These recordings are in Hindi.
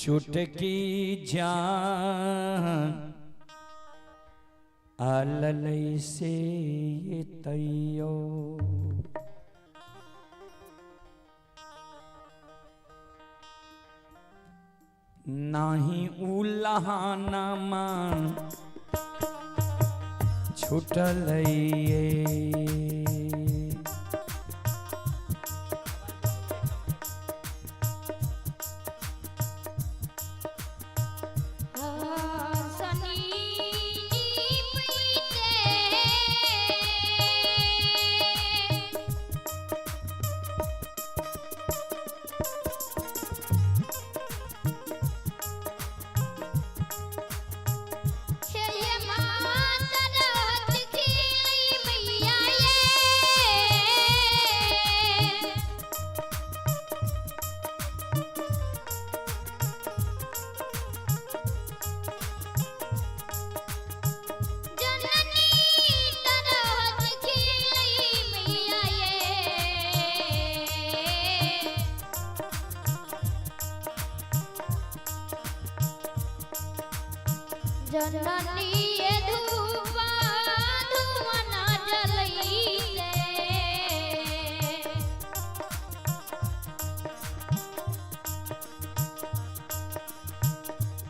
चुटकी जान आललै से तैयो नाही उलहाना मान छुटलैये जननी ये धूपा धुआं ना जलैले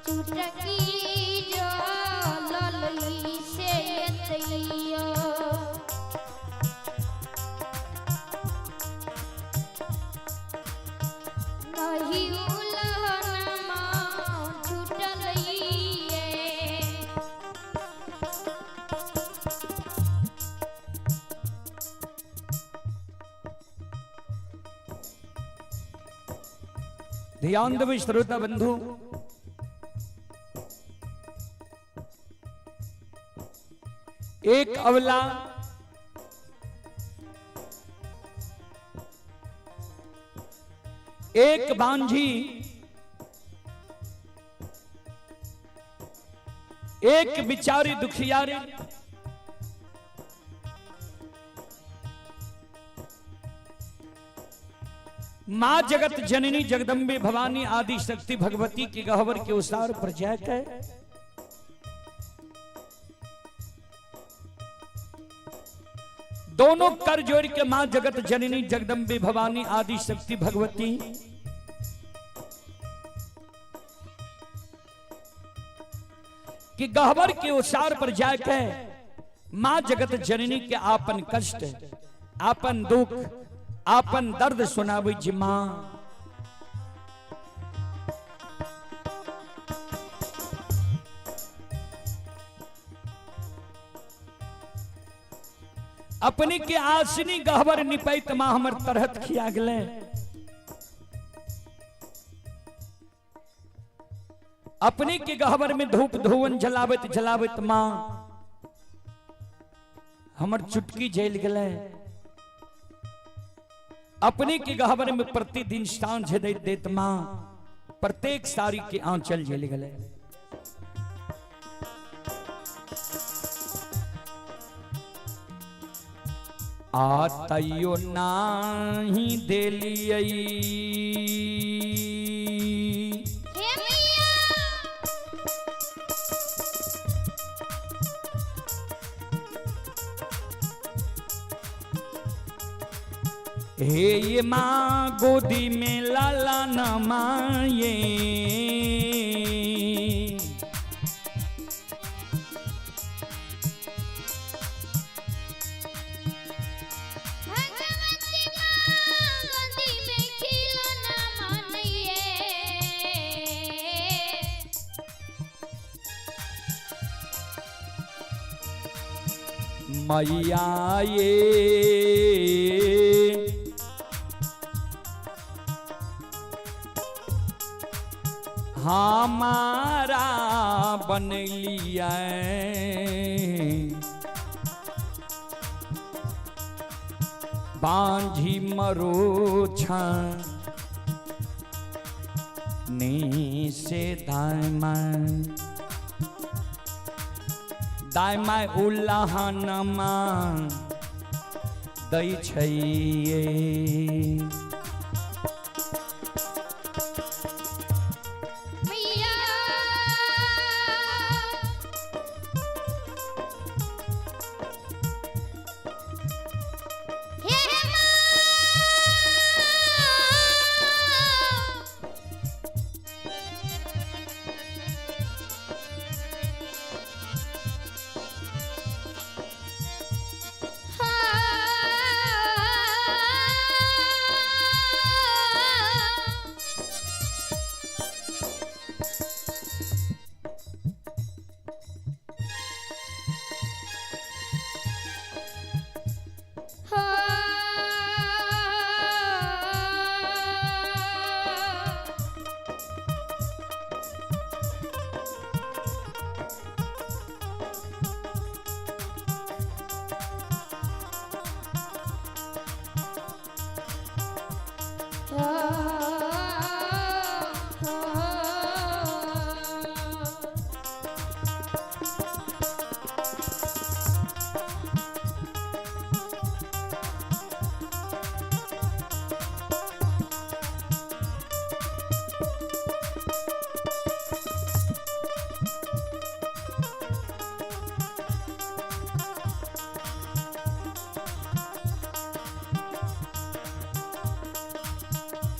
चुटकी जललै से तैयो नहीं उलहनमा छुटलैये ध्यान देव श्रोता बंधु, एक अवला एक बांझी एक बिचारी दुखियारी मां जगत जननी जगदम्बे भवानी आदि शक्ति भगवती की गहवर के उसार पर जाकर दोनों कर जोड़ के मां जगत जननी जगदम्बे भवानी आदि शक्ति भगवती की गहवर के उसार पर जाकर मां जगत जननी के आपन कष्ट आपन दुख आपन दर्द सुनावी जी मां। अपनी के आसनी गहवर निपैत मां हमर तरहत खिया गले अपनी के गहवर में धूप धुवन जलावत जलावत मां हमर चुटकी जल गले अपने के गहवर में प्रतिदिन सांझ देत मां प्रत्येक सारी के आंचल जल गले आतयो नाही देलियई हे ये माँ गोदी में लाला न माये मैया ये हमारा बन लिया बांझी मरो नी से दायमा दायमा उल्लाहनमा दै छैये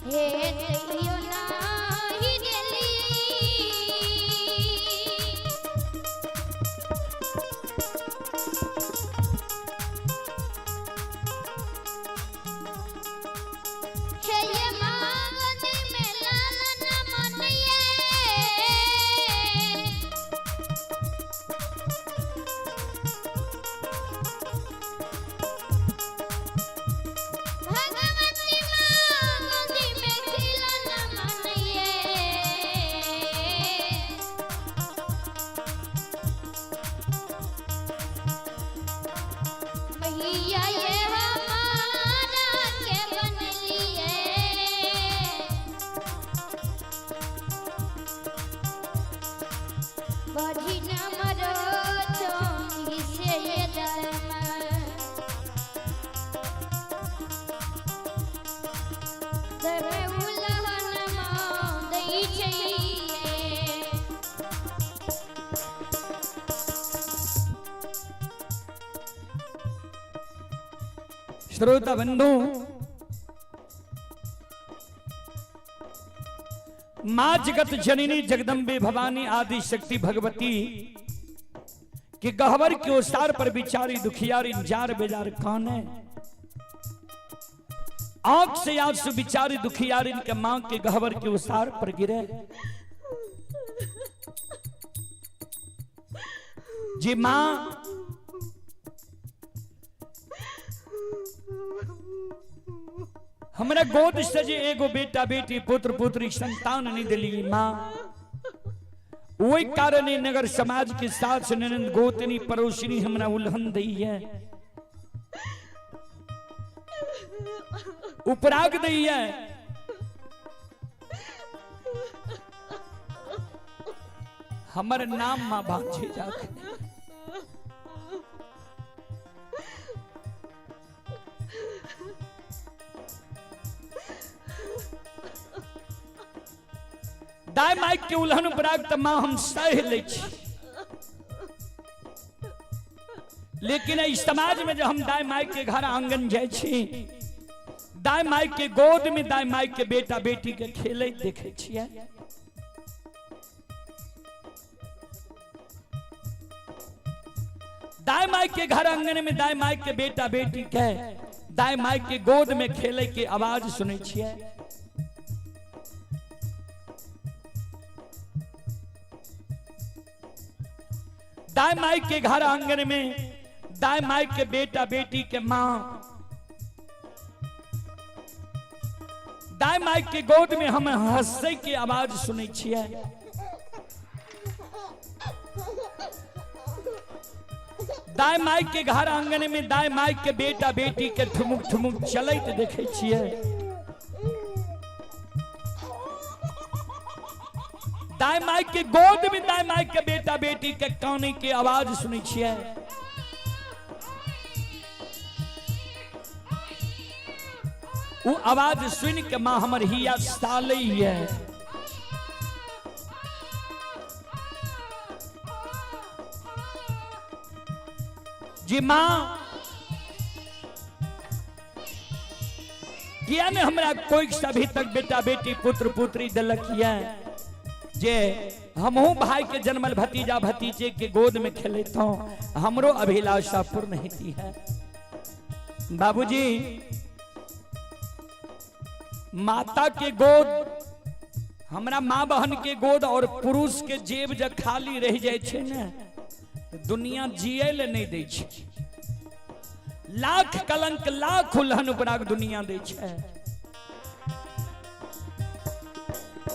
हे दैयो नाही गेली हे ये मागनी में लालन मनिए भगवती मांगनी में खिलन मनिए भैया ये हमारा के बन लिए बढ़ी न मरो चोंगी से ये धर्म धर्म उल्लंघन मांदई चाहिए श्रोता बंधु, मां जगत जननी जगदम्बे भवानी आदि शक्ति भगवती के गहवर के ओसार पर बिचारी दुखियारी जार बेजार कौन है? आंख से आंसू बिचारी दुखियारी के मां के गहवर के ओसार पर गिरे। जी मां हमरा गोद से जे एगो बेटा बेटी पुत्र पुत्री संतान नहीं दिली मां, वही कारण नगर समाज के साथ ननद गोतनी पड़ोसिनी हमरा उल्हन दी है, उपराग दी है। हमर नाम मां बांझे जाके दाई माइक के उल्हन उपराग त मां हम सह ले छी, लेकिन इस समाज में जब हम दाई माइक के घर आंगन जाए छी, दाई माइक के गोद में दाई माइक के बेटा बेटी के खेले देखे छिए। दाई माइक के घर आंगन में दाई माइक के बेटा बेटी के दाई माइक के गोद में खेले के आवाज सुने छिए। दाई माइक के घर आंगन में दाई माइक के बेटा बेटी के मां दाई माइक के गोद में हम हंसे की आवाज सुने छिए। दाई माइक के घर आंगन में दाई माइक के बेटा बेटी के ठुमुक ठुमुक चलत देखे छिए। दाई माइक के गोद में दाई माइक के बेटा बेटी के काने की आवाज सुने छिए। वो आवाज सुन के मां हमर हिया सालई है। जी मां किया ने हमरा कोई सभी तक बेटा बेटी पुत्र पुत्री दिलक है जे हमहू भाई के जन्मल भतीजा भतीजे के गोद में खेले तो हमरो अभिलाषा पूर्ण होती है। बाबूजी माता के गोद हमरा माँ बहन के गोद और पुरुष के जेब जब खाली रह जाए छे ने दुनिया जिये ले नहीं दे छे। लाख कलंक लाख उल्हन उपराग दुनिया दे छे।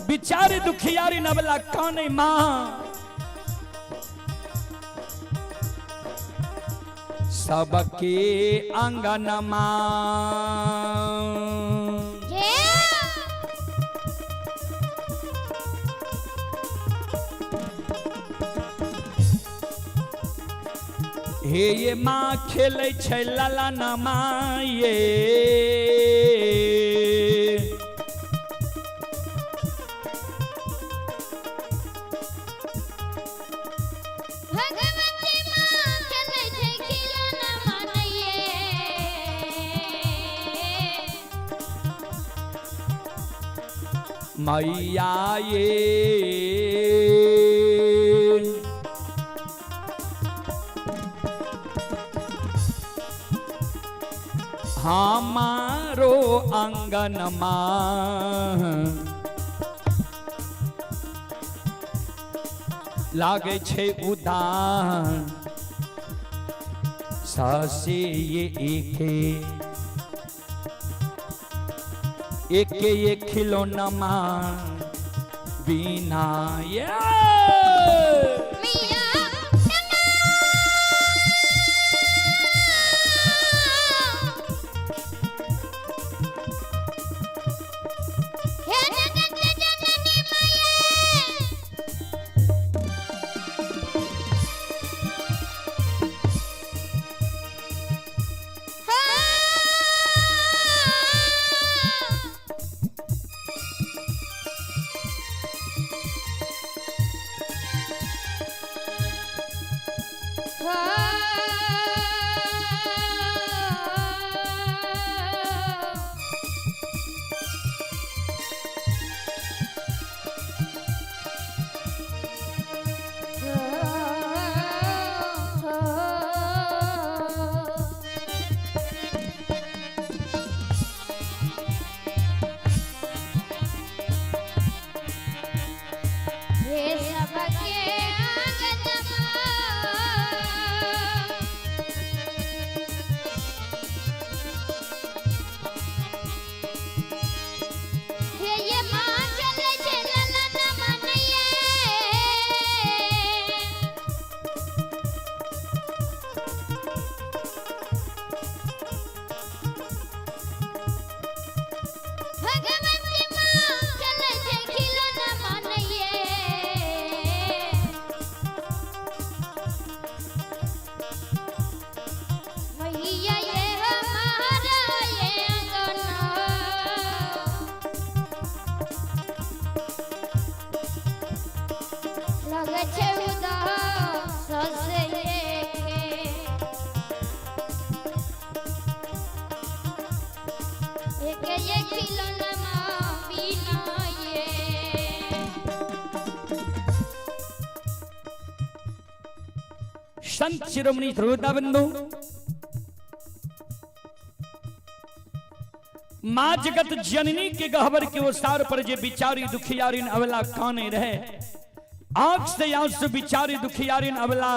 बिचारी दुखियारी नबला काने मां सबके आंगन मां हे ये माँ खेलै छै लाला नमा ये भगवती माँ खेलै छै खिलौना मानैये मैया ये हमारो आंगन लागे छे उदान सासे ये एके खिलौना बिना ये मैया हे जगत जननी संत शिरोमणि श्रोता बंधु माँ जगत जननी के गहबर के ओसार पर जे बिचारी दुखियारिन अवला काने रहे आंख से आंसू बिचारी दुखियारिन अवला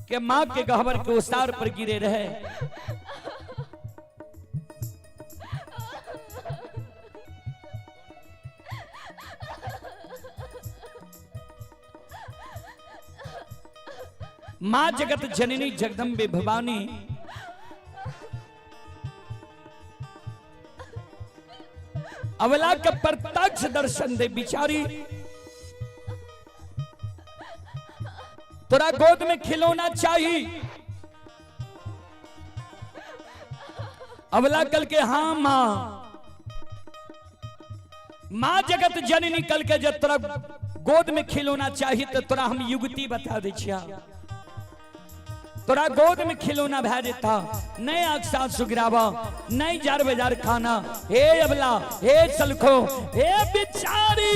के माँ के गहबर के ओसार पर गिरे रहे। माँ जगत जननी जगदम्बे भवानी अवला का प्रत्यक्ष दर्शन दे बिचारी तोरा गोद में खिलौना चाहिए। अवला कल के हाँ माँ माँ जगत जननी कल के जब तोरा गोद में खिलौना चाहिए तो तोरा हम युगति बता दे छिया तोरा गोद में खिलौना भै देता नहीं अक्सा सुगरावा नहीं जार बाजार खाना हे अबला हे सलखो हे बिचारी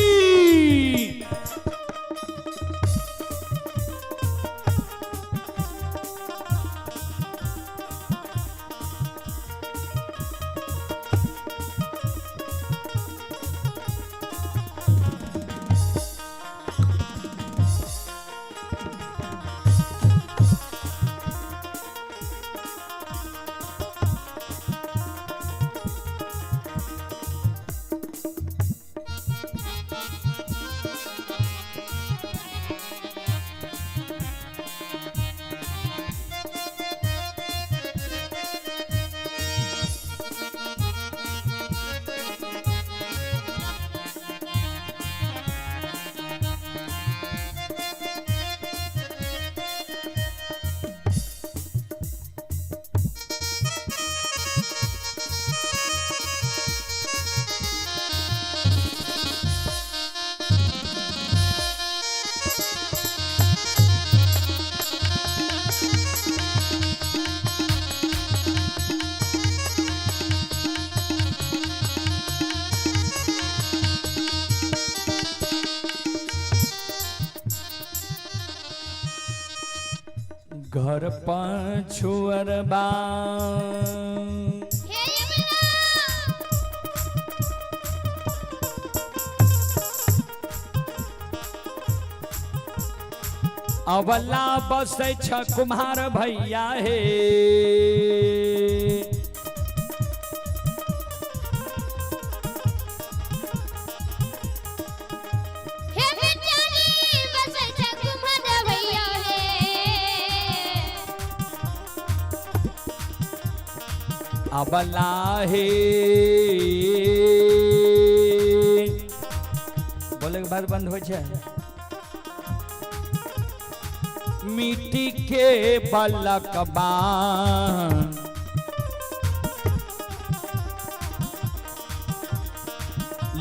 घर पछुअरबा हे यमला अवला बसै छ कुम्हार भैया हे हे बिचारी बसै छ कुम्हार भैया हे अवला हे बोले के बाद बंद हो जाए मिट्टी के बलकबा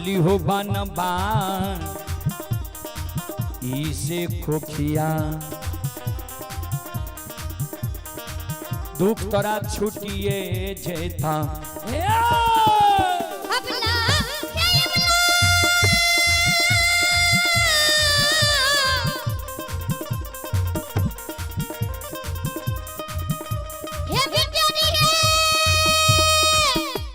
लिहो बनबा इसे खोखिया दुख तोरा छुटिए जेता अपना हे यमला हे बिचारी हे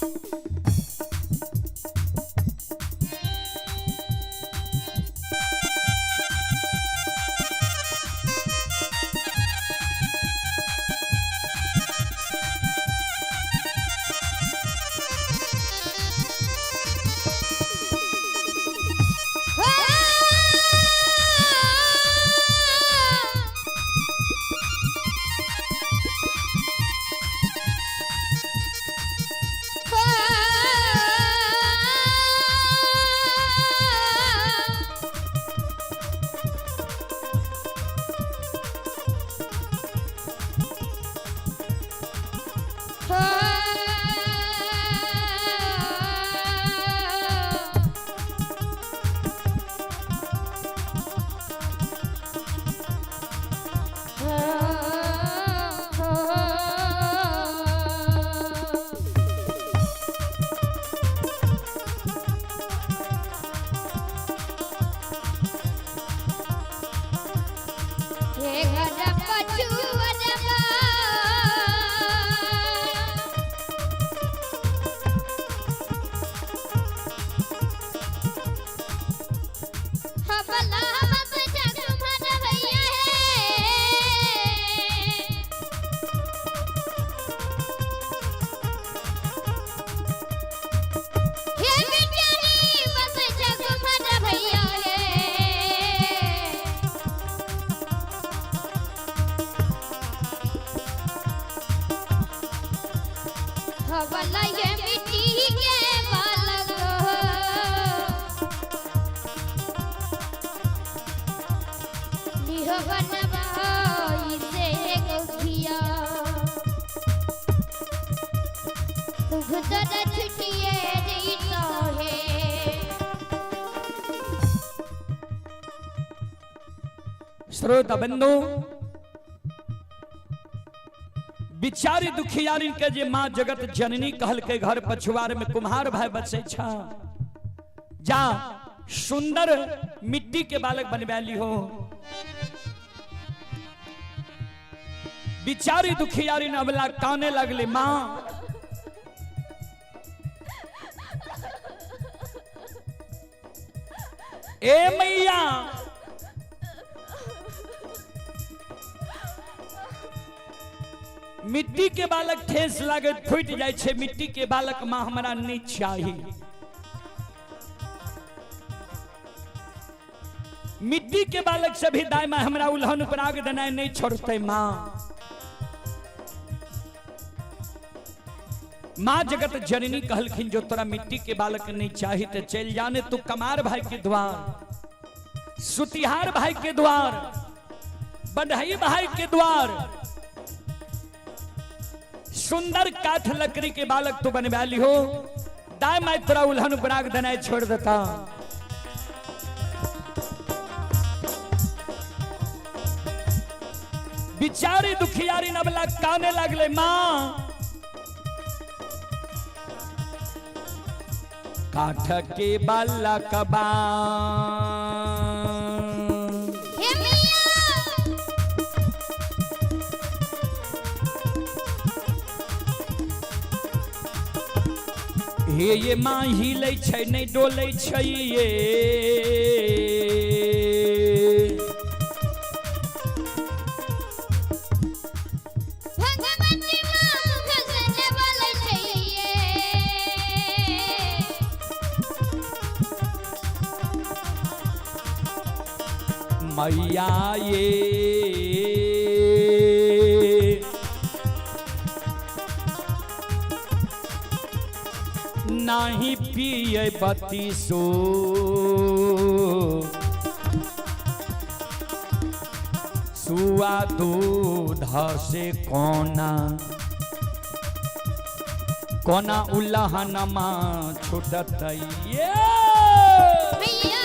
हे घर पछुअरबा हवला बसै छ कुम्हार भैया हे बिचारी बसै छ कुम्हार भैया हवला ये मिट्टी के बालक लिहो बनबा इसे गौखिया दुख दर्द छुटिए देता है श्रोता बंधु बिचारी दुखियारी के जे माँ जगत जननी कहल के घर पछुआर में कुम्हार भाई बसे छा जा सुंदर मिट्टी के बालक बनवाली हो बिचारी दुखियारी नवला काने लगले माँ ए मैया मिट्टी के बालक ठेस लागे फूट जाए छे मिट्टी के बालक माँ हमारा नहीं चाहिए मिट्टी के बालक से भी दाई माँ हमारा उल्हन पर आग देना नहीं छोड़ते माँ माँ जगत जननी कहलखिन जो तोरा मिट्टी के बालक नहीं चाहिए तो चल जाने तू कमार भाई के द्वार सुतिहार भाई के द्वार बढ़ई भाई के द्वार सुंदर काठ लकड़ी के बालक तो बनवा ली हो दाई मैं तोरा उल्हन पराग दनाए छोड़ देता बिचारी दुखियारी नबला काने लगले माँ काठ के बालक बा हे मिया हे ये माँ हिलै छै नहीं डोलै छै ये भगवती माँ मुख से बोलै छै ये मैया ये नहीं पिए बत्तीसो सुआ दूध से कोना कोना उल्लहनमा छूटत ये मैया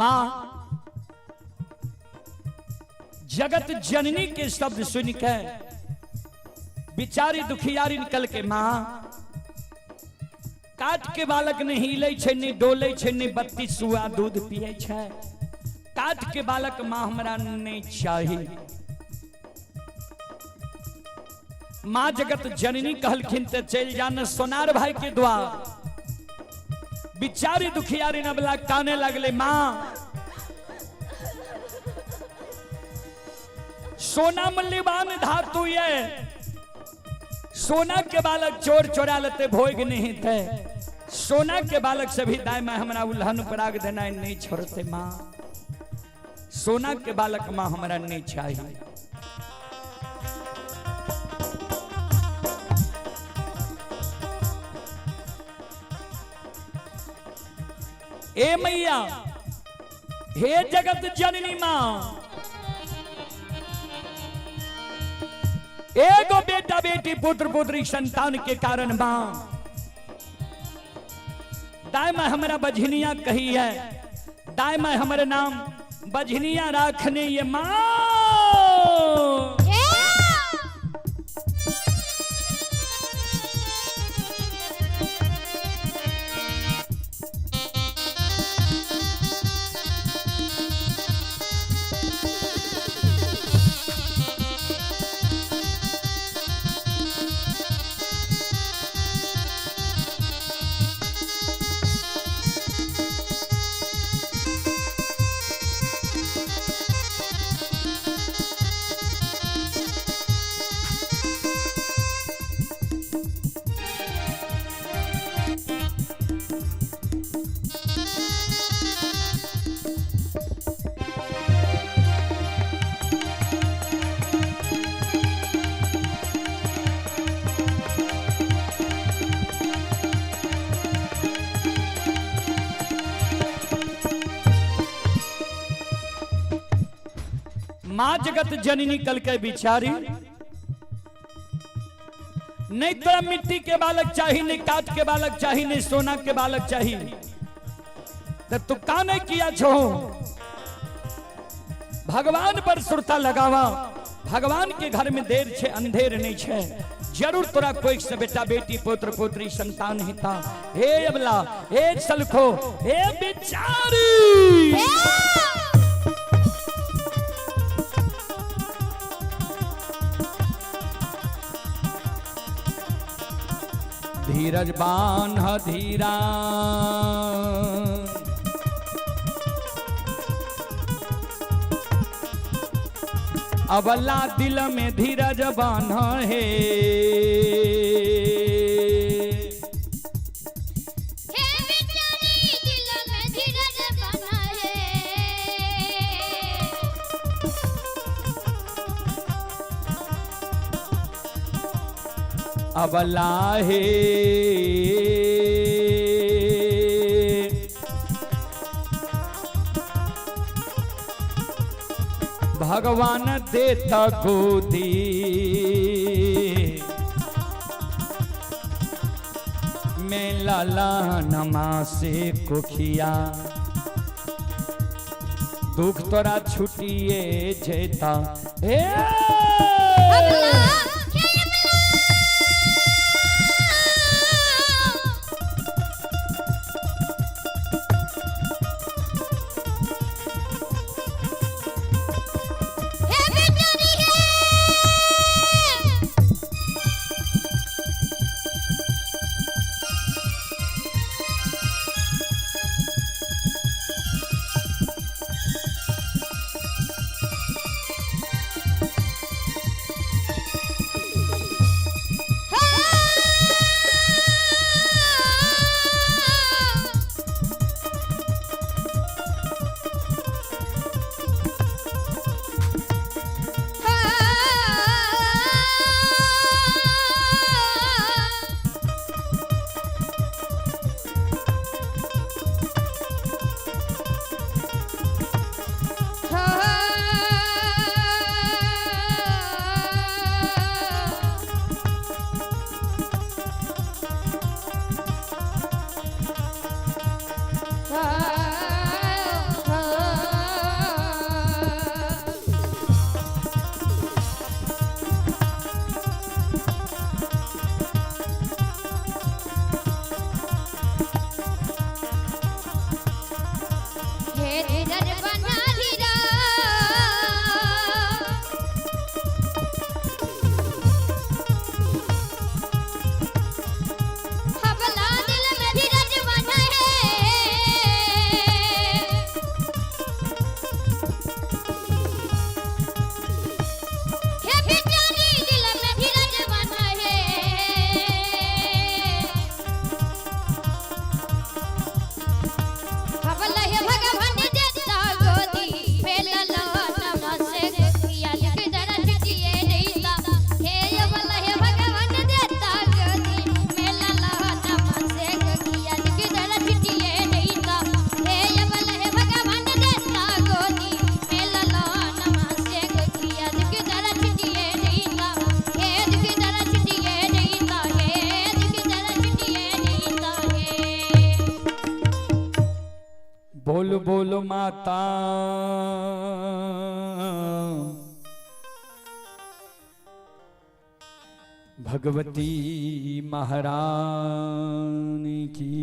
माँ जगत जननी के शब्द सुन के बिचारी दुखियारी निकल के माँ काट के बालक ने हिले छे नहीं डोले छे नहीं बत्ती सुआ दूध पिए छे काट के बालक माँ हमरा नहीं चाहिए। माँ जगत जननी कहलखिन ते चल जान सोनार भाई के द्वार। बिचारी दुखियारी नबला काने लगले माँ सोना मूल्यवान धातु ये सोना के बालक चोर चोरा लेते भोग नहीं थे सोना के बालक से भी दाई मैं हमारा उल्हन पराग देना नहीं छोड़ते माँ सोना के बालक माँ हमारा नहीं चाहिए। ए मैया हे जगत जननी माँ एगो बेटा बेटी पुत्र पुत्री संतान के कारण माँ दाई मैं हमारा बझनिया कही है दाई मैं हमारे नाम बझनिया राखने ये माँ माँ जगत जननी कल के बिचारी, नहीं तो मिट्टी के बालक चाहिए, नहीं काठ के बालक चाहिए, नहीं सोना के बालक चाहिए, तो तू काने किया छो। भगवान पर सुरता लगावा, भगवान के घर में देर छे अंधेर नहीं छे, जरूर तोरा कोई से बेटा बेटी पुत्र पुत्री संतान हिता। हे अबला, हे सलखो, हे बिचारी, धीरज बान्ह धीरा, अबला दिल में धीरज बान्ह है। हे बेचारी दिल में धीरज बान्ह है। अबला है भगवान देता गोदी, मैं लाला नमा से कुखिया, दुख तोरा छुटिए जेता। हे बोल बोल माता भगवती महारानी की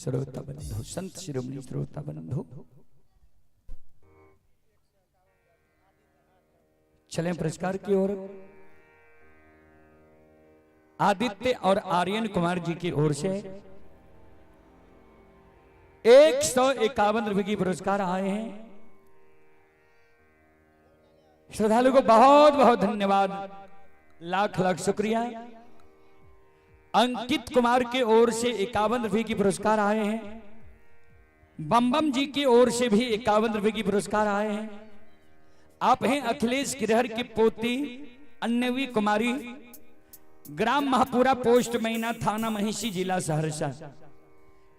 श्रोता बंधु, संत शिरोमणि श्रोता बंधु, चलें पुरस्कार की ओर। आदित्य और आर्यन कुमार जी की ओर से 151 रुपए की पुरस्कार आए हैं। श्रद्धालु को बहुत बहुत धन्यवाद, लाख लाख शुक्रिया। अंकित कुमार के ओर से 51 रुपए की पुरस्कार आए हैं। बम जी की ओर से भी 51 रुपए की पुरस्कार आए हैं। आप हैं अखिलेश गिरहर की पोती अन्नवी कुमारी, ग्राम महापुरा, पोस्ट मैना, थाना महिषी, जिला सहरसा।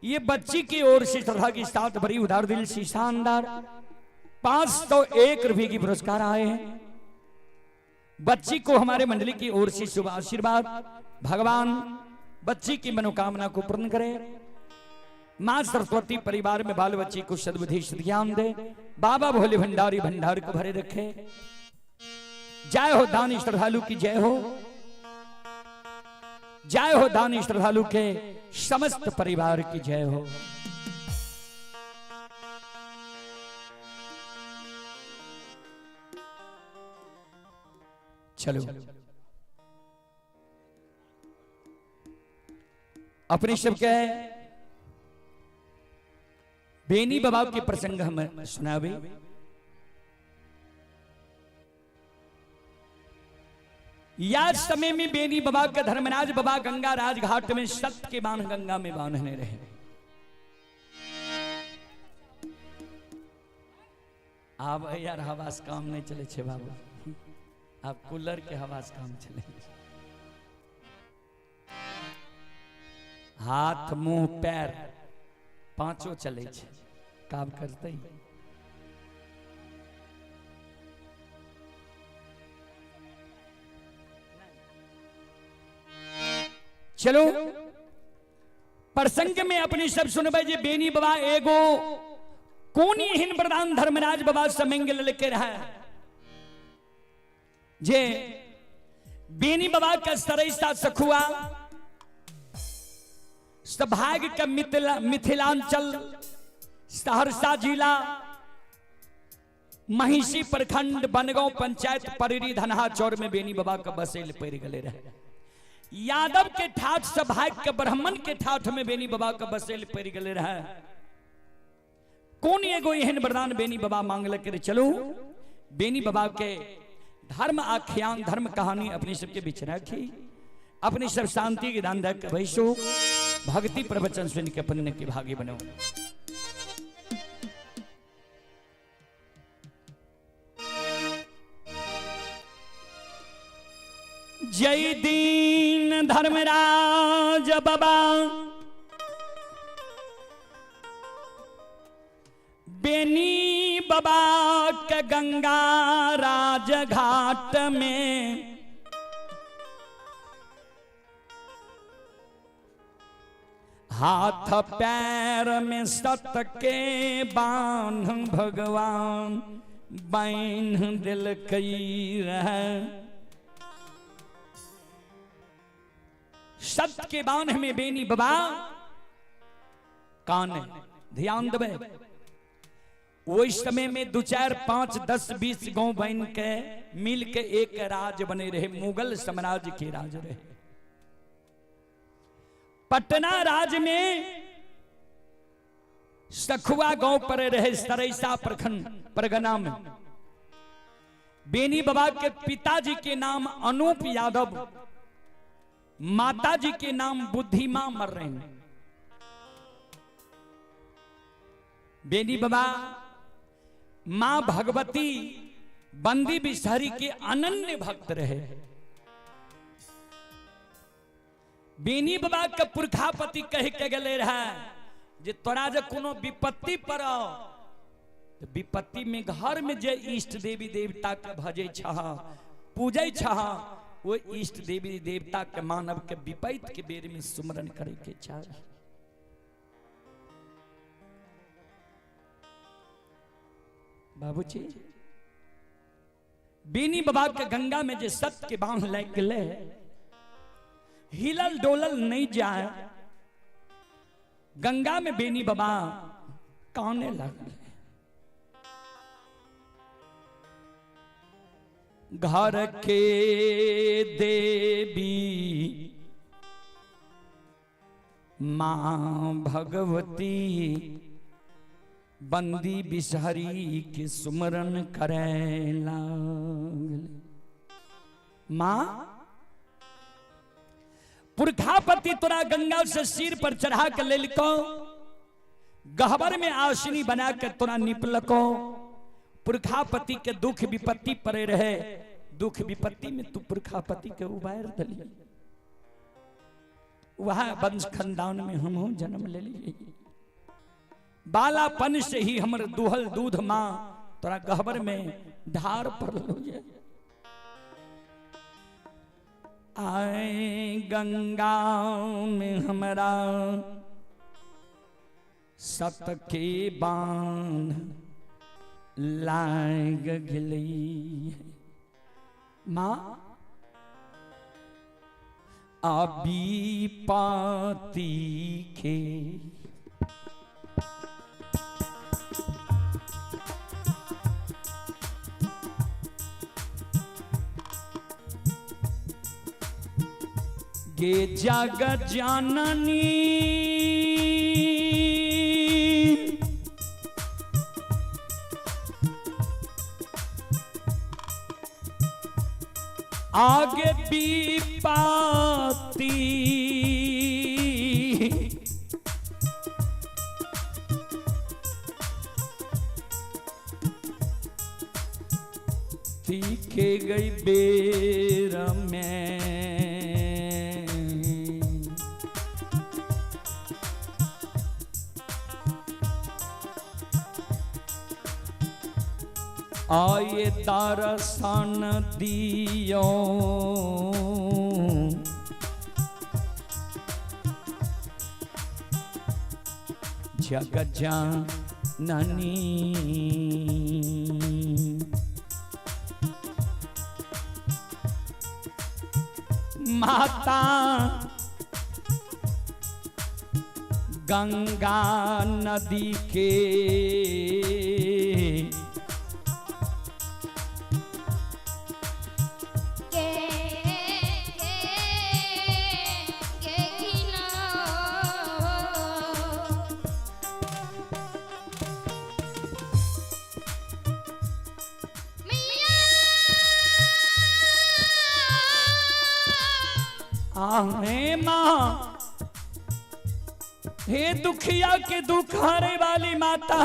ये बच्ची की ओर से श्रद्धा के साथ बड़ी उदार दिल से शानदार 501 रुपए की पुरस्कार आए हैं। बच्ची को हमारे मंडली की ओर से शुभ आशीर्वाद, भगवान बच्ची की मनोकामना को पूर्ण करे। मां सरस्वती परिवार में बाल बच्ची को सद्बुद्धि ज्ञान दे। बाबा भोले भंडारी भंडार को भरे रखे। जय हो दानी श्रद्धालु की जय हो, जय हो दानी श्रद्धालु के समस्त परिवार की जय हो। चलो अपने सब के बेनी बाबा के प्रसंग हम सुनावे। याद समय में बेनी बाबा का धर्मराज बाबा गंगा राज घाट में सत्य के बाण गंगा में बांधने रहे। अब यार हवा से काम नहीं चले छे बाबू, अब कूलर के हवा से काम चले। हाथ मुंह पैर पांचों चले छे, काम करते ही। चलो प्रसंग में अपनी सब सुनबे जे बेनी बाबा एगो कोनी हिन प्रधान धर्मराज बाबा समेंगल लेके रहा जे बेनी बाबा का सरैसा सखुआ सभाग का मिथिलांचल सहरसा जिला महिषी प्रखंड बनगांव पंचायत परिरी धनहा चौर में बेनी बाबा का बसेल पैर गले रहे। यादव के ठाठ सभाग के ब्राह्मण के ठाठ में बेनी बाबा का बसेल पैर गले रहे। कौन एगो एहन वरदान बेनी बाबा मांगल करे। चलो बेनी बाबा के धर्म आख्यान धर्म कहानी अपनी सबके बीच रखी, अपनी सब शांति के दान दक वैसो भक्ति प्रवचन सुन के पुण्य के भागी बनो। जय दीन धर्मराज बाबा बेनी बाबा के गंगा राज घाट में हाथ पैर में सत के बांध भगवान बांध दिल कई रहे। सत्य के बांध में बेनी बाबा कान ध्यान देवे। वो समय में 2 4 5 10 20 गांव बन के मिल के एक राज बने रहे, मुगल साम्राज्य के राज रहे। पटना राज में सखुआ गांव पर रहे सरैसा प्रखंड परगना में। बेनी बाबा के पिताजी के नाम अनूप यादव, माताजी के नाम बुद्धिमा मर रहे हैं। बेनी बाबा मां भगवती बंदी बिसहरी के अनन्य भक्त रहे। बेनी बाबा के पुरखापति कह के गले रहे जे तोरा जे कोनो विपत्ति पड़ो तो विपत्ति में घर में जे इष्ट देवी देवता के भजे छह पूजे छह वो इष्ट देवी देवता के मानव के विपत्त के बेर में सुमरन करे के चाहिए। बाबूजी बेनी बाबा के गंगा में जे सत्य के बांध लग गए हिलल डोलल नहीं जाए। गंगा में बेनी बाबा काने लगे। घर के देवी मां भगवती बंदी बिसहरी के सुमरन करे लागल। मां पुरखापति तोरा गंगा से सिर पर चढ़ा के ले लिखो, गहबर में आशनी बना के तोरा निपलको। पुरखापति के दुख विपत्ति पड़े रहे, दुख विपत्ति में तू पुरखापति के उबार दली। वह वंश खानदान में हम जन्म ले लिए। बालापन से ही हमर दुहल दूध मां तोरा गहबर में ढार पड़लो जे आए गंगा में हमरा सत के बाण लाग गेली माँ अभी पाती के गे जग जाननी आगे भी पाती तीखे गई बेर में आए दर्शन दियो जग जननी माता गंगा नदी के आहे माँ हे दुखिया के दुख हरे वाली माता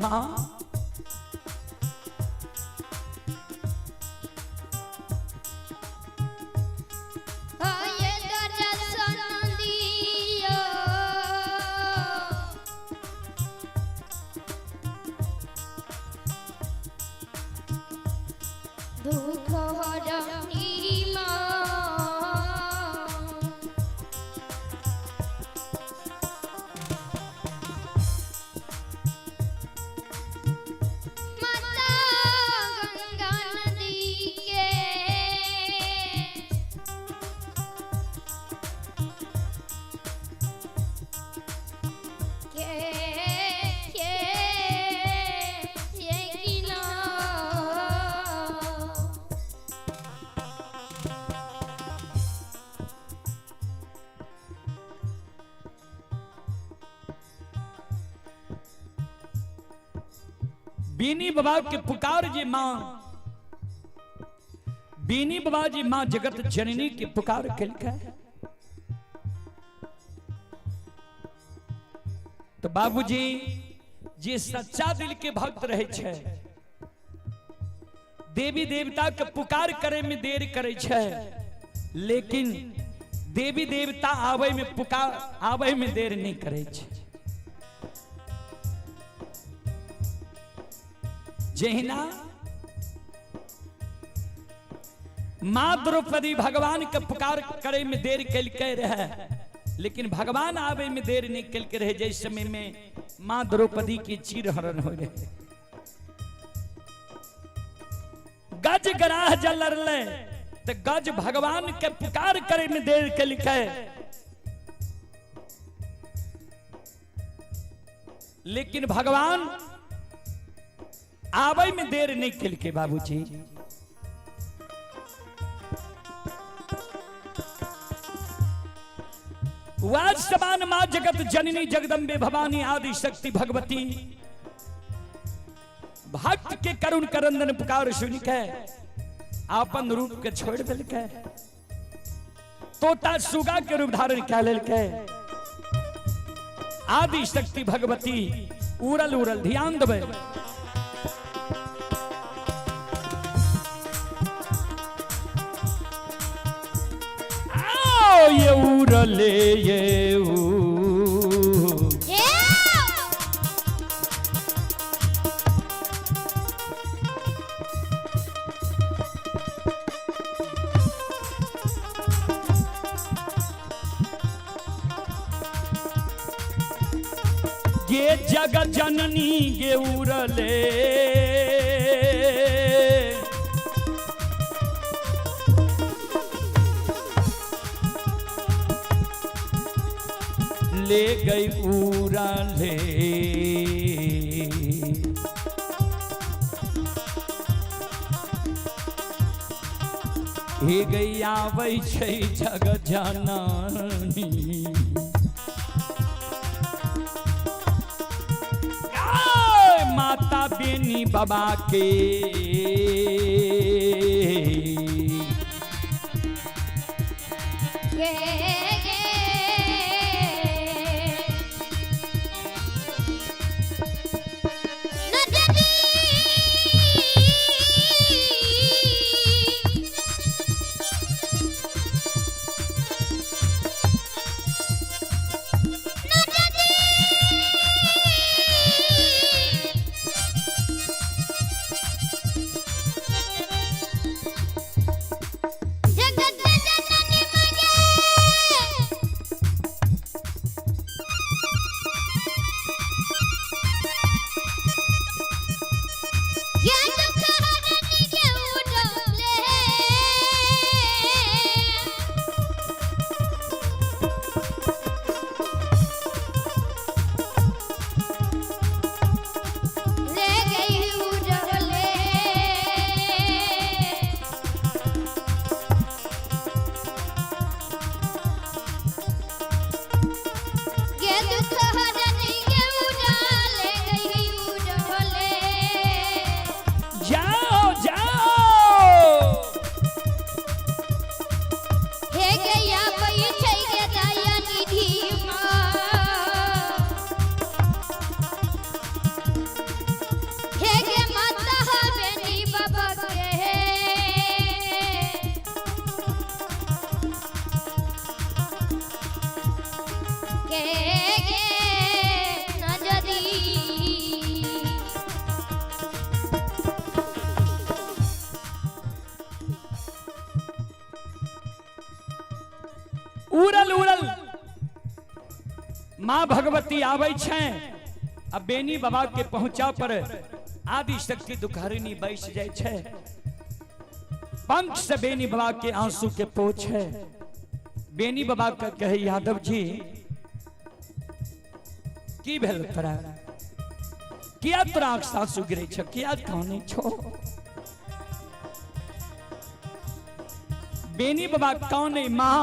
माँ बीनी बाबा के पुकार जी मां, बीनी बाबा जी मां जगत जननी के पुकार कलका। तो बाबूजी जे सच्चा दिल के भक्त रहे छे, देवी देवता के पुकार करे में देर करे छे, लेकिन देवी देवता आवे में पुकार आवे में देर नहीं करे छे। जहिना मां द्रौपदी भगवान के पुकार करे में देर कल के रहे, लेकिन भगवान आवे में देर नहीं कल के रहे। जैसे समय में मां द्रौपदी की चीर हरण हो रहे, गज गराह जलर ले, तो गज भगवान के पुकार करे में देर कल के, लेकिन भगवान आवे में देर नहीं कल के। बाबूजी वास्तवान मां जगत जननी जगदम्बे भवानी आदि शक्ति भगवती भक्त के करुण करंदन पुकार सुन के अपन रूप के छोड़ दिल के, तोता सुगा के रूप धारण कर लेल के। आदि शक्ति भगवती उड़ल उड़ल ध्यान देवे। ये उड़ले ये ये जगत जननी ये उड़ले ले गई उड़ा ले। हे गई आबै छै जगत जननी, माता बेनी बाबा के उड़ल उड़ल मां भगवती आवे छे। अब बेनी बाबा के पहुंचा पर आदि शक्ति दुखहरिणी बैस जाए छे। पंख से बेनी बाबा के आंसू के पोछ है। बेनी बाबा का कहे यादव जी की भेल तोरा, किया तोरा आंसू गिरे छ, किया कहानी छो। बेनी बाबा कौन मां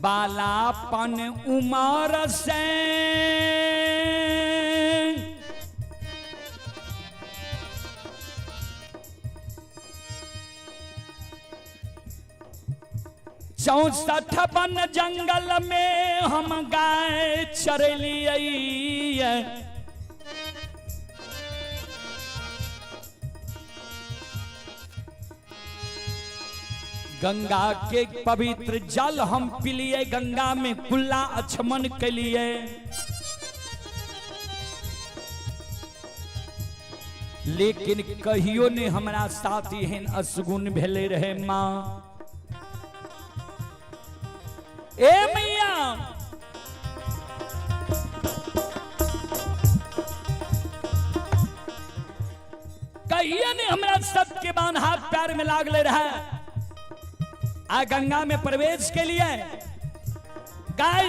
बालापन उमर से चौसठ वन जंगल में हम गाय चरलिए। गंगा के पवित्र जल हम पिलिए, गंगा में कुल्ला अचमन के लिए। लेकिन कहियो ने हमारा साथ एहन असगुन भेले रहे माँ। ए मैया कहिए ने हमारा सत के बान हाथ पैर में लागले रहा। आ गंगा में प्रवेश के लिए गाय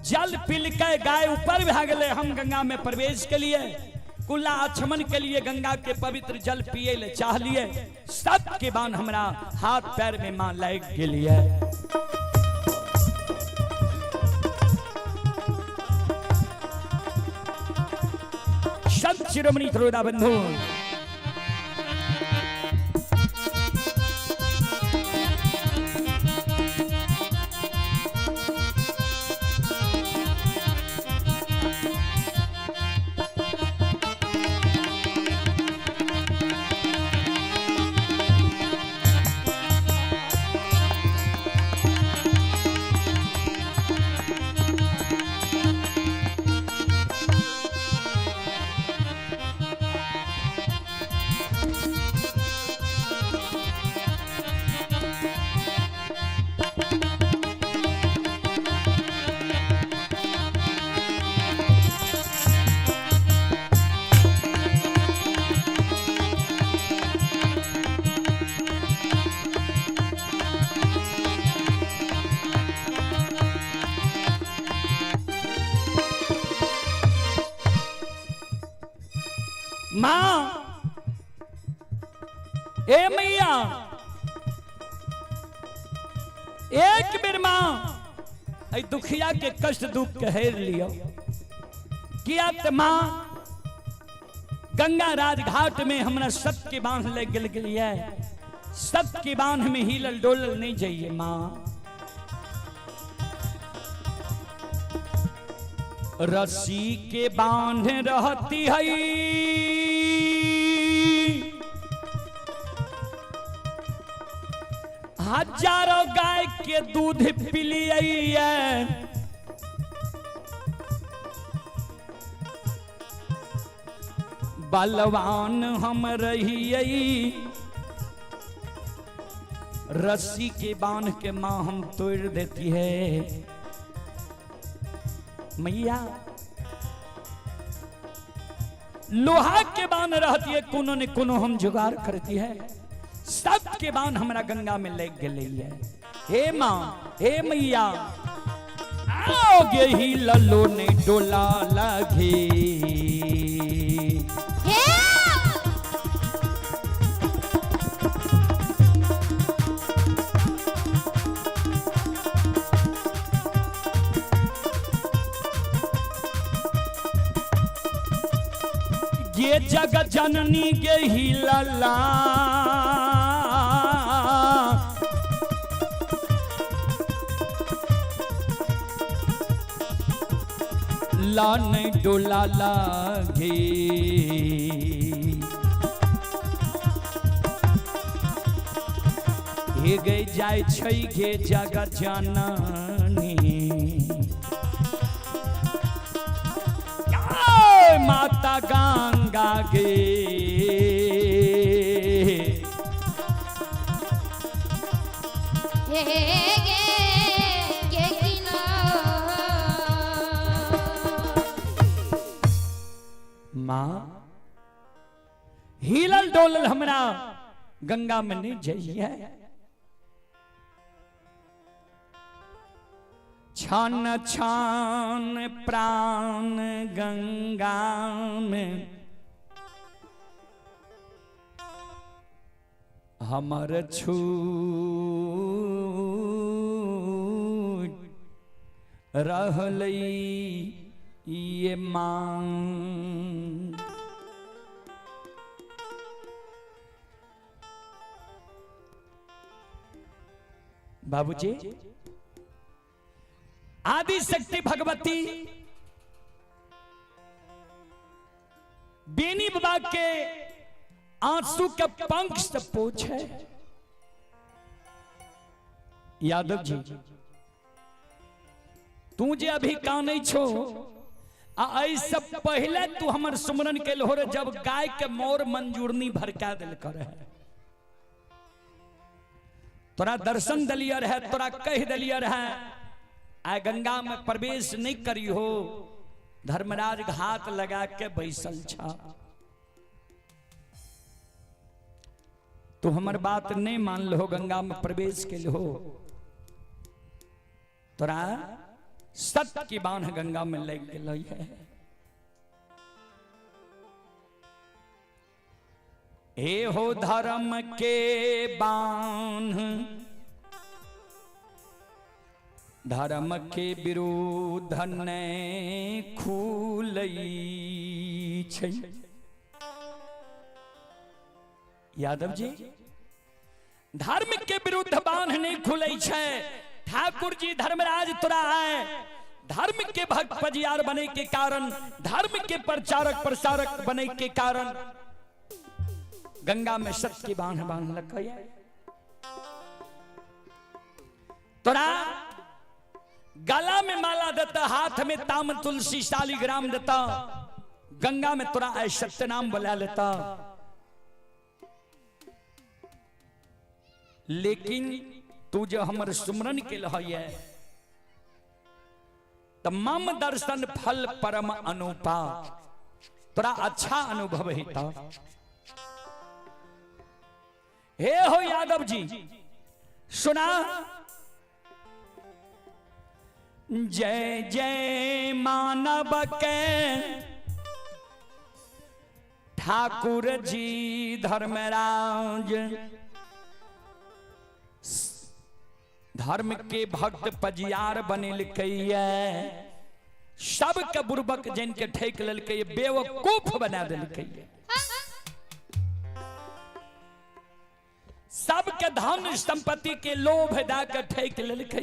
जल पील के गाय ऊपर भागले, हम गंगा में प्रवेश के लिए कुल्ला आचमन के लिए गंगा के पवित्र जल पिए ले चाह लिए। सब के बान हमरा हाथ पैर में मां लग गेलिए। संत शिरोमणि थोड़ा बंधु मां, ए मैया एक बेर मां ऐ दुखिया के कष्ट दुख के हेर लियो। किया त मां गंगा राजघाट में हमरा सत के बांध ले गल गेलिए। सत के बांध में हिलल डोलल नहीं जाइए मां। रस्सी के बांध रहती है, हजारों गाय के दूध पिलिए। बलवान हम रहिए, रस्सी के बांध के मां हम तोड़ देती है। मैया लोहा के बांध रहती है, कोनो ने कोनो हम जुगाड़ करती है। सब के बांध हमरा गंगा में लग गए। हे मां, हे मैया आओगे ही ललो ने डोला लगे। ये जगत जननी के ही लला लान डोला लागे। हे गए जाय छै गे जगत जननी। माता गंगा गे माँ हिलल डोलल हमरा गंगा में नहीं जाइए। छान छान प्राण गंगा में हमर छूट रहलई ये मांग। बाबूजी, आदि शक्ति भगवती बेनी बाबा के आंसू के पंख से पूछे, यादव जी तू जे अभी कानै छो, ऐसा पहले तू हमर सुमरन के लोहर जब गाय के मोर मंजूरनी भड़का दिल कर है, तोरा दर्शन दलियर है, तोरा कह दलियर है आ गंगा में प्रवेश नहीं करी हो। धर्मराज घात लगा के बैसल छा, तू हमर बात नहीं मान लो, गंगा में प्रवेश के लो, तोरा सत्य की बाण गंगा में लग गई है। हे हो धर्म के बाण, धर्म के विरुद्ध ने खुलई छै। यादव जी, धर्म के विरुद्ध बाण नहीं खुलै छै। ठाकुर जी धर्मराज तोरा है, धर्म के भक्त पजियार बने के कारण, धर्म के प्रचारक प्रसारक बने के कारण गंगा में सत्य की बाण बांध लग गया। तोरा गला में माला देता, हाथ में ताम तुलसी शालिग्राम देता, गंगा में तोरा ऐ सत्य नाम बुला लेता, लेकिन तू जो हमर सुमरन के लहैया तमाम दर्शन फल परम अनुपा, तोरा अच्छा अनुभव हेता। हे हो यादव जी सुना, जय जय मानव के ठाकुर जी धर्मराज, धर्म के भक्त पजियार बने लिखैया, सबके बुर्बक जिनके ठेक ललकै, बेवकूफ बना दिलकै, सबके धन संपत्ति के लोभ दाके ठेक ललकै,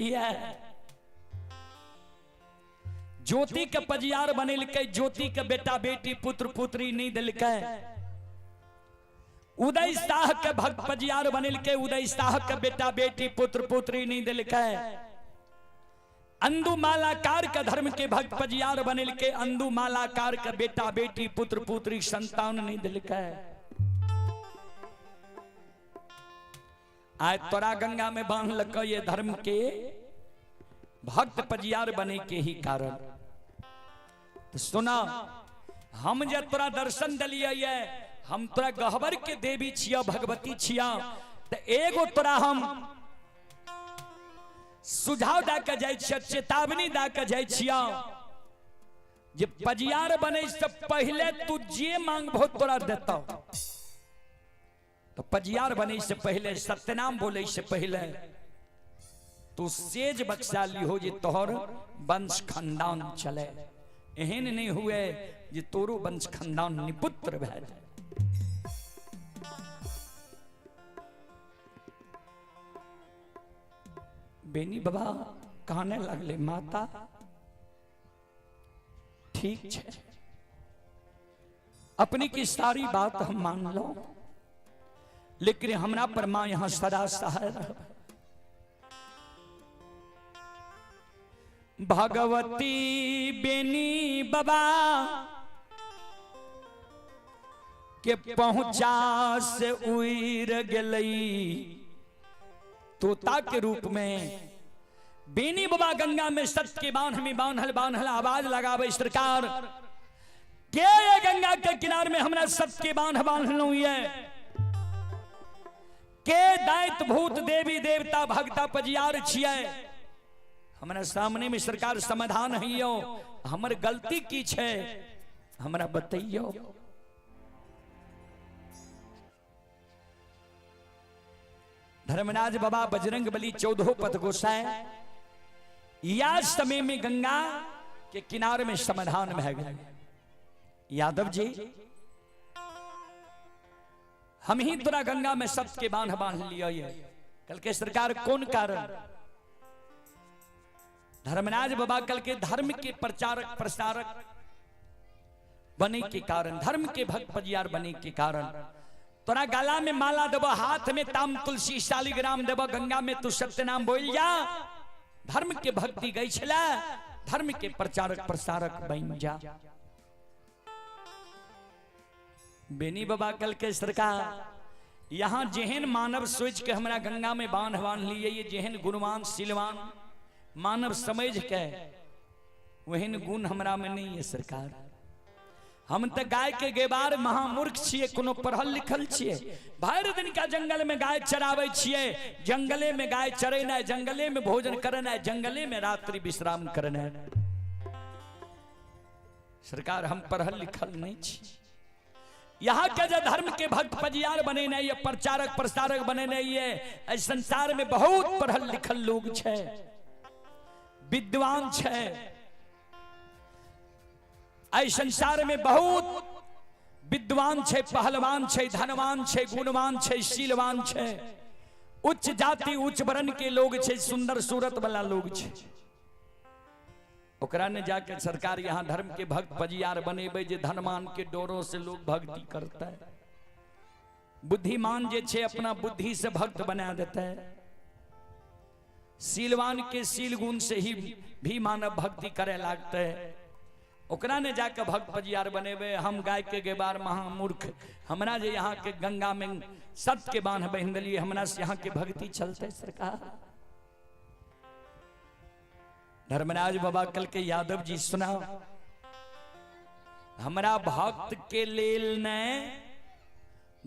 ज्योति के पजियार बनेलकै, ज्योति के बेटा बेटी पुत्र पुत्री नहीं दिलकै, उदय शाह के भक्त पजियार बनेलकै, उदय शाह के बेटा बेटी पुत्र पुत्री नहीं दिलकै, अंदु मालाकार के धर्म के भक्त पजियार बनेलकै, अंदु मालाकार के बेटा बेटी पुत्र पुत्री संतान नहीं दिलकै। आज तोरा गंगा में बांध लग ये धर्म के भक्त पजियार बने के ही कारण। तो सुना, हम जे तोरा दर्शन दिलियै, हम तोरा गहवर के देवी छिया, भगवती छिया, तो एगो तोरा हम सुझाव दा के जाय छिया, चेतावनी दा के जाय छिया, जे पजियार बने से पहले तू जे मांगबो तोरा देता। तो पजियार बने से पहले, सत्यनाम बोले से पहले तू सेज बख्शा ली हो, जे तोहर वंश खानदान चले, एहन नहीं हुए जे तोरो वंश खानदान निपुत्र भै जाए। बेनी बाबा कहने लगले, माता ठीक है, अपनी की सारी बात हम मान लो, लेकिन हमरा पर मां यहां सदा सहाय रह। भगवती बेनी बाबा के पहुंचा से उड़ गई, तोता के रूप में बेनी बाबा गंगा में सत्य के बांध में बांधल बांधल आवाज लगावे, सरकार के ये गंगा के किनारे में हमरा सत्य के बांध बांधल है, के दैत भूत देवी देवता भक्ता पजियार छियै, हमारा सामने में सरकार समाधान है, हमर गलती की छे हमरा बतैयो। धर्मराज बाबा बजरंग बली 14 पथ गोसाई या समय में गंगा के किनारे में समाधान भय गए। यादव जी हम ही तोरा गंगा में सबके बांध बांध लिया ये। कल के सरकार कौन कारण? धर्मराज बाबा कल के धर्म के प्रचारक प्रसारक बने के कारण, धर्म के भक्त पजियार बने के कारण तोरा गला में माला देव, हाथ में ताम तुलसी शालिग्राम देव, गंगा में तू सत्य नाम बोल जा। धर्म के भक्ति गई छला, धर्म के प्रचारक प्रसारक बन जा। बेनी बाबा कल के सरकार यहाँ जेहन मानव सोच के हमरा गंगा में बांध बांध लिए, ये जेहन गुणवान सिलवान मानव समझ के वहन गुण हमरा में नहीं है सरकार। हम तो गाय के गेबार महामूर्ख छिए, कोनो पढ़ल लिखल छिए। भर दिन का जंगल में गाय चरावे छिए, जंगले में गाय चरेना, जंगले में भोजन करना, जंगले में रात्रि विश्राम करना। सरकार हम पढ़ल लिखल नहीं छी। यहाँ के जो धर्म के भक्त पजियार बने नहीं, ये प्रचारक प्रसारक बने नहीं है। संसार में बहुत पढ़ल लिखल लोग छे, विद्वान छे। ऐ संसार में बहुत विद्वान छे, पहलवान छे, धनवान छे, गुणवान छे, शीलवान छे, उच्च जाति उच्च वर्ण के लोग छे, सुंदर सूरत वाला लोग छे। ओकरा ने जाके सरकार यहाँ धर्म के भक्त पजियार बनेबे जे धनवान के डोरों से लोग भक्ति करता है। बुद्धिमान जे छे अपना बुद्धि से भक्त बना देता है। शीलवान के शील गुण से ही भी मानव भक्ति करे लागते है। ओकरा ने जाके भक्त पजियार बनेबे। हम गाय के गेबार महामूर्ख, हमरा जे यहाँ के गंगा में सत के बांध बहन दिलिए, हमरा से यहाँ के भक्ति चलते सरकार। धर्मराज बाबा कल के यादव जी सुनाओ, हमरा भक्त के लेल ने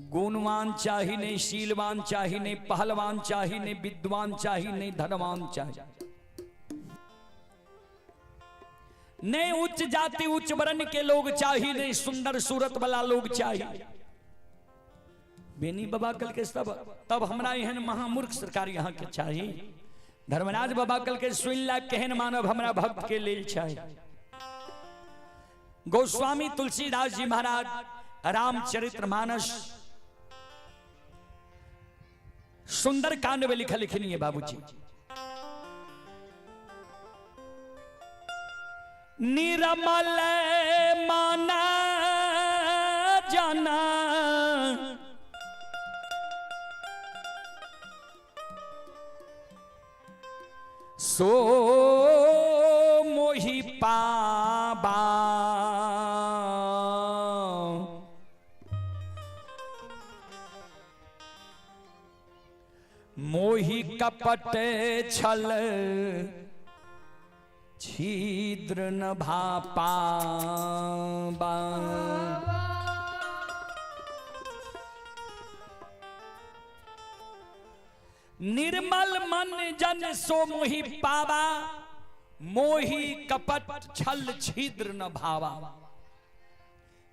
गुणवान चाही नहीं, शीलवान चाही नहीं, पहलवान चाही नहीं, विद्वान चाही नहीं, धनवान चाही नहीं, उच्च जाति उच्च वर्ण के लोग चाहिए नहीं, सुंदर सूरत वाला लोग चाहिए। बेनी बाबा कल के तब हमरा एहन महामूर्ख सरकार यहाँ के चाहिए। धर्मराज बाबा कल के सुनला केहन मानव हमरा भक्त के लेल चाहिए। गोस्वामी तुलसीदास जी महाराज रामचरितमानस सुंदर कांड में लिखा लिखनी है बाबूजी। निर्मल माना जाना सो मोहि पाबा, मोहि कपट छल छिद्र न भापा। निर्मल मन जन सो मोहि पावा, मोहि कपट छल छिद्र न भावा।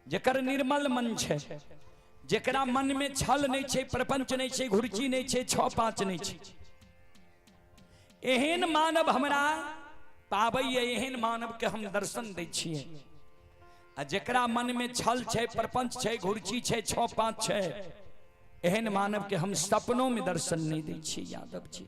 जेकर निर्मल मन छे, जेकरा मन में छल नहीं छे, प्रपंच नहीं छे, घुरची नहीं छे, छो पांच नहीं छे, एहन मानव हमरा पाबै, एहन मानव के हम दर्शन दै छियै। आ जेकरा मन में छल छे, प्रपंच छे, घुरची छे, छो पांच छे, एहन मानव के हम सपनों में दर्शन नहीं दै छियै। यादव जी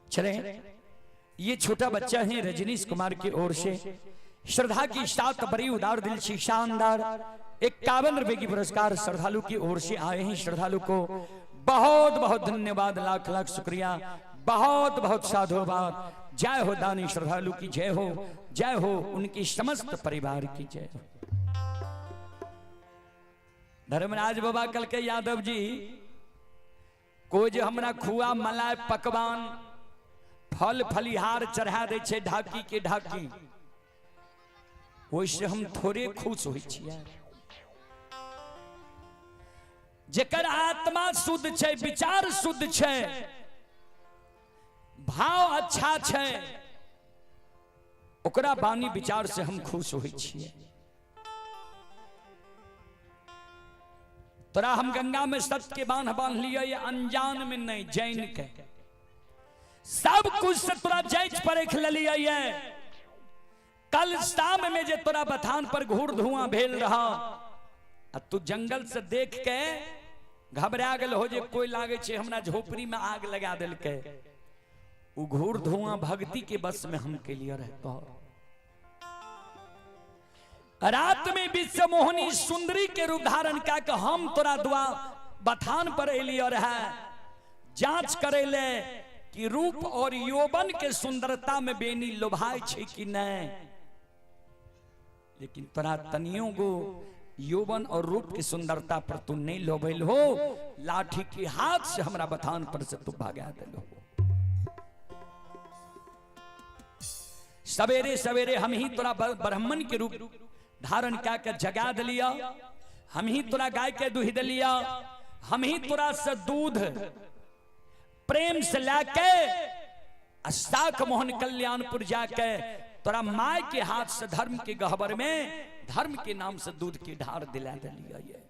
चले, ये छोटा बच्चा है रजनीश कुमार की ओर से श्रद्धा की सात बड़ी उदार दिल से शानदार 51 रुपए की पुरस्कार श्रद्धालु की ओर से आए हैं। श्रद्धालु को बहुत बहुत धन्यवाद, लाख लाख शुक्रिया, बहुत बहुत साधुवाद। जय हो दानी श्रद्धालु की जय हो, जय हो उनकी समस्त परिवार की जय हो। धर्मराज बाबा कल के यादव जी को जो हमरा खुआ मलाई पकवान फल फलिहार चढ़ा दे छे ढाकी के ढाकी, वैसे हम थोड़े खुश होई छियै। जेकर आत्मा शुद्ध छे, विचार शुद्ध छे, भाव अच्छा छे, ओकरा बानी विचार से हम खुश होई छियै। तोरा हम गंगा में सत के बांध बांध लिया, ये अनजान में नहीं, जैन के सब कुछ से तोरा जैच परख लिया। ये कल शाम में जे तोरा बथान पर घूर धुआं भेल रहा, तू जंगल से देख के घबरा गल हो जे कोई लागे छे हमरा झोपड़ी में आग लगा दिल के। उ घूर धुआं भक्ति के बस में हम के लिए रहता। रात में विश्व मोहनी सुंदरी के रूप धारण का के हम तोरा दुआ बथान पर एलियो रहा, जांच करे ले कि रूप और यौवन के सुंदरता में बेनी लोभाए छे कि नहीं। लेकिन तोरा तनियों को यौवन और रूप की सुंदरता पर तू नहीं लोभल हो, लाठी के हाथ से हमरा बथान पर से तू भागा दिलो। सवेरे सवेरे हम ही तोरा ब्राह्मण के रूप धारण क्या के जगा दिलिया, हम ही तोरा गाय के दूध दिलिया, हम ही तोरा से दूध प्रेम से लाके अष्टाक मोहन कल्याणपुर जाके तोरा माय के हाथ से धर्म के गहबर में धर्म के नाम से दूध की ढार दिला दिलिया। ये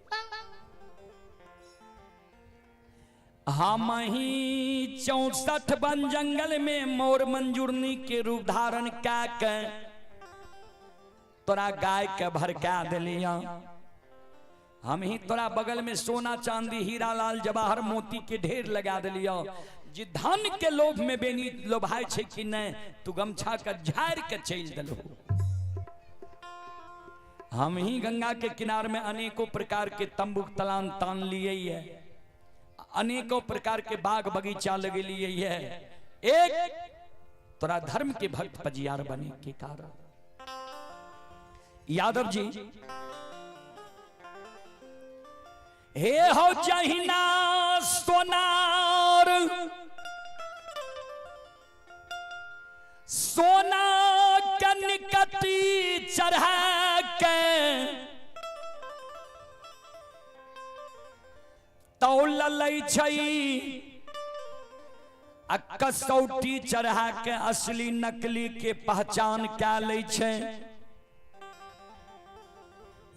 हम ही 64 वन जंगल में मोर मंजूरनी के रूप धारण क्या के तोरा गाय के भड़का दिलिया। हम ही तोरा बगल में सोना चांदी हीरा लाल जवाहर मोती के ढेर लगा दिलिया। जी धन के लोभ में बेनी लोभाए छे कि नहीं, तू गमछा का झाड़ के चल दलो। हम ही गंगा के किनारे में अनेकों प्रकार के तंबू तलान तान लिए है, अनेकों प्रकार के बाग बगीचा लगे लिए है, एक तोरा धर्म के भक्त पजियार बने के कारण। यादव जी हे हो जहिना सोनार सोना कनकती चढ़ा के तौल लई छई, कसौटी चढ़ा के असली नकली के पहचान क्या ले छे।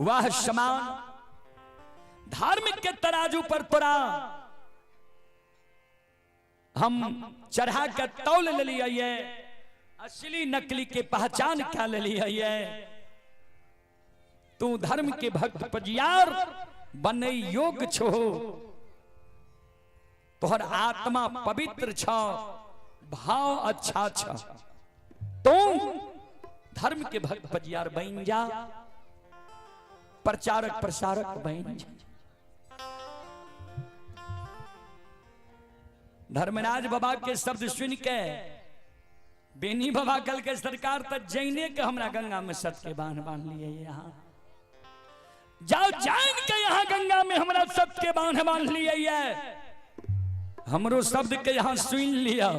वह समान धर्म के तराजू पर तोरा हम चढ़ा के तौल ले लिया, ये असली नकली के पहचान क्या ले लिया। ये तू धर्म के भक्त पजियार बने योग छो, तोहर आत्मा पवित्र छ, भाव अच्छा छ, तू धर्म के भक्त पजियार बन जा, प्रचारक प्रसारक बन जा। धर्मराज बाबा के शब्द सुन के बेनी बाबा कल के सरकार तक जैने के हमरा गंगा में सत के बांध बांध लिए। यहाँ जाओ जान के यहाँ गंगा में हमरा सत के बांध बांध लिए, हमरो शब्द के यहाँ सुन लिया।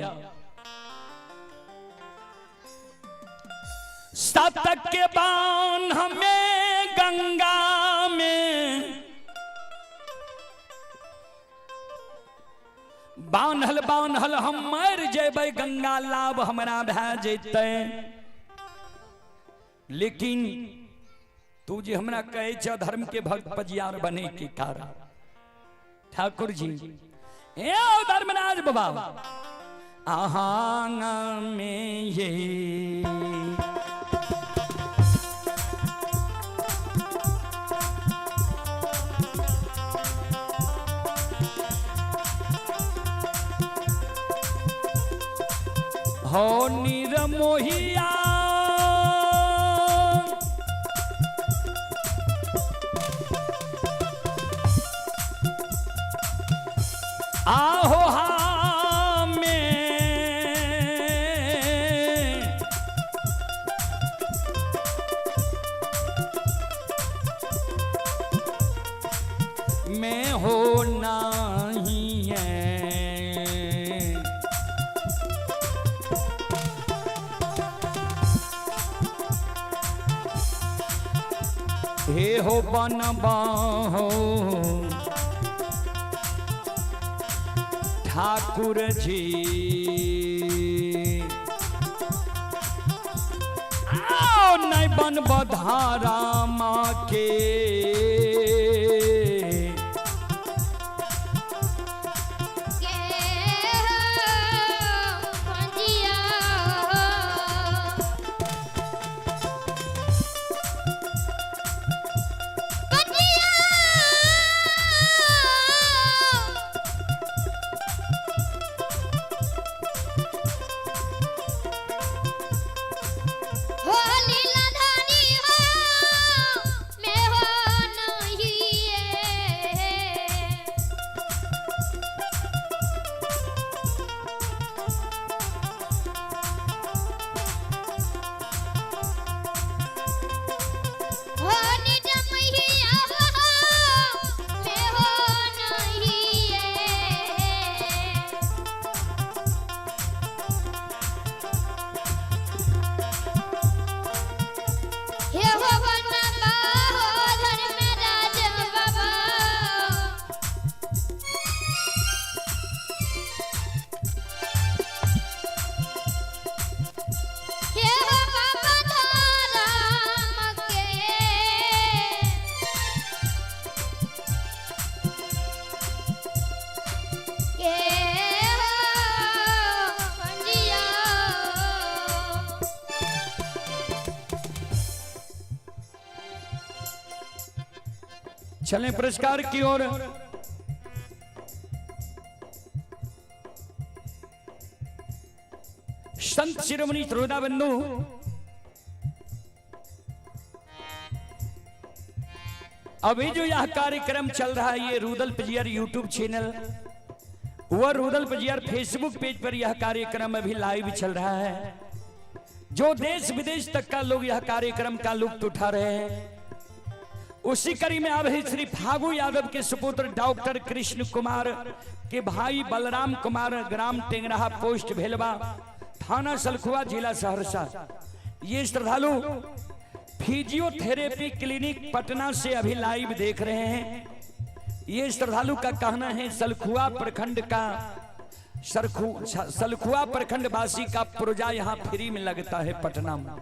सत के बांध हमें गंगा में बांधल बांधल हम मर जेबै, गंगा लाभ हमरा भै जेतै। लेकिन तू जे हमरा कहे छ धर्म के भक्त पजियार बने के कारण, ठाकुर जी ए धर्मराज बाबा आहांगा में ये हो निरमोहिया आहो हा में मैं हो नहीं है। हे हो बनबा हो ठाकुर जी, आओ नहीं बन बधारा माँ के चलें पुरस्कार की ओर। संत शिरोमणि श्रोता बंधु, अभी जो यह कार्यक्रम चल रहा है, ये रूदल पजियर यूट्यूब चैनल व रूदल पजियर फेसबुक पेज पर यह कार्यक्रम अभी लाइव चल रहा है। जो देश विदेश तक का लोग यह कार्यक्रम का लुत्फ उठा रहे हैं। उसी कड़ी में अब श्री फागू यादव के सुपुत्र डॉक्टर कृष्ण कुमार के भाई बलराम कुमार, ग्राम टेंगराहा, पोस्ट भेलवा, थाना सलखुआ, जिला सहरसा, ये श्रद्धालु फिजियोथेरेपी क्लिनिक पटना से अभी लाइव देख रहे हैं। ये श्रद्धालु का कहना है सलखुआ प्रखंड का सलखुआ प्रखंड वासी का पुर्जा यहाँ फ्री में लगता है पटना में।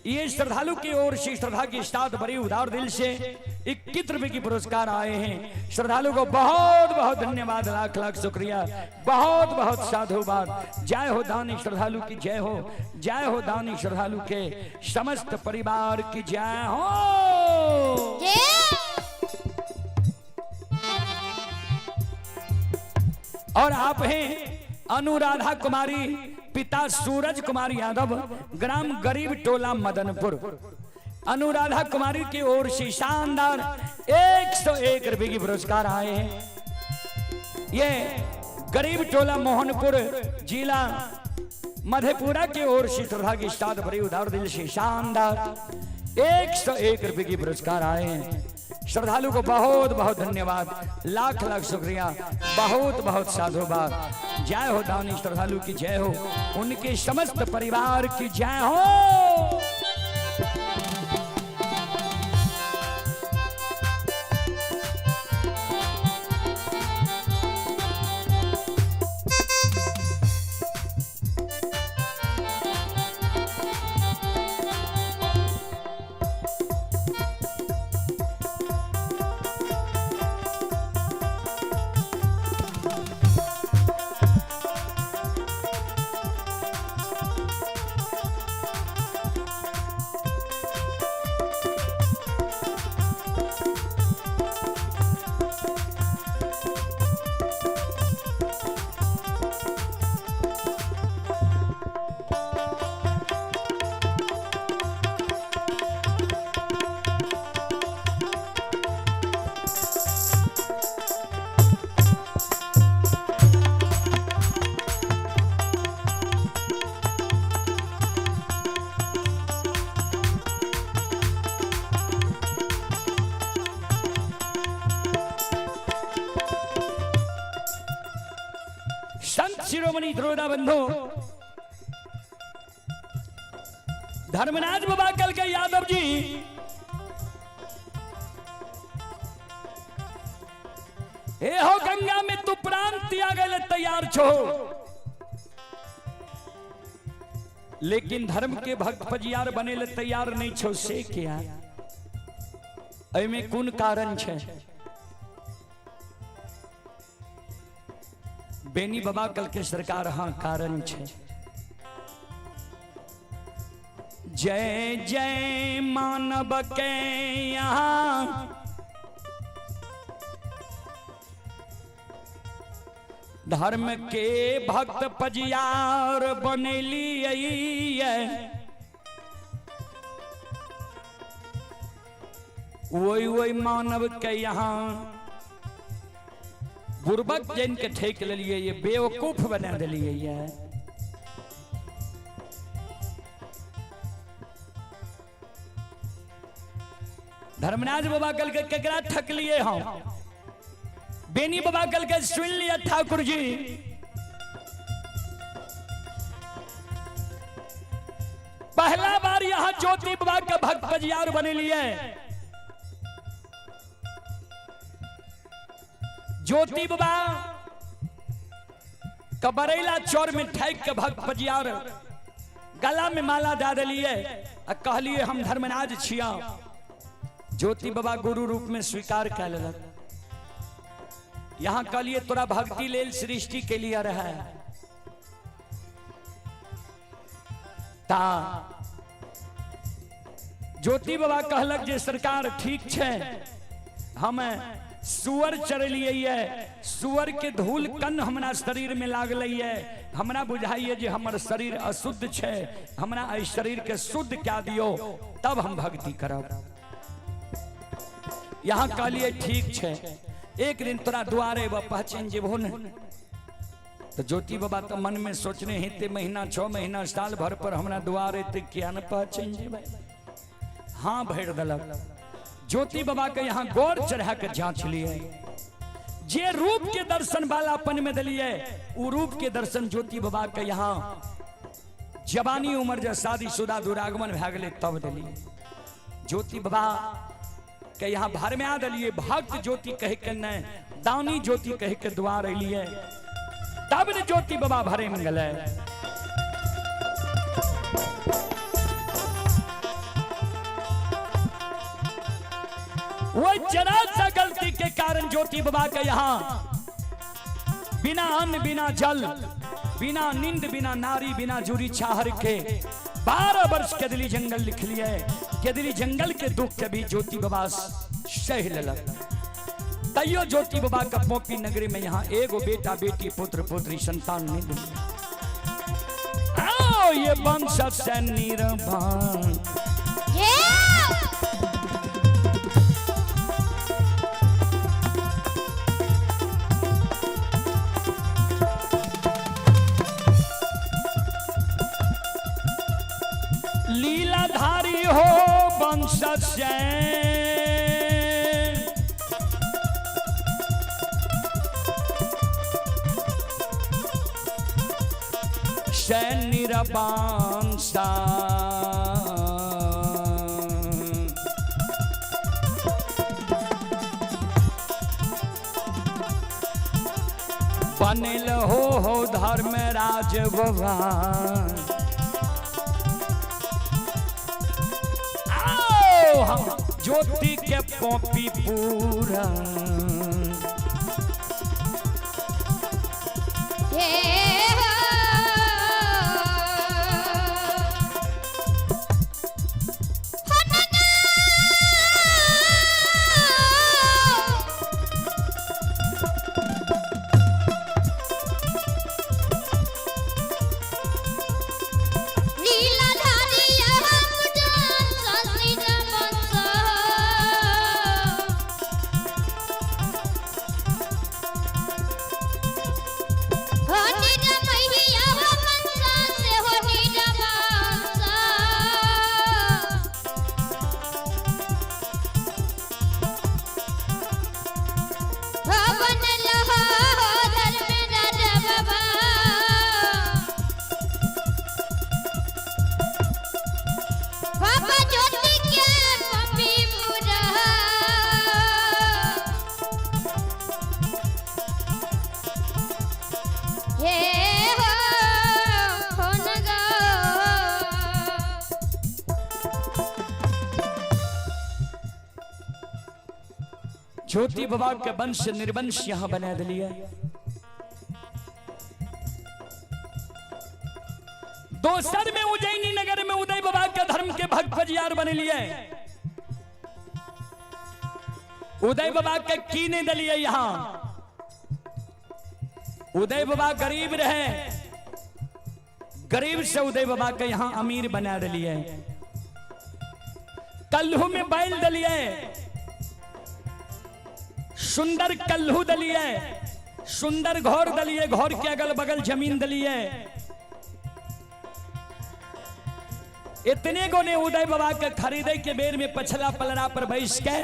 ये श्रद्धालु की ओर से श्रद्धा के साथ बड़े उदार दिल से 21 रुपए की पुरस्कार आए हैं। श्रद्धालु को बहुत बहुत धन्यवाद, लाख लाख शुक्रिया, बहुत बहुत साधुवाद। जय हो दानी श्रद्धालु की जय हो, जय हो दानी श्रद्धालु के समस्त परिवार की जय हो। और आप हैं अनुराधा कुमारी, पिता सूरज कुमार यादव, ग्राम गरीब टोला मदनपुर। अनुराधा कुमारी की ओर से शानदार 101 रुपए की पुरस्कार आए हैं। ये गरीब टोला मोहनपुर, जिला मधेपुरा की ओर से श्रद्धा के साथ बड़े उदार दिल से शानदार 101 रुपए की पुरस्कार आए हैं। श्रद्धालु को बहुत बहुत धन्यवाद, लाख लाख शुक्रिया, बहुत बहुत साधुवाद। जय हो दानी श्रद्धालु की जय हो, उनके समस्त परिवार की जय हो। शिरोमणि श्रोता बंधु, धर्मनाथ बाबा कल के यादव जी हे हो गंगा में तू प्राण त्यागल तैयार छो, लेकिन धर्म के भक्त फजियार बने ले तैयार नहीं छो से क्या? एमे कौन कारण छे? बेनी बाबा कल के सरकार हाँ कारण छे। जय जय मानव के यहाँ धर्म के भक्त फजियार बनेली, वही वही मानव के यहाँ बुर्बक जैन के ठेक ले लिए, ये बेवकूफ बना दिलिए। ये धर्मनाथ बाबा कल के केकरा ठक लिए हम? बेनी बाबा कल के सुन लिया ठाकुर जी, पहला बार यहाँ ज्योति बाबा का भक्त फजियार बने लिए। ज्योति बाबा कबरेला चौर में ठेक के भक्त फजियार गला में माला दे दिलिए और कहलिए हम धर्मनाथ छिया। ज्योति बाबा गुरु रूप में स्वीकार कर लेलक। यहाँ कहलिए तोरा भक्ति लेल सृष्टि के लिए रहा है ता ज्योति बाबा कहलक जे सरकार ठीक छे, हम सुअर चरलिए, सुअर के धूल कन हमरा शरीर में लागल है, हमरा बुझाइए जे हमर शरीर अशुद्ध छे, हमरा एहि शरीर के शुद्ध क्या दियो तब हम भक्ति करब। यहाँ कहलिए ठीक छे, एक दिन तोरा द्वारे व पहचान जेबो न। तो ज्योति बाबा तो मन में सोचने हेते महीना 6 महीना साल भर पर हमरा द्वारे ते क्या न पहचान जेबे। हाँ भर दलक। ज्योति बाबा के यहाँ गौर चढ़ा के जांच लिए, जे रूप के दर्शन बालापन में दिलिए उ रूप के दर्शन ज्योति बाबा के यहाँ जवानी उम्र जब शादीशुदा दुरागमन भे गए तब दिलिए। ज्योति बाबा के यहाँ भर में आ दिलिए, भक्त ज्योति कह के न दानी ज्योति कह के द्वार अलिए, तब ने ज्योति बाबा भरे में गए। वो जरा सा गलती के कारण ज्योति बाबा के यहाँ बिना अन्न बिना जल बिना नींद बिना नारी बिना जुरी छाहर के 12 वर्ष केदली जंगल लिख लिए। केदली जंगल के दुख के भी ज्योति बाबा सह लेलक। तैयो ज्योति बाबा का पोपी नगरी में यहाँ एगो बेटा बेटी पुत्र पुत्री संतान नहीं दिली। आओ ये वंश से निर्वाण लीलाधारी हो वंश से निरबांसा बनिल हो धर्मराज भगवान। हम ज्योति के पोपी पूरा ज्योति बाबा के वंश निर्वंश यहाँ बना दिलिए। दोसर में उज्जैनी नगर में उदय बाबा के धर्म के भक्त फजियार बन लिए। उदय बाबा के की नहीं दिलिए यहाँ। उदय बाबा गरीब रहे, गरीब से उदय बाबा के यहाँ अमीर बना दिलिए। कल्हू में बैल दिलिए, सुंदर कल्हू दलिए, सुंदर घोर दलिए, घोर के अगल बगल जमीन दलिए। इतने गो ने उदय बाबा के खरीदे के बेर में पछला पलड़ा पर बैस के,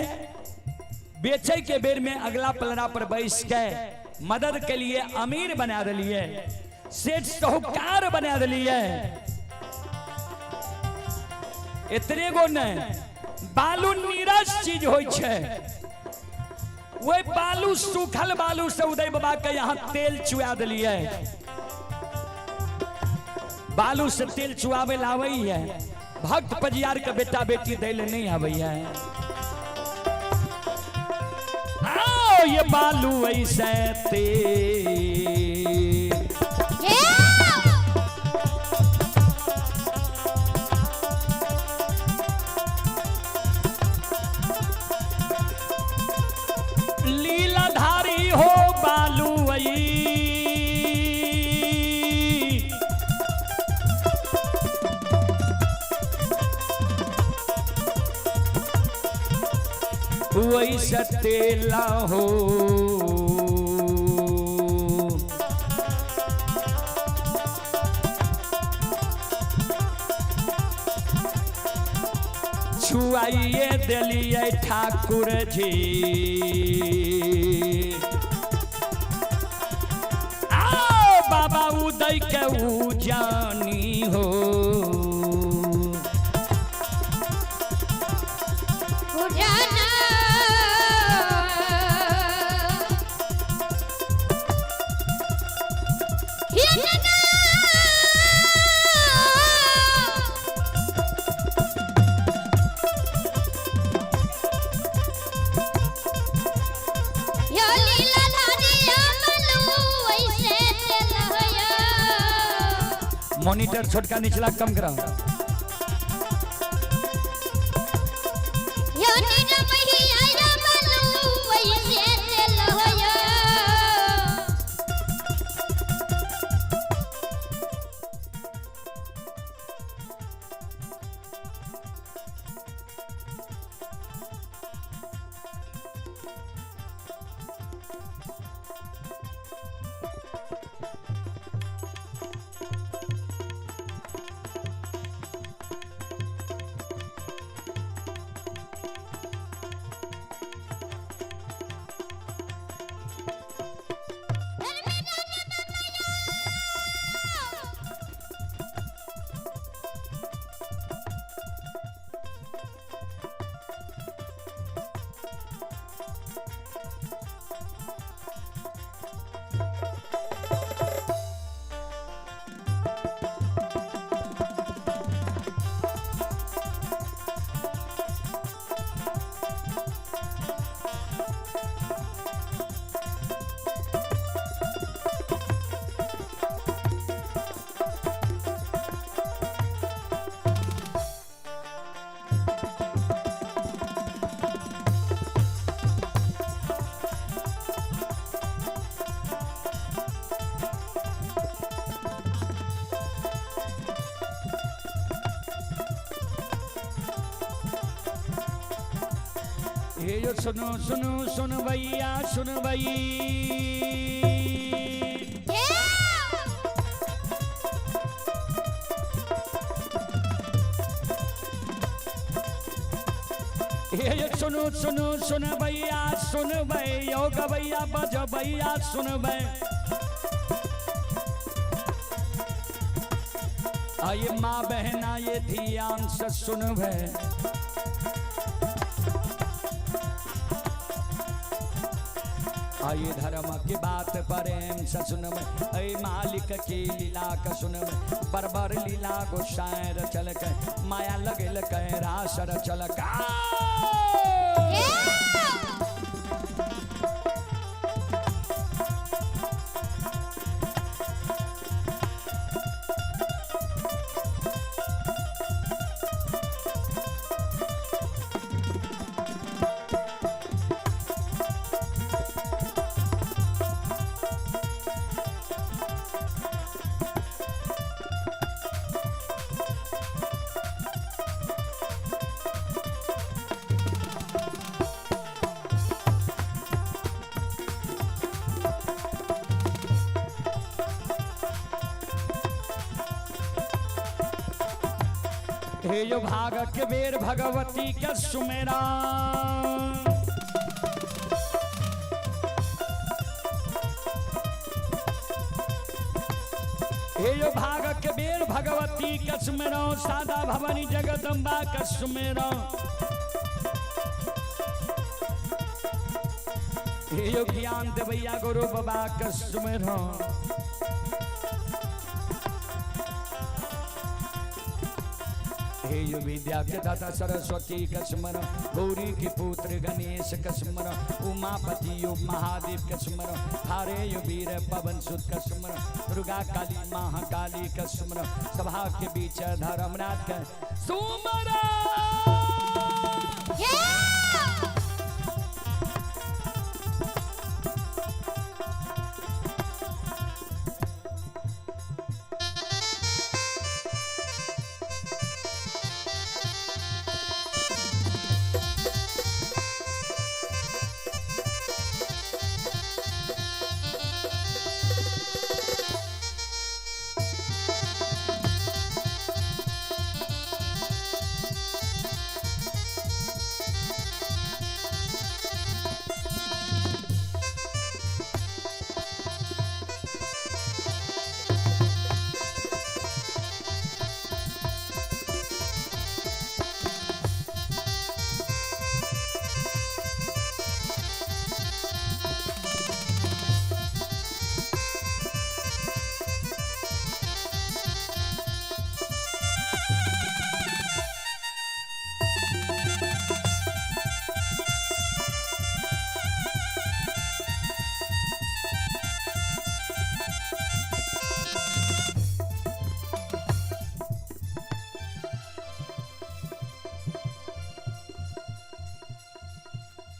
बेचे के बेर में अगला पलड़ा पर बैस के मदद के लिए अमीर बना दिलिए, सेठ साहूकार बना दिलिए। इतने गो ने बालू नीरस चीज होय छे, वही बालू सूखल बालू से उदय बाबा के यहाँ तेल चुआ दिलिए। बालू से तेल चुआवे लावे है, भक्त पजियार के बेटा बेटी दे ले नहीं आवे है। आओ ये बालू ऐसे तेल हुई सतेला हो छुआइए दिलिए ठाकुर जी आओ बाबा उदय के उजानी हो उजाना यो लीला धारिया मनु वैसे चलहया मॉनिटर छोटका निचला कम करा यो नीरा मैया मनु वैसे चलहया ये जो सुनो सुनो सुन भैया सुन भई ये जो सुनो सुनो सुन भैया सुन भई योग भैया बज भैया सुन भई आइए माँ बहना ये ध्यान से सुन भई आइए धर्म की बात प्रेम से सुनब ऐ मालिक की लीला का सुनब बरबर लीला गोसायर चल के माया लगल के रासर चल का हे जो भाग के बेर भगवती के सुमेरा हे जो भाग के बेर भगवती के सुमेरा सादा भवानी जगदम्बा के सुमेरा हे जो ज्ञान देवैया गुरु बाबा के सुमेरा हे यो विद्या के दाता सरस्वती का स्मरण गौरी की पुत्र गणेश का स्मरण उमापति यो महादेव का स्मरण हारे यो वीर पवन सुत का स्मरण दुर्गा काली महाकाली का स्मरण सभा के बीच धर्मराज का सुमरण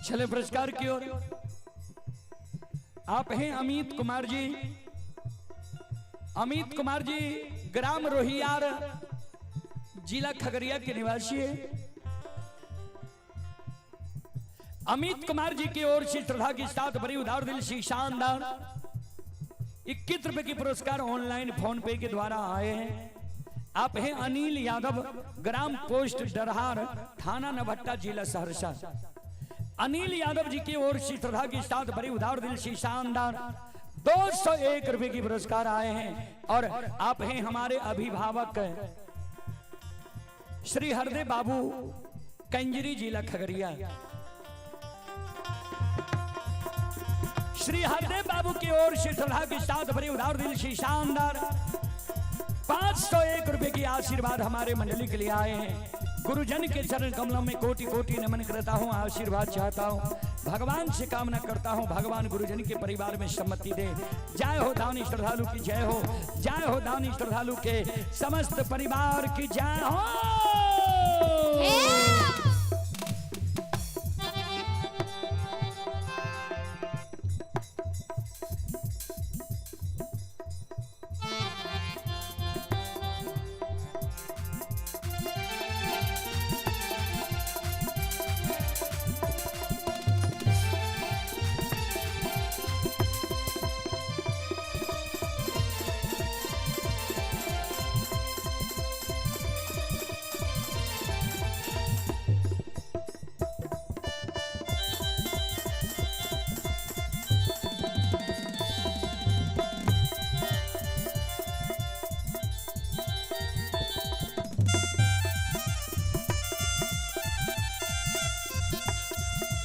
चले पुरस्कार की ओर। आप हैं अमित कुमार जी। अमित कुमार जी ग्राम रोहियार जिला खगड़िया के निवासी है। अमित कुमार जी की ओर से श्रद्धा के साथ बड़ी उदार दिल से शानदार 21 रुपए की पुरस्कार ऑनलाइन फोन पे के द्वारा आए हैं। आप हैं अनिल यादव ग्राम पोस्ट डरहार थाना नभट्टा जिला सहरसा। अनिल यादव जी की ओर से श्रद्धा के साथ बड़ी उदार दिल से शानदार 201 रुपए की पुरस्कार आए हैं। और आप हैं हमारे अभिभावक श्री हरदेव बाबू कंजरी जिला खगड़िया। श्री हरदेव बाबू की ओर से श्रद्धा के साथ बड़ी उदार दिल से शानदार 501 रुपए की आशीर्वाद हमारे मंडली के लिए आए हैं। गुरुजन के चरण कमलों में कोटि कोटि नमन करता हूँ, आशीर्वाद चाहता हूँ, भगवान से कामना करता हूँ भगवान गुरुजन के परिवार में सम्मति दे। जय हो दानी श्रद्धालु की जय हो, जय हो दानी श्रद्धालु के समस्त परिवार की जय हो।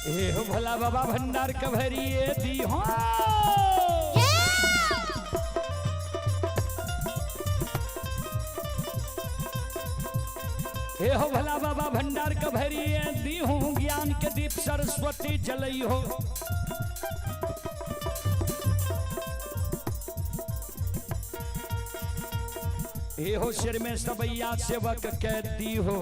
हे हो भला बाबा भंडार कभरिए दी हो। हे हो भला बाबा भंडार कभरिए दी हूँ, ज्ञान के दीप सरस्वती जलई हो। हे हो सिर में सबैया सेवक कैद दी हो।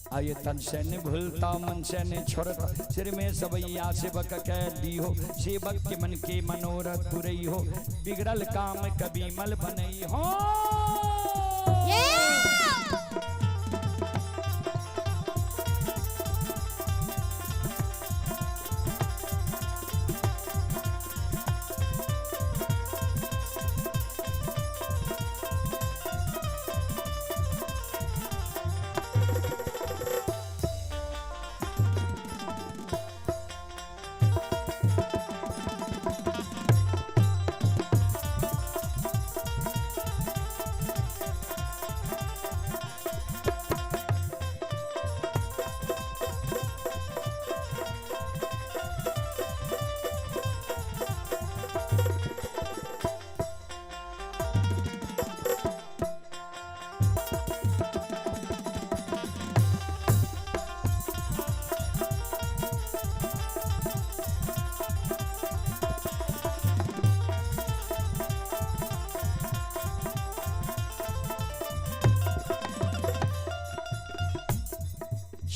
आये तन से न भूलता मन से न छोड़ता, सिर में सबैया सेवक कैद दी हो। सेवक के मन के मनोरथ पुरई हो, बिगड़ल काम कभी मल बनई हो।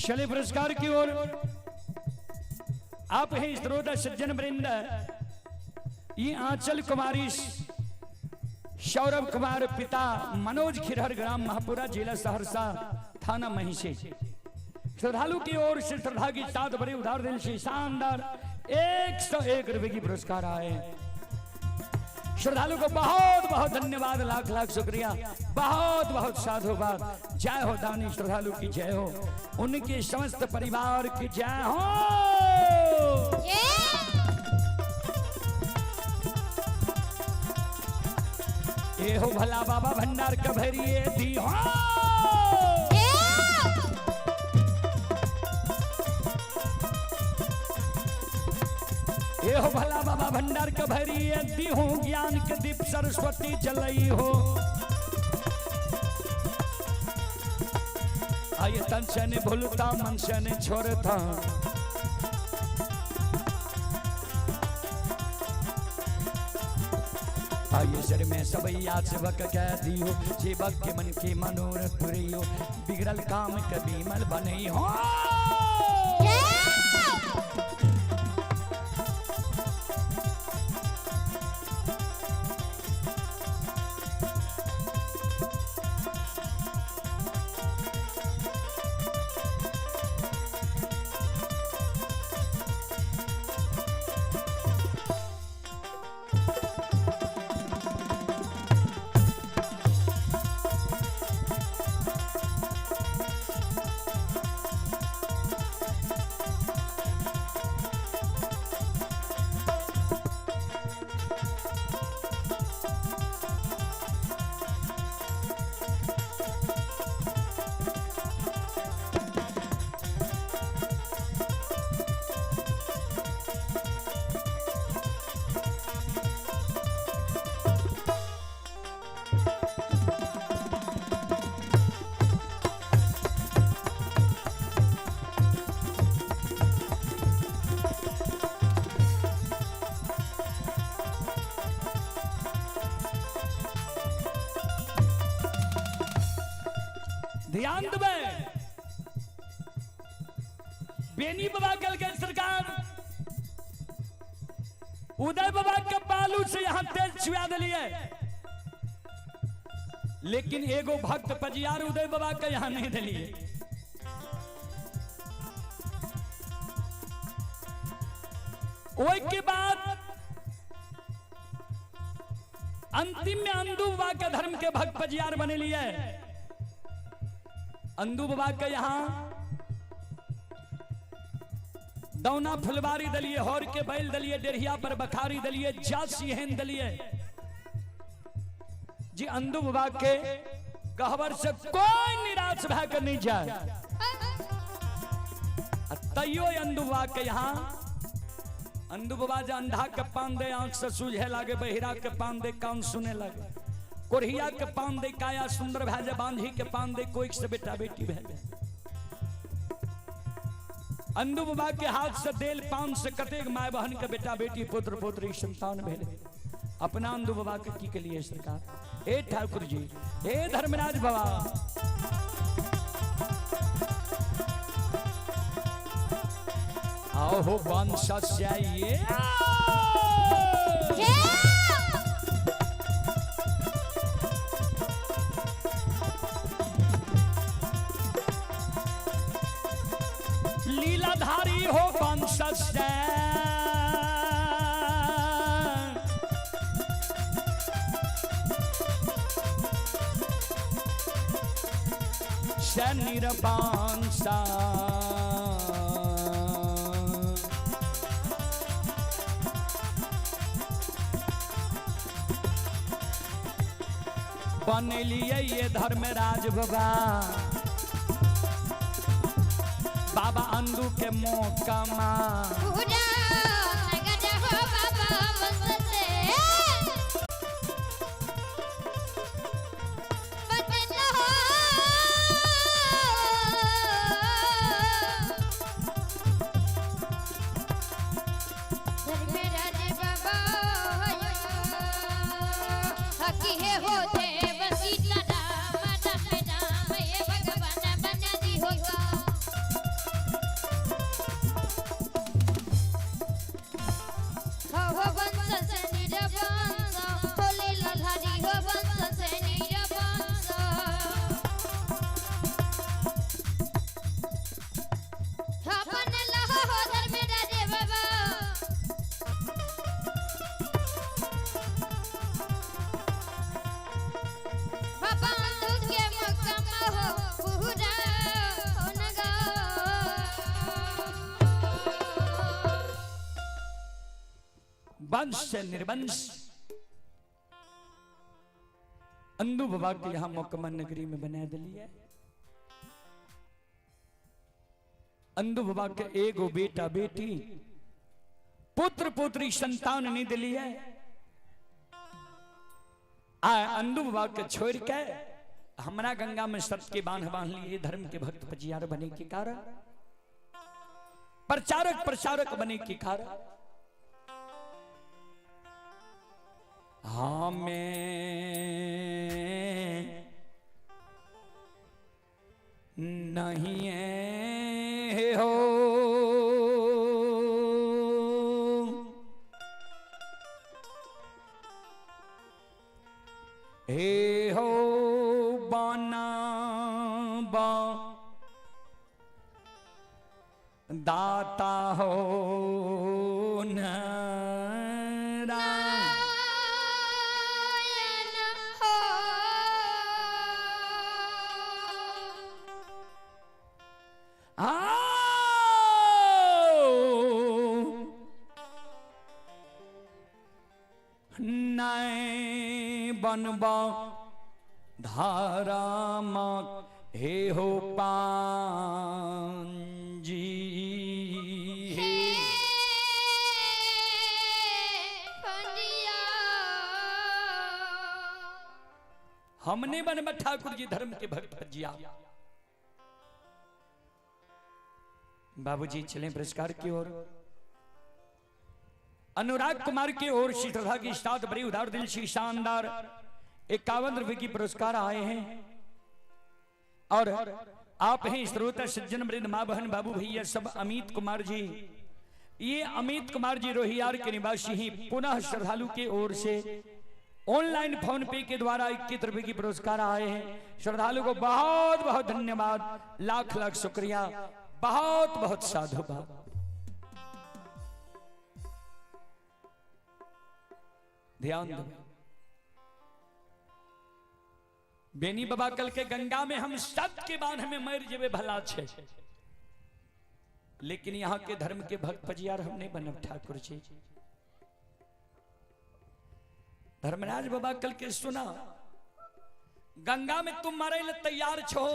चले पुरस्कार की ओर। आप हैं श्रोता सज्जन वृंद। ये आंचल कुमारी सौरभ कुमार पिता मनोज खिरहर ग्राम महापुरा जिला सहरसा थाना महिषी। श्रद्धालु की ओर से श्रद्धा की साथ बड़े उदार दिल से शानदार 101 रुपए की पुरस्कार आए। श्रद्धालु को बहुत बहुत धन्यवाद, लाख लाख शुक्रिया, बहुत बहुत साधुवाद। जय हो दानी श्रद्धालु की जय हो, उनके समस्त परिवार की जय हो। ये हो भला बाबा भंडार कभरिए दी हो। ये हो भला बाबा भंडार कभरिए दी हूँ, ज्ञान के दीप सरस्वती जलई हो। आये तन से न भूलता मन से न छोड़ता, आइए सर में सबैया सेवक कह दियो, सेवक के मन के मनोरथ पुरियो, बिगड़ल काम कभी मल बने हो। ध्यान देवे, बेनी बाबा कल के सरकार उदय बाबा के बालू से यहां तेज छुआ दिलिए, लेकिन एगो भक्त पजियार उदय बाबा के यहां नहीं दिलिए। ओई के बाद अंतिम में अंदू बाबा के धर्म के भक्त पजियार बने लिए। अंदू बाबा के यहां दौना फुलवारी दलिए, हौर के बैल दलिए, डेढ़िया पर बखारी दलिए, जासी हेन दलिए जी। अंदू बाबा के कहवर से कोई निराश भय नहीं जाए। तैयो अंदू बाबा के यहाँ अंदू बाबा जो अंधा के पान दे आंख से सूझे लागे, बहिरा के पान दे कान सुने लगे, कोरिया के पान दे काया सुंदर भैजे, बांधी के पान दे कोई से बेटा बेटी भैजे। अंदू बाबा के हाथ से देल पान से कतेक माय बहन के बेटा बेटी पुत्र पुत्री संतान भेले। अपना अंदू बाबा के की के लिए सरकार, हे ठाकुर जी, हे धर्मराज बाबा, आओ हो वंश से लीलाधारी हो वंश से निर्वांसा बनलिए ये धर्मराज बाबा, बाबा अंदू के मोकमा वंश से निर्वंश अंदू बाबा के यहाँ मोकमन नगरी में बना दिलिए। अंदू बाबा के एगो बेटा बेटी पुत्र पुत्री संतान नहीं दिलिए। अंदू बाबा के छोड़ के हमरा गंगा में सत के बांध बांध लिए। धर्म के भक्त पजियार बने के कारण, प्रचारक प्रसारक बने के कारण, हाँ हमें नहीं है हो हे हो बाना बा दाता हो नारायण हो नए बनबा धारा हे हो पांजी पंडिया हमने बनबा ठाकुर जी धर्म के भक्त भजिया। बाबूजी चले पुरस्कार की ओर। अनुराग कुमार की ओर श्रीधा की स्टार्ट बड़ी उदार दिल से शानदार 51 रुपए की पुरस्कार आए हैं। और आप हैं श्रोता सज्जन वृंद मां बहन बाबू भैया सब अमित कुमार जी। ये अमित कुमार जी रोहियार के निवासी ही पुनः श्रद्धालु के ओर से ऑनलाइन फोन पे के द्वारा 21 रुपए की पुरस्कार आए हैं। श्रद्धालु को बहुत बहुत धन्यवाद, लाख लाख शुक्रिया, बहुत बहुत साधुवाद। ध्यान दो बेनी बाबा कल के गंगा में हम सब के बांध में मर जेबे भला छे, लेकिन यहाँ के धर्म के भक्त पजियार हम नहीं बनब ठाकुर जी। धर्मराज बाबा कल के सुना गंगा में तुम मरे ले तैयार छो,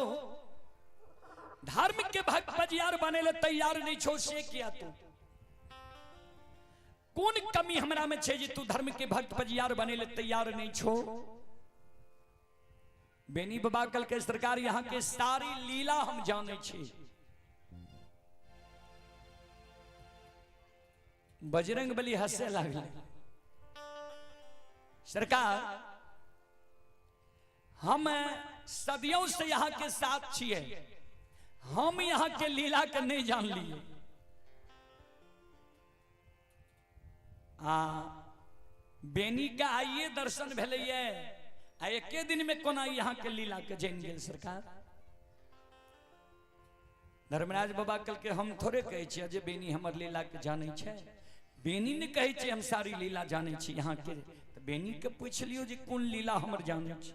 धर्म के भक्त पजियार बने ले तैयार नहीं छो, से किया तू कौन कमी हमरा में छे जी तू धर्म के भक्त पजियार बने ले तैयार नहीं छो। बेनी बाबा कल के सरकार यहाँ के सारी लीला हम जाने छी। बजरंग बली हंसे लागले, सरकार हम सदियों से यहाँ के साथ छिए, हम यहाँ के लीला के नहीं जान लिए। बेनी का आइए दर्शन भेले एके दिन में कोना यहाँ के लीला के जान गेल सरकार। धर्मराज बाबा कल के हम थोड़े कहे छे जे बेनी हमर लीला के जाने छे, बेनी ने कहे छे हम सारी लीला जाने छी यहाँ के। तो बेनी के पूछ लियो जे कौन लीला हमर जाने छी।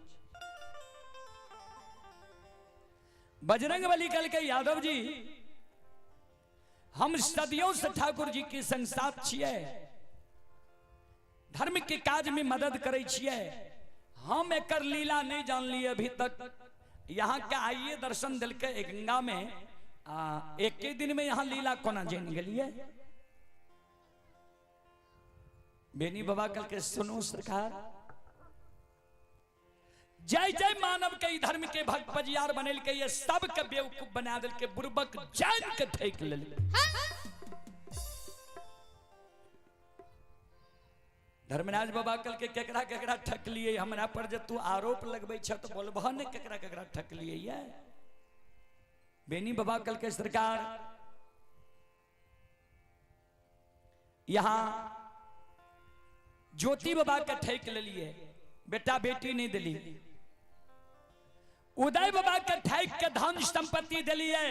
बजरंग बली कल के यादव जी हम सदियों से ठाकुर जी के संग साथ छिए, धर्म के काज में मदद करे छिए, हम एकर लीला नहीं जान लिए अभी तक। यहाँ के आइए दर्शन दिल के गंगा में एक के दिन में यहाँ लीला कोना जान गलिए। बेनी बाबा कल के सुनो सरकार, जय जय मानव के धर्म के भक्त पजियार बनल के ये सब के बेवकूफ बना दिल के, बुर्बक जान के ठेक लेल। धर्मराज बाबा कल के केकरा केकरा ठक लिए हमरा पर जे तू आरोप लगबै छ तो बोलबह ने केकरा केकरा ठक लिए ये। बेनी बाबा कल के सरकार यहाँ ज्योति बाबा के ठेक ले लिए, बेटा बेटी नहीं दिली। उदय बाबा के ठेक के धन संपत्ति दिलिए,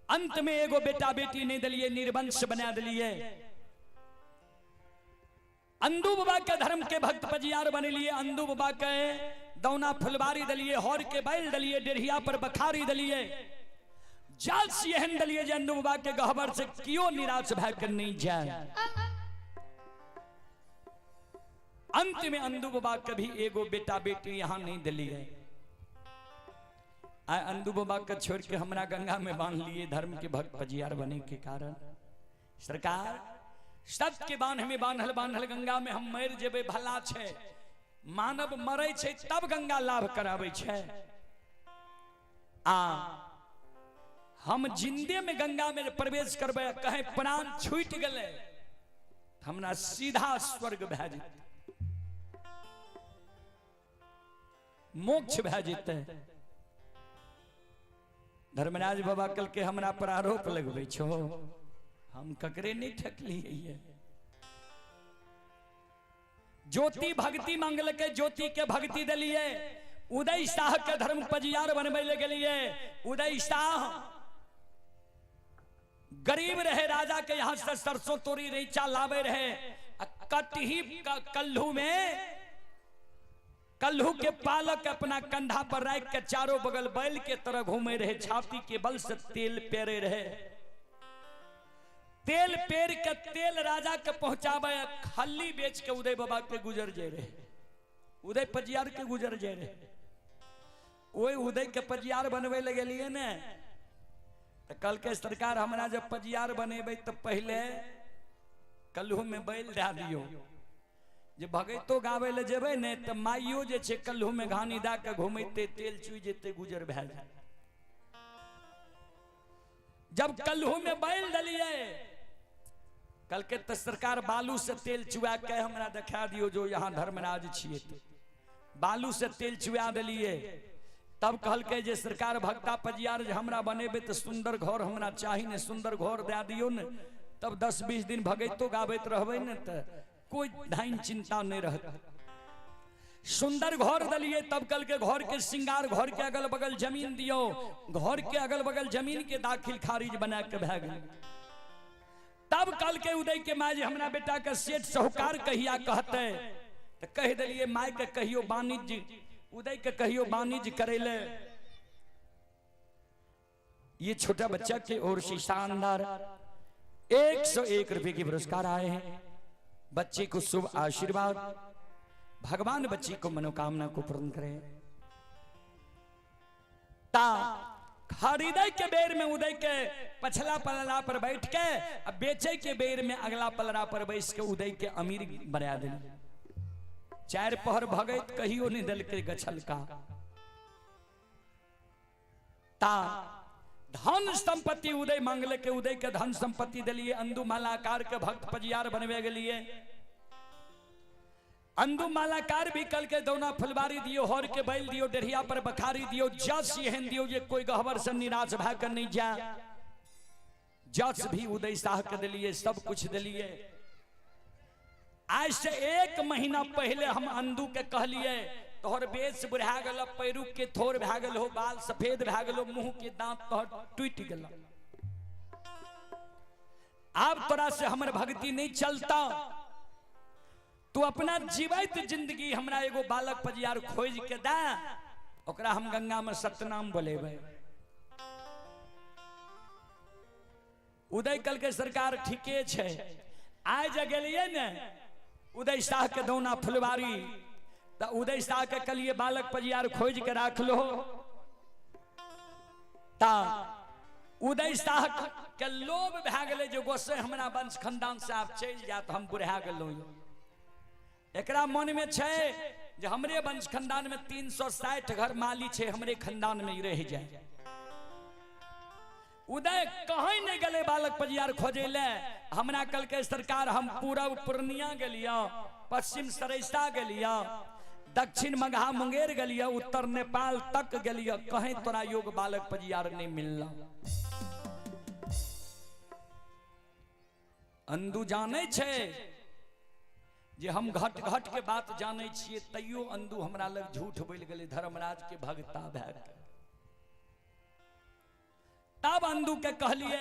अंत में एगो बेटा बेटी नहीं दिलिए, निर्वंश बना दिलिए। अंदू बाबा के धर्म के भक्त पजियार बने लिए, अंदू बाबा के दौना फुलवारी दलिए, हौर के बैल दलिए, डेढ़िया पर बखारी दलिए, जाल सिहन दलिए जे अंदू बाबा के गहबर से क्यों निराश भय नहीं जाए। अंत में अंदू बाबा के भी एगो बेटा बेटी यहाँ नहीं दिलिए। अंदू बाबा के छोड़ के हमरा गंगा में बांध लिए धर्म के भक्त पजियार बने के कारण। सरकार सत्य के बांध में बांधल बांधल गंगा में हम मर जेबे भला छे, मानव मरे छे तब गंगा लाभ करावे छे। हम जिंदे में गंगा में प्रवेश करबे कहे प्राण छूट गले हमरा सीधा स्वर्ग भे जेते। मोक्ष भै जेते। धर्मराज बाबा कल के हमरा पर आरोप लगबे छो, हम ककरे नहीं ठकलिए। ज्योति भक्ति मांगल के, ज्योति के भक्ति दिलिए। उदय शाह के धर्म पजियार बनबे ले गेलिए। उदय शाह गरीब रहे, राजा के यहां से सरसों तोरी रैचा लावे रहे। कटही कल्हू में, कल्हू के पालक अपना कंधा पर रख के चारों बगल बैल के तरह घूमे रहे। छाती के बल से तेल पेरे रहे। तेल पेर के तेल राजा के पहुंचावे, खल्ली बेच के उदय बाबा के गुजर जाए रहे। उदय पजियार के गुजर जाए रहे। वही उदय के पजियार बनवे लगे लिए ने, तो कल के सरकार हमरा जब पजियार बनेबे तो पहले कल्हू में बैल दे दियो। जे भगतो गावे ले जेबे ने तो माइयो जे छे कल्हू में घानी दा के घूमते तेल चुई जेते गुजर भै जाए। जब कल्हू में बैल डलिए, कल के तो सरकार बालू से तेल चुआ के हमरा दिखा दियो जो यहाँ धर्मराज छिए। बालू से तेल चुआ दिलिए। तब कहल के जे सरकार भक्ता पजियार जे हमरा बनेबे तो सुंदर घर हमरा चाहिए ने, सुंदर घर दे दियो ने। तब 10-20 दिन भगतो गावत रहबे ने तो कोई धाइन चिंता नहीं रहता। सुंदर घर दलिए। तब कल के घर के श्रृंगार, घर के अगल बगल जमीन दियो। घर के अगल बगल जमीन के दाखिल खारिज बना के भै गए। तब कल के उदय के माँ जे हमरा बेटा के सेठ साहूकार कहिया कहते, तो कह दिलिए माय के कहियो वाणिज्य, उदय के कहियो वाणिज्य करे ले। ये छोटा बच्चा के ओर से शानदार 101 रुपए के पुरस्कार आए हैं। बच्चे को शुभ आशीर्वाद, भगवान बच्ची को मनोकामना को पूर्ण करे। ता खरीदे के बेर में उदय के पछला पलड़ा पर बैठ के, अब बेचे के बेर में अगला पलड़ा पर बैठ के उदय के अमीर बना दे। 4 पहर भगत कहियो नहीं दल के गछल का। ता धन संपत्ति उदय मांगले के, उदय के धन संपत्ति दिलिए। अंदु मालाकार के भक्त पजियार बनवे गेलिए। अंदु मालाकार भी कल के दौना फुलबारी दियो, हर के बैल दियो, डेढ़िया पर बखारी दियो, जस एहन दियो जे कोई गहवर से निराश भा कर नहीं जा। जस भी उदय शाह के दिलिए, सब कुछ दिलिए। आज से 1 महीना पहले हम अंदू के कहलिए तोहर बेस बुढ़ा गल, पैरू के थोर भा गल हो, बाल सफेद भा गल हो, मुंह के दांत तोहर टूट गल। अब तोरा से हमर भक्ति नहीं चलता। तू अपना जीवित जिंदगी हमरा एगो बालक पजियार खोज के दा, ओकरा हम गंगा में सतनाम बोलेबे। उदय कल के सरकार ठीके छे। आज गेलिए ने उदय शाह के दौना फुलवारी, तो उदय शाह के कलिए बालक पजियार खोज के राख लो। ता उदय शाह के लोभ भै गेले जो गोसे हमरा वंश खानदान से आप चल जात, हम बुढ़ा गेलो। एकरा मन में छे जे हमरे वंश खानदान में 360 घर माली छे, हमरे खानदान में रह जाए। उदय कहीं नहीं गले बालक पजियार खोजे ले। हमरा कल के सरकार हम पूरब पूर्णिया गेलिया, पश्चिम सरेसा गेलिया, दक्षिण मगहा मुंगेर गेलिया, उत्तर नेपाल तक गेलिया, कहीं तोरा योग बालक पजियार नहीं मिलला। अंदू जाने छे जे हम घट घट के बात जाने छिए, तैयो अंदू हमरा लग झूठ बोल गेले धर्मराज के भगता भै के। तब अंदू के कहलिए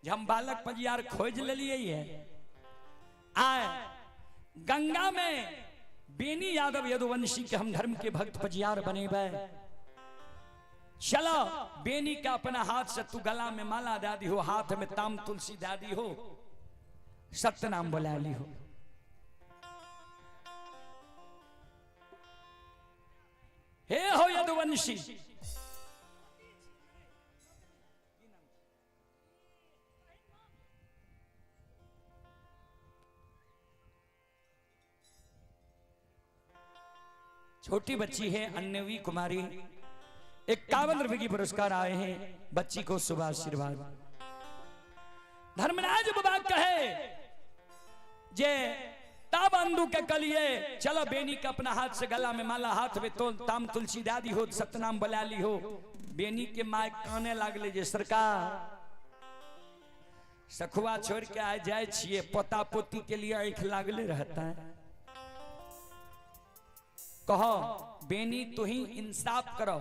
जे हम बालक पजियार खोज लेलिए है। आए गंगा में बेनी यादव यदुवंशी के हम धर्म के भक्त पजियार बनेबे। चलो बेनी का अपना हाथ से तू गला में माला दे दी हो, हाथ में ताम तुलसी दे दी हो, सत्यनाम बोला ली हो। हे हो यदुवंशी, छोटी बच्ची है अन्नवी कुमारी, 51 रुपए की पुरस्कार आए हैं। बच्ची को शुभ आशीर्वाद। धर्मराज बाबा कहे जे तब अंधु के कलिए चलो बेनी के अपना हाथ से गला में माला, हाथ में तो ताम तुलसी दादी हो, सतनाम बला ली हो। बेनी के माय काने लागले जे सरकार सखुआ छोड़ के आ जाए छिए, पोता पोती के लिए आंख लागले रहता है। कहो बेनी तू ही इंसाफ करो।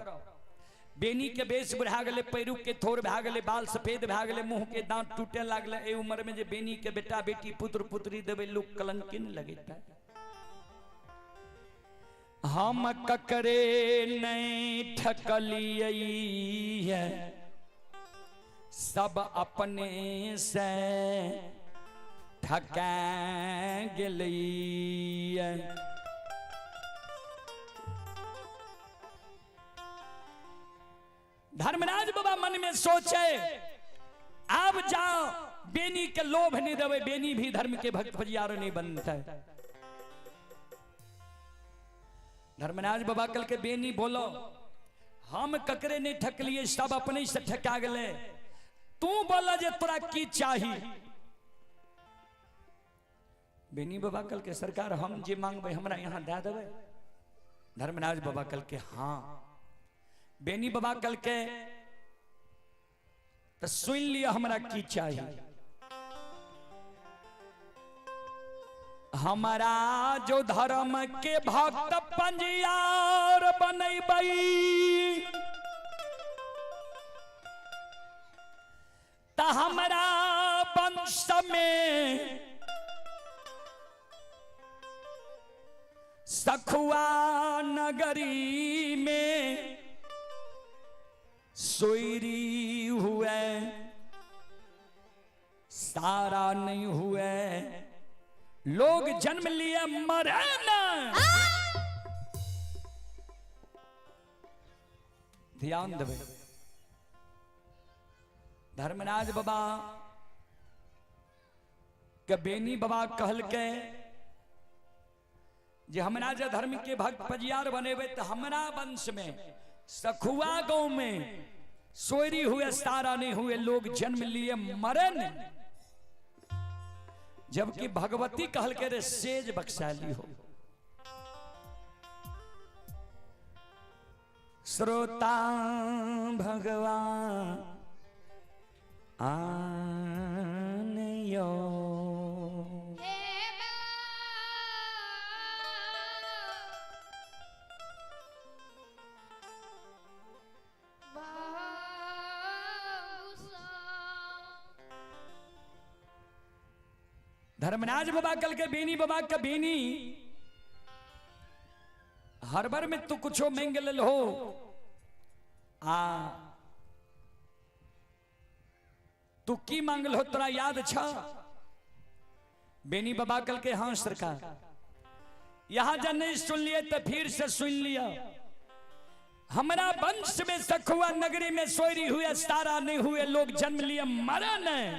बेनी के बेस बुढ़ा गले, पैरू के थोर भा गले, बाल सफेद भा गले, मुंह के दांत टूटे लागले। ए उम्र में जे बेनी के बेटा बेटी पुत्र पुत्री देवे लोग कलंकिन लगेता। हम ककरे नहीं ठकलिए सब अपने से ठका गेलिए। धर्मराज बाबा मन में सोचे अब जाओ बेनी के लोभ नहीं देवे, बेनी भी धर्म के भक्त फजियारो नहीं बनता है। धर्मराज बाबा कल के बेनी बोलो हम ककरे नहीं ठक लिए, सब अपने से ठका गले। तू बोला जे तोरा की चाही। बेनी बाबा कल के सरकार हम जे मांगबे हमरा यहाँ दे देवे। धर्मराज बाबा कल के हाँ। बेनी बाबा कल के तो सुन लिया हमरा की चाहिए। हमारा जो धर्म के भक्त पंजियार बनैबई ता हमारा वंश में सखुआ नगरी में सोयरी हुए सारा नहीं हुए, लोग जन्म लिए मरे न। ध्यान देवे। धर्मराज बाबा के बेनी बाबा कहल के जे हमरा जे धर्म के भक्त पजियार बनेबे तो हमरा वंश में सखुआ गांव में सोयरी हुए सारा नहीं हुए, लोग जन्म लिए मरन। जबकि भगवती कहल के रे सेज बख्शाली हो। श्रोता भगवान आनयो धर्मराज बाबा कल के बेनी बाबा का बेनी हर बार में तू कुछ मंगल हो तू की मांगल हो तोरा याद छा। बेनी बाबा कल के हाँ सरकार, यहां जब नहीं सुन लिए तो फिर से सुन लिया। हमारा वंश में सखुआ नगरी में सोयरी हुए सारा नहीं हुए, लोग जन्म लिए मरा नहीं।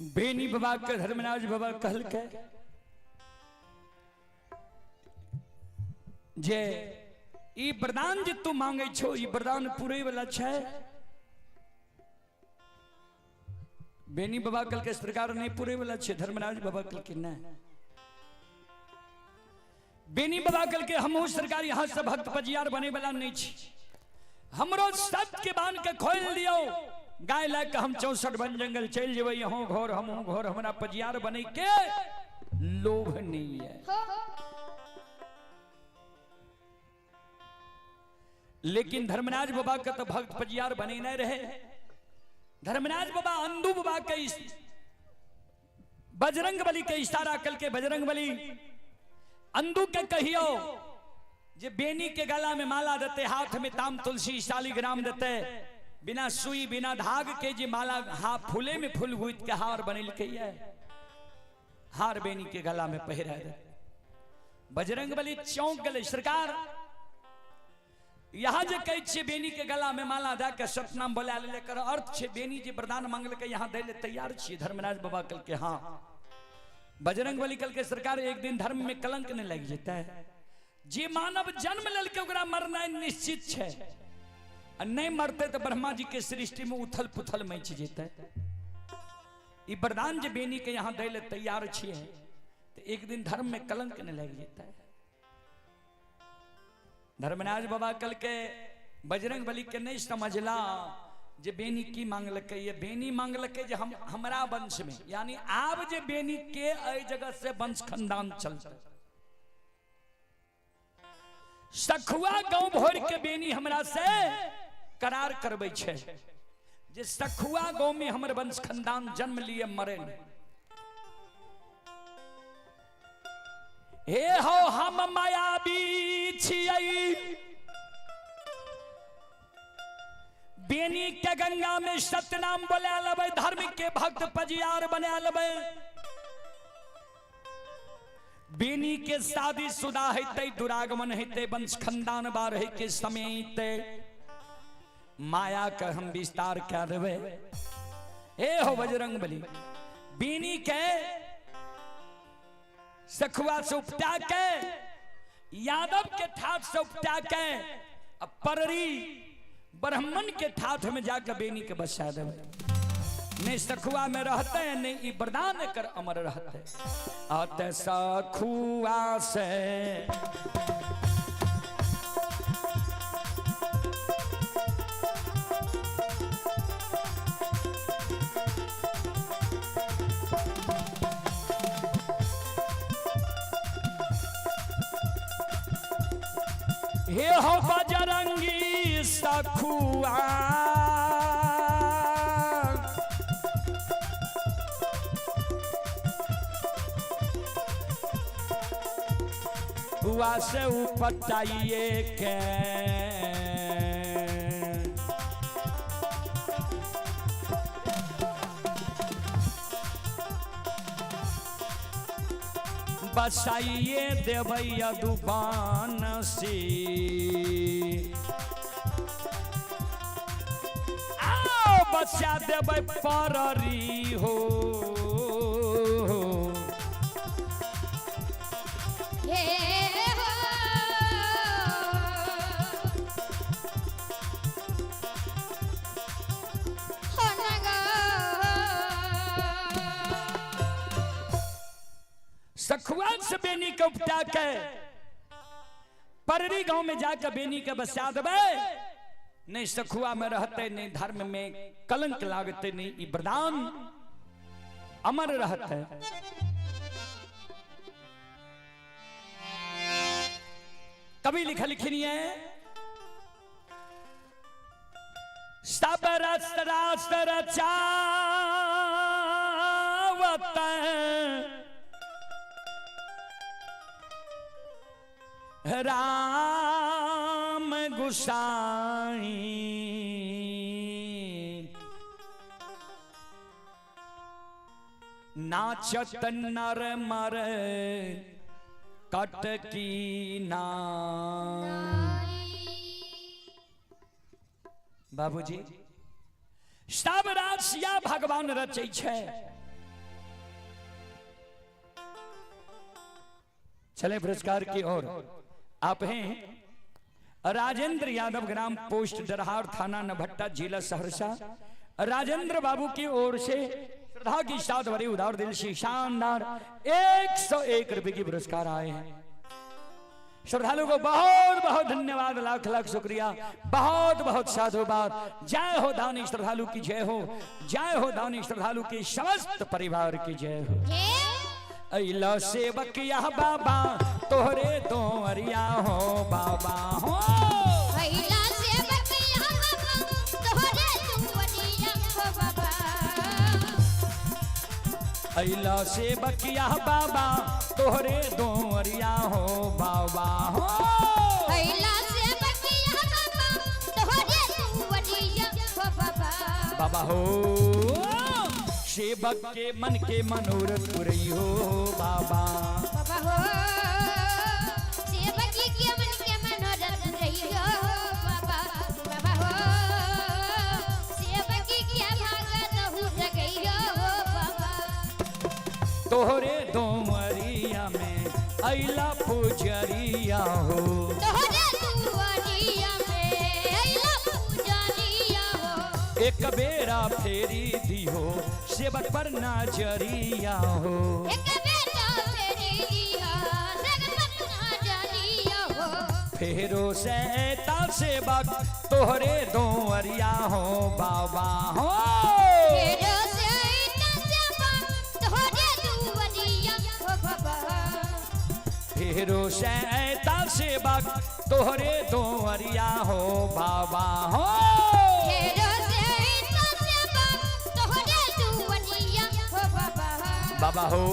बेनी बाबा के धर्मराज बाबा कहल के जे ई वरदान जे तू मांगे छो ई वरदान पूरे वाला छै। बेनी बाबा कल के सरकार नहीं पूरे वाला छे। धर्मराज बाबा कल के न बेनी बाबा कल के हमहू सरकार यहाँ से भक्त पजियार बने वाला नहीं छी। हमरो सत के बांध के खोल दियो गाय ला के हम 64 वन जंगल चल जेबे यहाँ घोर हमहू घोर हमरा पजियार बने के लोभ नहीं है। लेकिन धर्मराज बाबा का तो भक्त पजियार बने नहीं रहे। धर्मराज बाबा अंधु बाबा के बजरंग बली के इशारा कल के बजरंग बली अंधु के कहियो जे बेनी के गला में माला देते, हाथ में ताम तुलसी शालीग्राम देते, बिना सुई बिना धाग के जे माला हा फूले में फूल गुथ के हार बनिल के हार बेनी के गला में पहिरा दे। बजरंग बली चौंक गले सरकार यहाँ जे कहे छे बेनी के गला में माला दे के सतनाम बोला लेकर अर्थ छे बेनी जे वरदान मांगल के यहाँ दे ले तैयार छे। धर्मराज बाबा कल के हाँ बजरंग बली कल के सरकार एक दिन धर्म में कलंक नहीं लग जाता है। जे मानव जन्म लेल के ओकरा मरना निश्चित छे, नहीं मरते तो ब्रह्मा जी के सृष्टि में उथल पुथल मच जेते। ई वरदान जे बेनी के यहाँ दे ले तैयार छिए तो एक दिन धर्म में कलंक नहीं लग जाता है। धर्मराज बाबा कल के बजरंग बली के नहीं समझला जे बेनी की मांगल के ये बेनी मांगल के जे हमरा वंश में यानी आब जे बेनी के अई जगह से वंश खानदान चलते। सखुआ गांव भोर के बेनी हमरा से करार करबे छे जे सखुआ गांव में हमर वंश खानदान जन्म लिए मरे नहीं। हे हो हम मायावी छियै बेनी के गंगा में सतनाम बोला लेबै, धर्म के भक्त पजियार बना लेबै। बेनी के शादी शुदा हेते, दुरागमन हेते, वंश खानदान बारहे के समय हेते, माया का हम विस्तार कर देवे। हे हो बजरंग बली बेनी के सखुआ से उपटा के यादव के ठाठ से उपटा के अब पररी ब्राह्मण के ठाठ में जाकर बेनी के बसा देवे। नहीं सखुआ में रहते हैं नहीं वरदान कर अमर रहते। आते सखुआ से हे हो बजरंगी सखुआ हुआ से उपटाइए के बसाइए देवै दुबान सी आओ बसा देवै पररी हो। सखुआ से बेनी के उपटा के पररी गांव में जाकर बेनी के बसा देवे। नहीं सखुआ में रहते नहीं धर्म में कलंक लागते नहीं वरदान अमर रहते। कभी लिखा लिखनी है सब रस रस रचावत राम गुसाई नाचत नर मर कटकी बाबूजी सब राशिया भगवान रचे छे। चले पुरस्कार की ओर। आप हैं राजेंद्र यादव, ग्राम पोस्ट डरहार, थाना नभट्टा, जिला सहरसा। राजेंद्र बाबू की ओर से श्रद्धा की साथ भरी उदार दिल से शानदार 101 रुपए की पुरस्कार आए हैं। श्रद्धालु को बहुत बहुत धन्यवाद, लाख लाख शुक्रिया, बहुत बहुत साधुवाद। जय हो दानी श्रद्धालु की जय हो, जय हो दानी श्रद्धालु के समस्त परिवार की जय हो। अइला सेवक यह बाबा तोहरे तो अरिया हो बाबा हो। अइला सेवक यह बाबा तोहरे तो अरिया हो बाबा। अइला सेवक यह बाबा तोहरे दो अरिया हो बाबा हो। अइला सेवक यह बाबा तोहरे तो अरिया हो बाबा। बाबा हो सेवक के मन के मनोरथ पुरई हो बाबा। बाबा हो सेवक के मन के मनोरथ पुरई हो बाबा। बाबा हो सेवक के भागत हो जगई हो बाबा। तोहरे दो अरिया में अइला पुजरिया हो। तोहरे दो अरिया में अइला पुजरिया हो। एक बेरा फेरी दी हो सेवक पर नजरिया हो। एक बेटा फेरी दिया सेवक पर नजरिया हो। फेरो से ता सेवक तोहरे दो अरिया हो बाबा हो। फेरो से ता सेवक तोहरे दो अरिया हो बाबा। फेरो से ता सेवक तोहरे दो अरिया हो बाबा हो। बाबा हो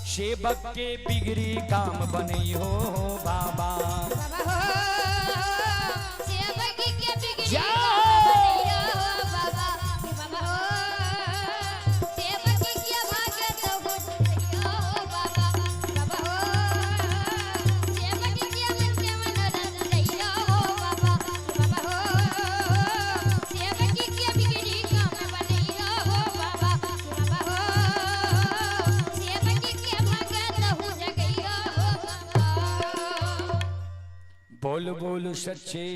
सेवक के बिगड़ी काम बनी हो बाबा। बाबा हो सेवक के बिगड़ी काम बनी हो बाबा। बाबा हो सेवक के भागत हो जइयो हो बाबा। बाबा हो सेवक के मन के मनोरथ जइयो हो बाबा। बाबा हो सेवक के बिगड़ी काम बनी हो बाबा। बाबा हो बोल बोल सच्चे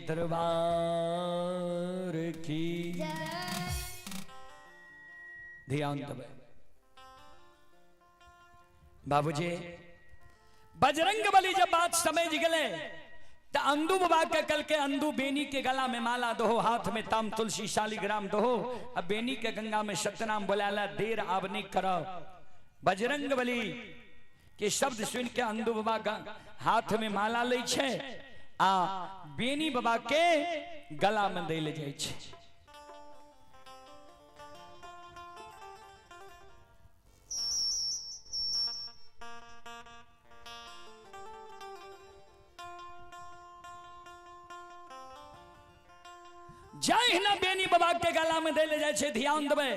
दरबार की ध्यान दबे। बाबूजी बजरंग बली जब बात समझ गए तो अंदू बाबा के कल के अंदू बेनी के गला में माला दो, हाथ में ताम तुलसी शालिग्राम दो। अब बेनी के गंगा में सत्यनाम बोलाला, देर आब नहीं करो। बजरंग बली के शब्द सुन के अंदू बाबा का हाथ में माला ले छे आ बेनी बाबा के गला में दे ले जाए छे। जय हिना बेनी बाबा के गला में दे ले जाए छे। ध्यान देवे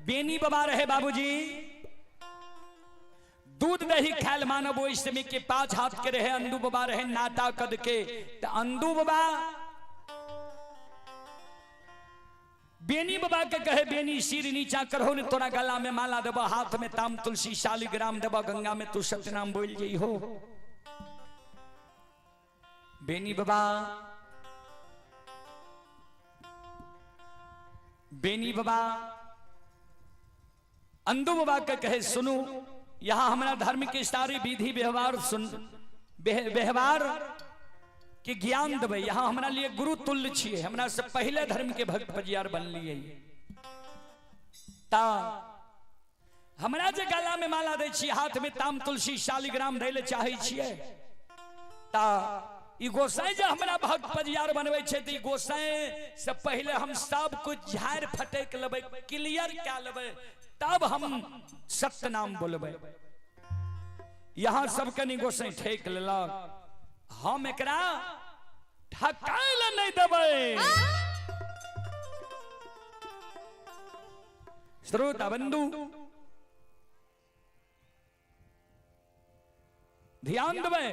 बेनी बाबा रहे बाबूजी दूध दही खायल मानव वो समय के 5 हाथ के रहे। अंदू बाबा रहे नाटा कद के। तो अंदू बाबा बेनी बाबा के कहे बेनी सिर नीचा करहो ने तोरा गला में माला देबा, हाथ में ताम तुलसी शालिग्राम देबा, गंगा में तू सत्यनाम बोल जई हो। बेनी बाबा अंदू बाबा के कहे सुनो यहाँ हमारा धर्म के सारे विधि व्यवहार सुन व्यवहार के ज्ञान देवे। यहाँ हमारा लिए गुरु तुल्य छिए, हमरा से पहले धर्म के भक्त पजियार बन लिए। ता हमरा जे गला में माला दे छी, हाथ में ताम तुलसी शालिग्राम दैले चाहे छिए। ता ई गोसाई जे हमरा भक्त पजियार बनवे छे, त ई गोसाई से पहले हम सब कुछ झाड़ फटेक लेबै, क्लियर क्या लेबै, तब हम सत्य नाम बोलबे। यहाँ सबके नहीं गोसाई ठेक लेलक, हम एकरा ठकाय ले नहीं देबै। श्रोता बंधु ध्यान देबै।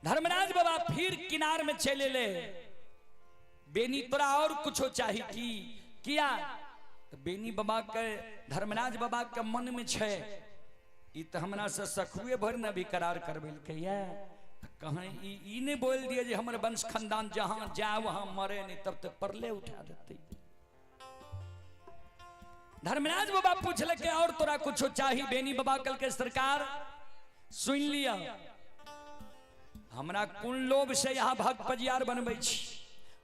धर्मराज बाबा फिर किनार में चले ले। बेनी तोरा और कुछ चाहिए की किया तो बेनी बाबा के धर्मराज बाबा के मन में छे ई तो हमरा से सखुए भर न भी करार करबेल के ये कहां ई ने बोल दिए जे हमर वंश खानदान जहां जाए वहां मरे नहीं तब तक परले उठा देते। धर्मराज बाबा पूछले के और तोरा कुछ चाहिए? बेनी बाबा कल के सरकार सुन लिया हमरा कुन लोभ से यहाँ भक्त पजियार बनबै छी,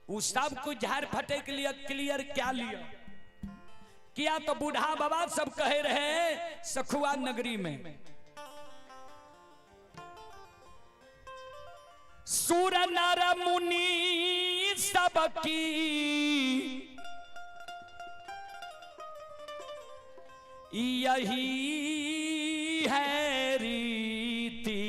उ सब कुछ झाड़ फटे के लिए क्लियर क्या लिया किया तो बूढ़ा बाबा सब कहे रहे सखुआ नगरी में सूर नर मुनि सबकी यही है रीति,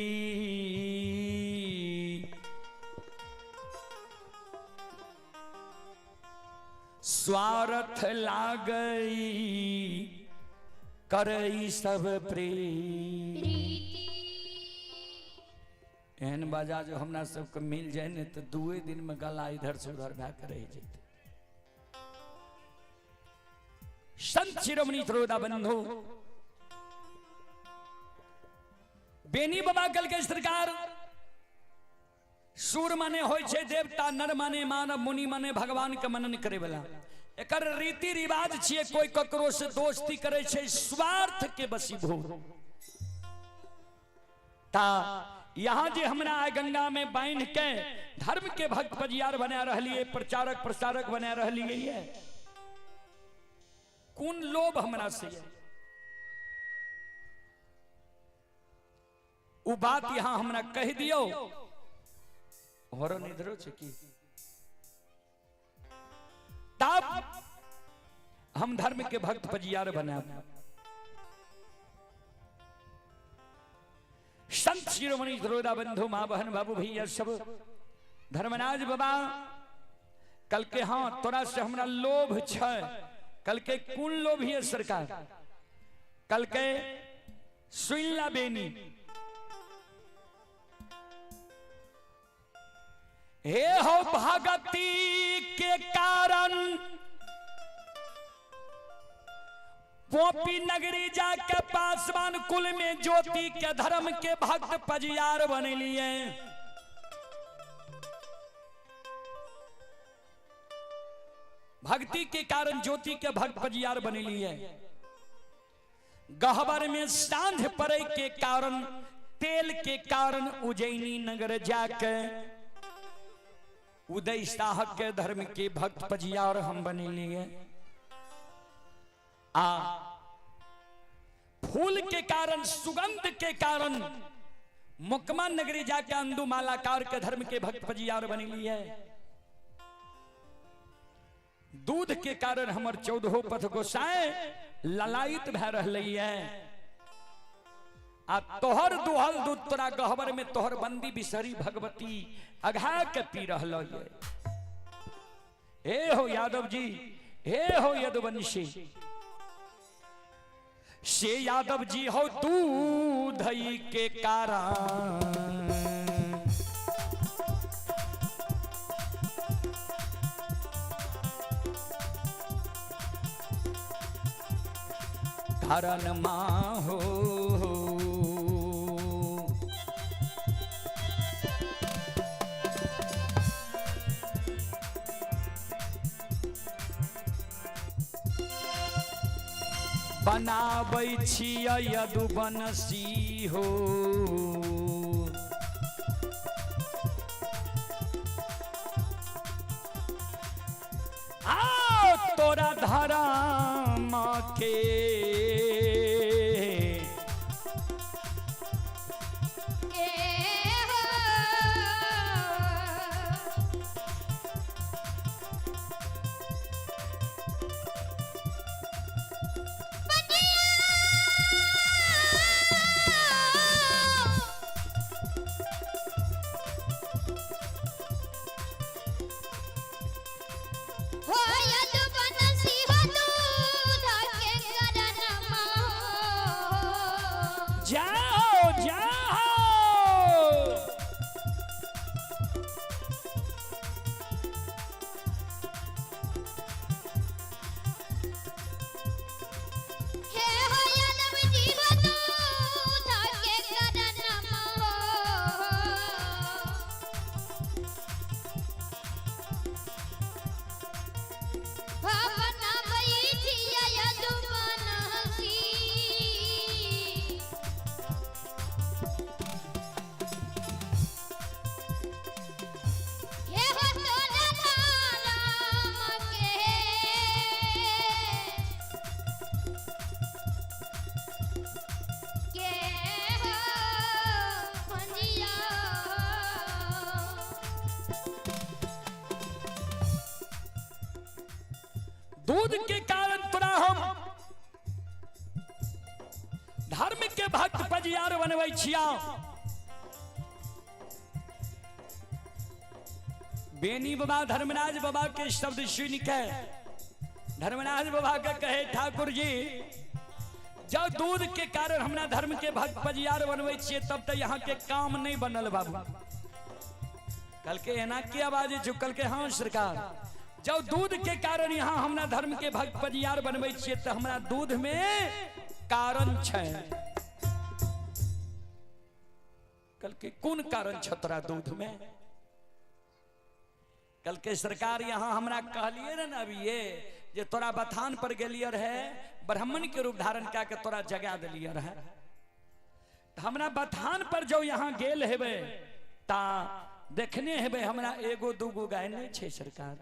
स्वार्थ लागई करई सब प्रीति। एहन बाजा जो हमरा सबके मिल जाए ने तो दुए दिन में गला इधर से उधर भा के रह जाते। संत शिरोमणि त्रोदा बंधु बेनी बाबा कल के सरकार सूर माने होय छे देवता, नर माने मानव, मुनि माने भगवान के मनन करे वाला। एकर रीति रिवाज छिए कोई ककरो से दोस्ती करे छे स्वार्थ के बसीभूत। ता यहाँ जे हमरा गंगा में बांध के धर्म के भक्त पजियार बना रहलिए, प्रचारक प्रसारक बना रहलिए, कौन लोभ हमरा से है? उ बात यहाँ हमरा कह दियो होरो निधरो छे की तब हम धर्म के भक्त पजियार बना। संत शिरोमणि त्रोदा बंधु मां बहन बाबू भैया सब धर्मराज बाबा कल के हाँ तोरा से हमरा लोभ छे। कल के कौन लोभ है सरकार? कल के सुनला बेनी हे हो भगती के कारण पोपी नगरी जाके पासवान कुल में ज्योति के धर्म के भक्त पजियार बनलिए। भक्ति के कारण ज्योति के भक्त पजियार बनलिए। गहबर में सांझ पड़े के कारण तेल के कारण उज्जैनी नगर जाके उदय साहब के धर्म के भक्त पजियार हम बनलिए। आ फूल के कारण सुगंध के कारण मुकमा नगरी जाके अंदु मालाकार के धर्म के भक्त पजियार बनलिए। दूध के कारण हमर 14 पथ गोसाए ललायित भै रहलिए। आ तोहर दुहल दूध तोरा गहबर में तोहर बंदी बिसरी भगवती अघा के पी रहल ये। हे हो यादव जी, हे हो यदुवंशी, से यादव जी हो दूध के कारण कारण मां हो बनाबै छियै यदुवंशी हो। आओ तोरा धर्म के हो यदुवंशी हो दूध के कारण दूध के कारण तोरा हम धर्म के भक्त पजियार बनबै छिया। बेनी बाबा धर्मराज बाबा के शब्द सुन के धर्मराज बाबा के कहे ठाकुर जी जब दूध के कारण हमरा धर्म के भक्त पजियार बनबै छियै तब तो यहाँ के काम नहीं बनल बाबू। कल के एना की आवाज चुकल के हाँ सरकार जब दूध के कारण यहाँ हमरा धर्म के भक्त पजियार बनबै छियै तो हमरा दूध में कारण छै। कल के कौन कारण छ तोरा दूध में? कल के सरकार यहाँ हमरा कहलिए रहे ना अभी ये जे तोरा बथान पर गेलिए रहे ब्राह्मण के रूप धारण क्या के तोरा जगा दिलिए रहे। हमरा बथान पर जो यहाँ गेल हेबे ता देखने हेबे हमरा एगो दूगो गाय नहीं छे सरकार,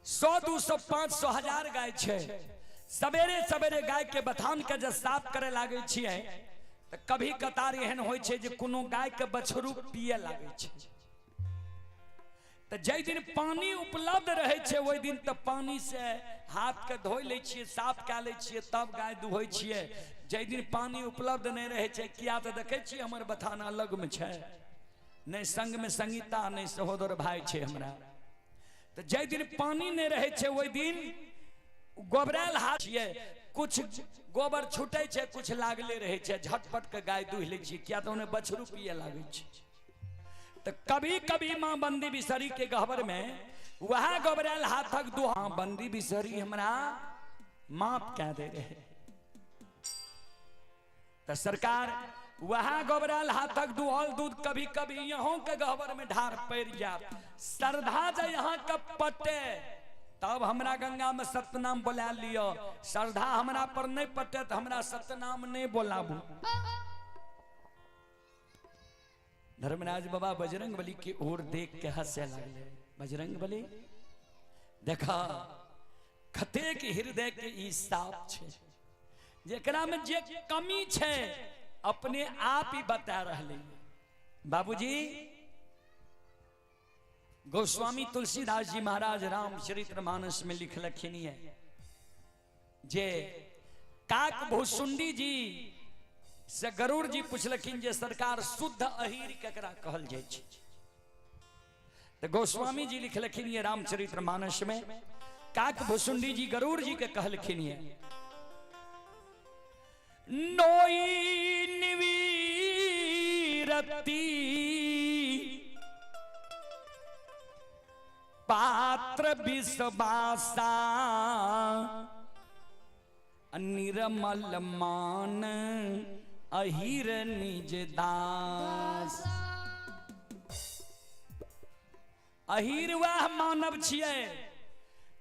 100 200 500 1000 गाय छे। सवेरे सवेरे गाय के बथान के जब साफ करे लागे छिए तो कभी कतार एहन होय छे जे कोनो गाय के बछरू पिए लागे छे। तो जै दिन पानी उपलब्ध रहे छे ओइ दिन तो पानी से हाथ के धोई ले छिए साफ कै ले छिए तब गाय दुहै छिए। जै दिन पानी उपलब्ध नहीं रहे छे किया तो देखे छिए हमर बथान अलग में छे, नहीं संग में संगीता नहीं सहोदर भाई छे हमरा। तो जै दिन पानी नहीं रहे छे ओइ दिन गोबराल हाथ छिए, कुछ गोबर छूटे छे कुछ लागले रहे छे, झटपट के गाय दुह ले छिए किया तो उन्हें बछरू पिए लागे छे। तो कभी कभी माँ बंदी बिसरी के गहबर में वह गोबराल हाथक दुहा बंदी बिसरी हमरा माफ कह दे रहे। तो सरकार वह गोबराल हाथक दुहल दूध कभी कभी यहाँ के गहबर में ढार पड़ जा श्रद्धा जा यहाँ का पटे तब हमरा गंगा में सत्यनाम बोला लियो। श्रद्धा हमरा पर नहीं पटे तो हमरा सत्यनाम नहीं बोलाबू। धर्मराज बाबा बजरंग बली की ओर देख के हंसे लगले। बजरंग बली देखा खते के हृदय के ई साफ छे जेकरा में जे कमी छे अपने आप ही बता रहले। बाबूजी गोस्वामी तुलसीदास जी महाराज रामचरितमानस में लिखलखिन है जे काक भुसुंडी जी से गरुड़ जी पूछलखिन जे सरकार शुद्ध अहीर केकरा कहल जाय छै। तो गोस्वामी जी लिखलखिन ये रामचरितमानस में काक भुसुंडी जी गरुड़ जी के कहलखिन ये नोई निवीरती पात्र विषवासा निर्मल मान अहीर निज दास। अहीर वह मानव छिए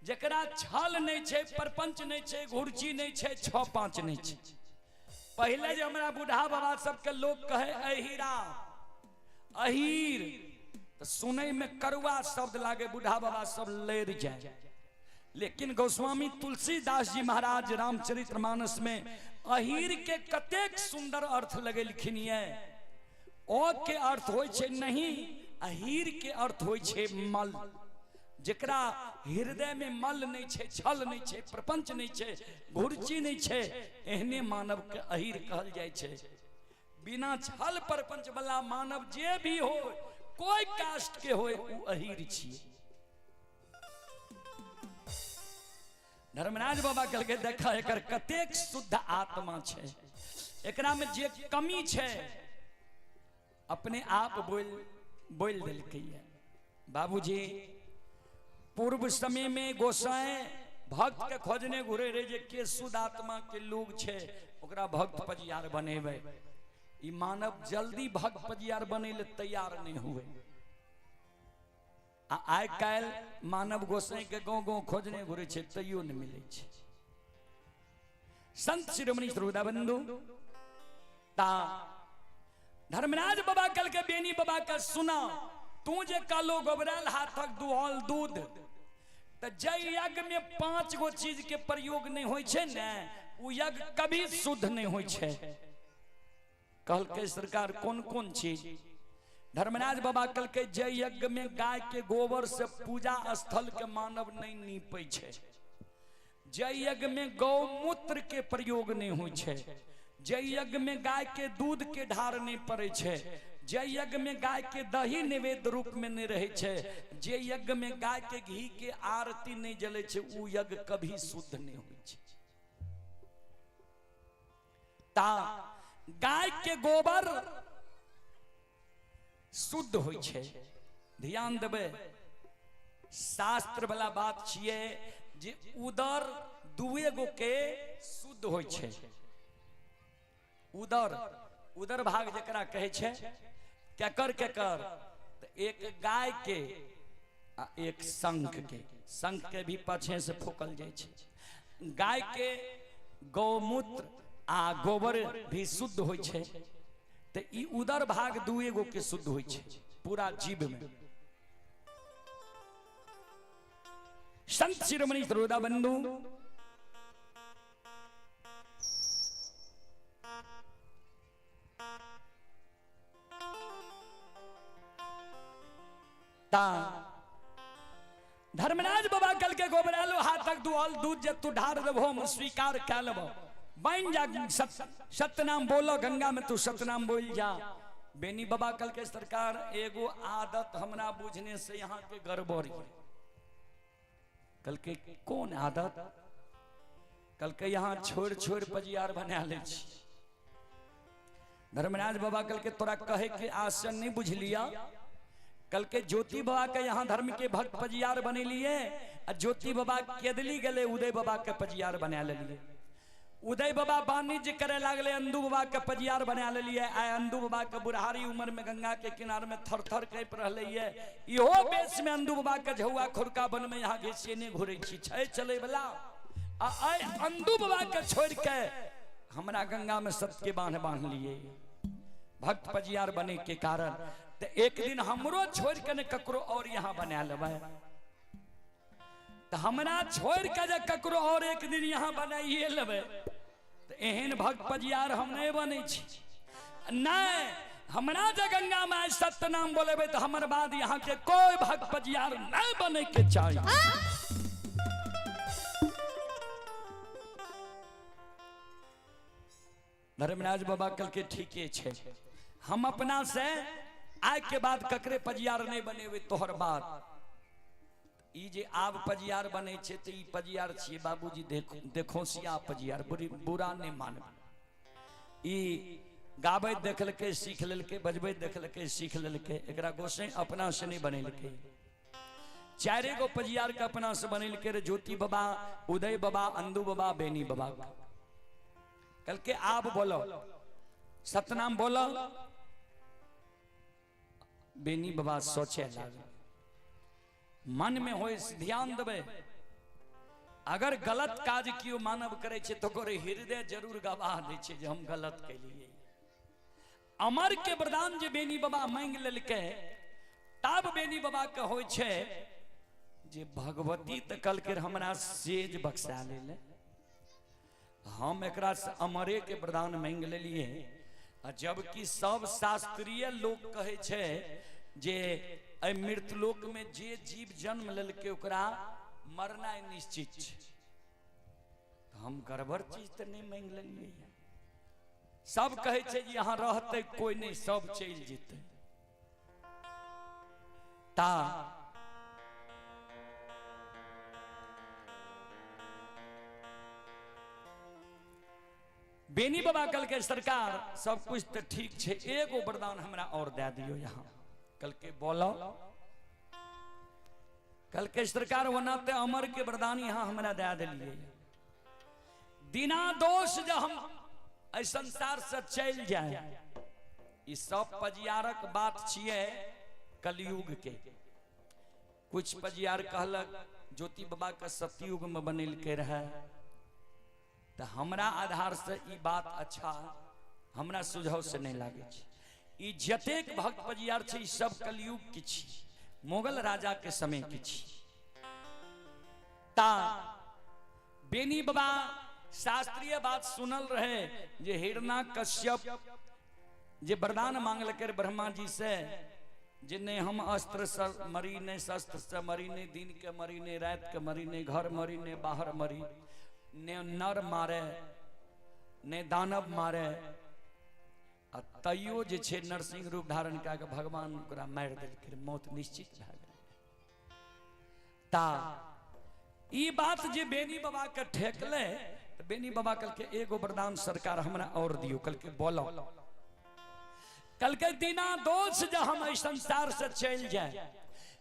जकरा छल नहीं छे, परपंच नहीं छे, घुर्ची नहीं छे, 6-5 नहीं छे। पहले जो हमारा बूढ़ा बाबा सबके लोग कहे अहीरा अहीर तो सुनई में करुआ शब्द लागे, बूढ़ा बाबा सब लेर जाए। लेकिन गोस्वामी तुलसीदास जी महाराज रामचरितमानस में अहीर के कतेक सुंदर अर्थ लगेलखिन है। ओ के अर्थ होय छे नहीं, अहीर के अर्थ होय छे मल। जेकरा हृदय में मल नहीं छे, छल नहीं छे, प्रपंच नहीं छे, घुर्ची नहीं छे, एहने मानव के अहीर कहल जाय छे। बिना छल प्रपंच वाला मानव जे भी हो, कोई कास्ट के होए, उ अहीर छिए। धर्मराज बाबा कहल के देखा एकर कतेक शुद्ध आत्मा छे, एकरा में जे कमी छे अपने आप बोल देलकै है। बाबूजी पूर्व समय में गोसाई भक्त के खोजने घुरे रहे जे के शुद्ध आत्मा के लोग छे ओकरा भक्त पजियार बनेबे। ई मानव जल्दी भक्त पजियार बने ले तैयार नहीं हुए। आइ काल मानव गोसाई के गांव गांव खोजने घुरे छे तैयो नहीं मिले छे। संत शिरोमणि श्रोता बंधु ता धर्मराज बाबा कल के बेनी बाबा का सुना तू जे कालो गोबराल हाथक दुहल दूध तो जय यज्ञ में 5 गो चीज के प्रयोग नहीं होय छे ने, उ यज्ञ कभी शुद्ध नहीं होय छे। कहल के सरकार कौन कौन चीज? धर्मराज बाबा कल के जय यज्ञ में गाय के गोबर से पूजा स्थल के मानव नहीं नीपे छे। जय यज्ञ में गौमूत्र के प्रयोग नहीं हुई छे। जय यज्ञ में गाय के दूध के ढार नहीं पड़े छे। जय यज्ञ में गाय के दही निवेद रूप में नहीं रहे छे। जय यज्ञ में गाय के घी के आरती नहीं जले छे। उ यज्ञ कभी शुद्ध नहीं हुई छे। ता गाय के गोबर शुद्ध होई छे। ध्यान देबे, शास्त्र वाला बात छिए जे उदर दुए गो के शुद्ध होई छे। उदर भाग जकरा कहे छे, केकर केकर, तो एक गाय के आ एक शंख के। शंख के भी पाछे से फूकल जाय छे। गाय के गौमूत्र आ गोबर भी शुद्ध होई छे। तो ई उदर भाग दुए गो के शुद्ध होई छे पूरा जीव में। संत शिरोमणि श्रोता बंधु, धर्मराज बाबा कल के गोबर आलो हाथ तक दुआल दूध जे तू ढार देबो हम स्वीकार कर लेबो। बन जा सतनाम बोलो गंगा में तू सतनाम बोल जा। बेनी बाबा कल के सरकार एगो आदत हमरा बुझने से यहाँ के गड़बड़ है। कल के कौन आदत? कल के यहाँ छोड़ छोड़ पजियार बना ले छी। धर्मराज बाबा कल के तोरा कहे के आसन नहीं बुझ लिया। कल के ज्योति बाबा के यहाँ धर्म के भक्त पजियार बने लिए। ज्योति बाबा केदली गले उदय बाबा के पजियार बना लिए। उदय बाबा वाणिज्य करे लागले, अंदू बाबा के पजियार बना लिए। आय अंदू बाबा के बुढ़ारी उम्र में गंगा के किनारे में थर थर कप रहे है। इहो बेस में अंदू बाबा के झुआ खुरका बन में यहाँ घिसिए नहीं घुरे छी चले वाला। आय अंदू बाबा के छोड़ के हमरा गंगा में सत्य के बांध लिए भक्त पजियार बने के कारण। तो एक दिन हमरो छोड़ के न ककरो और यहाँ बना लेबै। तो हमरा छोड़ के जे ककरो और एक दिन यहाँ बनाइए लेबै तो एहन भक्त पजियार हम नहीं बने छी। नहीं, हमरा जे गंगा में सत्य नाम बोलेबै तो हमर बाद यहाँ के कोई भक्त पजियार नहीं बने के चाहिए। धर्मराज बाबा कल के ठीके छे। हम अपना से आय के बाद ककरे पजियार नहीं बनेबे तोहर बात। ई जे आब पजियार बने छे तो ई पजियार छिए बाबूजी देखो सिया पजियार बुरा नहीं मानब। ई गाबैत देखलके सीख लेलके, बजबैत देखलके सीख लेलके। एकरा गोसे अपना से नहीं बनेलके। चारे गो पजियार के अपना से बनेलके रे। ज्योति बाबा, उदय बाबा, अंदू बाबा, बेनी बाबा। कल के आप बोलो सतनाम बोलो। बेनी बाबा सोचे लागे, मन में होए ध्यान देवे। अगर गलत काज कियो मानव करे छे तो करे हृदय जरूर गवाह दे छे जे हम गलत केलिए। अमर के वरदान जे बेनी बाबा मांग लेलके तब बेनी बाबा के होय छे जे भगवती त कल के हमरा सेज बक्सा ले। हम एकरा से अमरे के वरदान मांग लेलिए। जबकि सब शास्त्रीय लोग कहे छे जे मृत लोक में जे जीव जन्म लेलके ओकरा मरना निश्चित छे। हम गड़बड़ चीज तो नहीं मांग लेलिए। सब कहे छे जे यहाँ रहते कोई नहीं, सब चल जेते। ता बेनी बाबा कल के सरकार सब कुछ तो ठीक छे, एगो वरदान हमरा और दे दियो। यहाँ कल के बोलो कल के सरकार वनाते अमर के वरदान यहाँ हमरा दे दिलिए। बिना दोष जब हम इस संसार से चल जाए, ई सब पजियारक बात छिए कलयुग के। कुछ पजियार कहलक ज्योति बाबा के सतयुग में बनेल के रहे। तो हमरा आधार से ई बात अच्छा हमरा सुझाव से नहीं लागे छे। ई जतेक भक्त पजियार छे ई सब कलयुग की छी, मुगल राजा के समय की छी। ता बेनी बाबा शास्त्रीय बात सुनल रहे जे हिरण्यकश्यप जे वरदान मांगल कर ब्रह्मा जी से जिन्हें हम अस्त्र से मरी ने, शस्त्र से मरी ने, दिन के मरी ने, रात के मरी ने, घर मरी ने, बाहर मरी ने, नर मारे ने, दानव मारे, आ तैयो जे छे नरसिंह रूप धारण कऽ के भगवान ओकरा मारि देलकै, मौत निश्चित भए गेल। ता ई बात जे बेनी बाबा के ठेकले, तो बेनी बाबा कल के एगो वरदान सरकार हमरा और दियो। कल के बोलो, कल के दिना दोष जो हम इस संसार से चल जाए,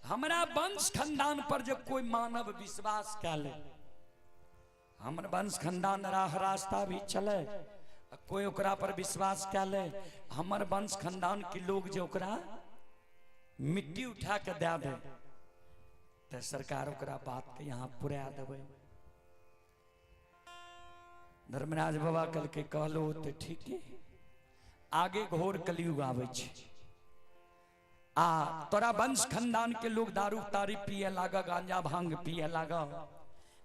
हमरा वंश खानदान पर जो कोई मानव विश्वास कर ले, हमर वंश खानदान राह रास्ता भी चले, कोई ओकरा पर विश्वास कर ले, हमर वंश खानदान के लोग जो ओकरा मिट्टी उठा के दे दे, तो सरकार ओकरा बात के यहाँ पुरा देवे। धर्मराज बाबा कल के कहलो तो ठीक है, आगे घोर कलयुग आवे छे, आ तोरा वंश खानदान के लोग दारू तारी पिए लागा, गांजा भांग पिए लागा,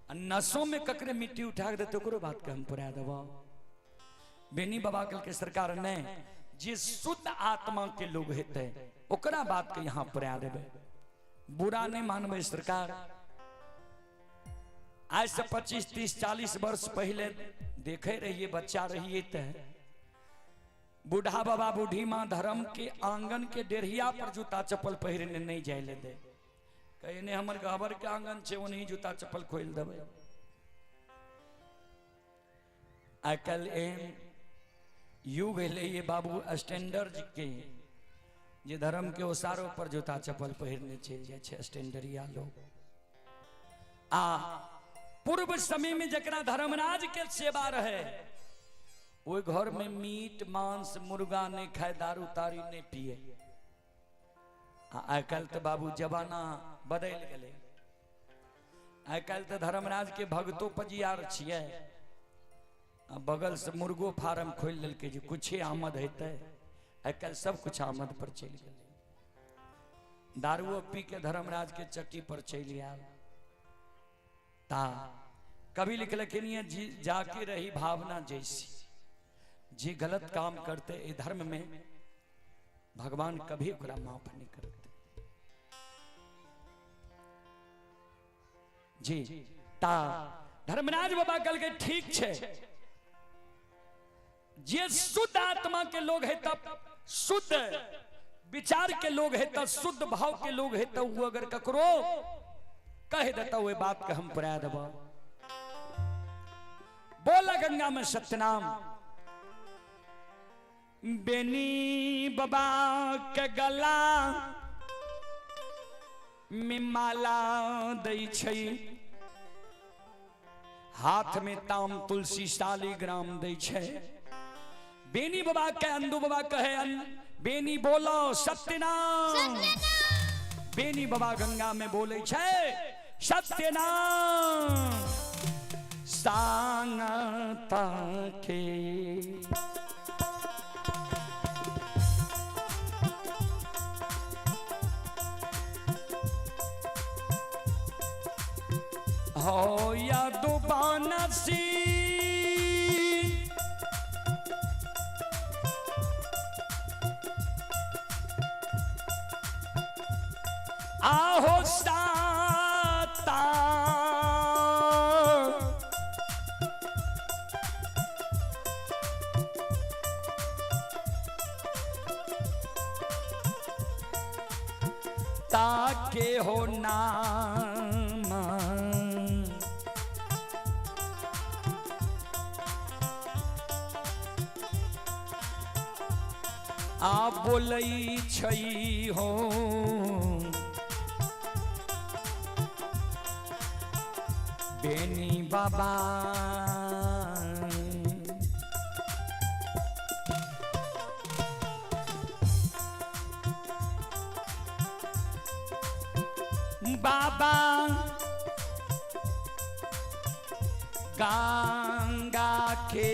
नसों में ककरे मिट्टी उठा के देते, ओकरो बात के हम पुरा देबो। बेनी बाबा कल के सरकार ने जे शुद्ध आत्मा के लोग हेते ओकरा बात के यहाँ पुरा देबे, बुरा नहीं मानबे सरकार। आज से 25, 30, 40 वर्ष पहले देखे रहिए, बच्चा रहिए तो बूढ़ा बाबा बूढ़ी माँ धर्म के आंगन के डेढ़िया पर जूता चप्पल पहिरने नहीं जाए ले दे, कहने हमर गहबर के आंगन छे ओनही जूता चप्पल खोल देवे। आजकल एम युग है बाबू स्टैंडर्ड के, जे धर्म के ओसारो पर जूता चप्पल पहिरने चल जाए छे स्टैंडर्डिया लोग। आ पूर्व समय में जकरा धर्मराज के सेवा रहे, वो घर में मीट मांस मुर्गा नहीं खाए, दारू तारी नहीं पिए। आजकल तो बाबू जमाना बदल गए, आजकल तो धर्मराज के भक्तों पजियार छिए, बगल से मुर्गो फार्म खोल ललके जो कुछ आमद हेते, आजकल सब कुछ आमद पर चल गए। दारुओ पी के धर्मराज के चट्टी पर चल आल। ता कभी लिखलखिन जाके रही भावना जैसी, जे गलत काम करते ए धर्म में भगवान कभी ओकरा माफ नहीं करते जी। ता धर्मराज बाबा कल के ठीक छे, जे शुद्ध आत्मा के लोग है, तब शुद्ध विचार के लोग है, तब शुद्ध भाव के लोग है, तब वो अगर ककरो कह देता हुए बात के हम पुरा देबो। बोला गंगा में सत्यनाम, बेनी बाबा के गला में माला दई छै, हाथ में ताम तुलसी शालिग्राम दई छै। बेनी बाबा के अंदू बाबा कहे बेनी बोलो सत्यनाम, बेनी बाबा गंगा में बोले छे सत्यनाम। सांगता के हो या दुबानसी, आहो साता ताके हो नाम, आ बोलई छई हो बेनी बाबा। बाबा गंगा के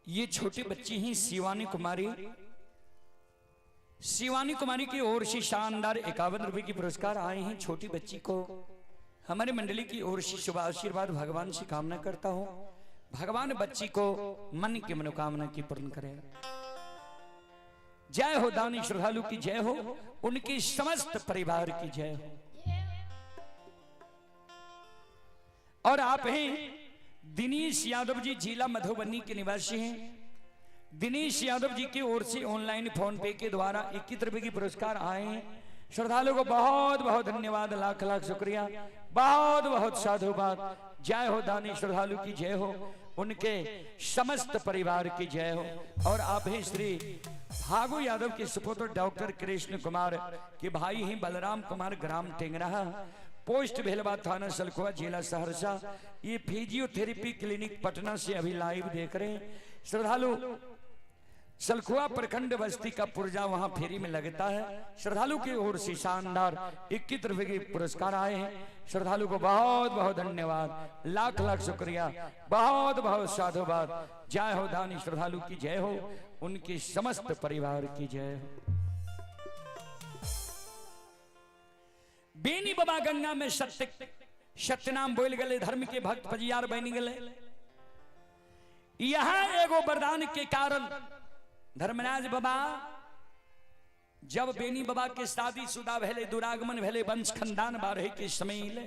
ये छोटी बच्ची ही शिवानी कुमारी। शिवानी कुमारी की ओर से शानदार 51 रुपए की पुरस्कार आए हैं। छोटी बच्ची को हमारे मंडली की ओर से शुभ आशीर्वाद भगवान से कामना करता हूं, भगवान बच्ची को मन की मनोकामना की पूर्ण करे। जय हो दानी श्रद्धालु की जय हो, उनकी समस्त परिवार की जय हो। और आप हैं दिनेश यादव जी, जिला मधुबनी के निवासी हैं। दिनेश यादव जी की ओर से ऑनलाइन फोन पे के द्वारा 21 रुपए की पुरस्कार आए हैं। श्रद्धालु को बहुत बहुत धन्यवाद, लाख लाख शुक्रिया, बहुत बहुत साधुवाद। जय हो दानी श्रद्धालु की जय हो, उनके समस्त परिवार की जय हो। और आप हैं श्री भागु यादव के सुपुत्र डॉक्टर कृष्ण कुमार के भाई हैं बलराम कुमार, ग्राम टेंगरा, पोस्ट भेलवा, थाना सलखुआ, जिला सहरसा। ये फिजियोथेरेपी क्लिनिक पटना से अभी लाइव देख रहे हैं। श्रद्धालु सलखुआ प्रखंड बस्ती का पुर्जा वहां फेरी में लगता है। श्रद्धालु की ओर से शानदार 21 रुपए के पुरस्कार आए हैं। श्रद्धालु को बहुत बहुत धन्यवाद, लाख लाख शुक्रिया, बहुत बहुत साधुवाद। जय हो दानी श्रद्धालु की जय हो, उनके समस्त परिवार की जय हो। बेनी बाबा गंगा में सत्य नाम बोल गए, धर्म के भक्त पजियार बन गए। यहां एगो वरदान के कारण धर्मराज बाबा जब बेनी बाबा के शादी शुदा भेले, दुरागमन भेले, वंश खानदान बारहे के समय ले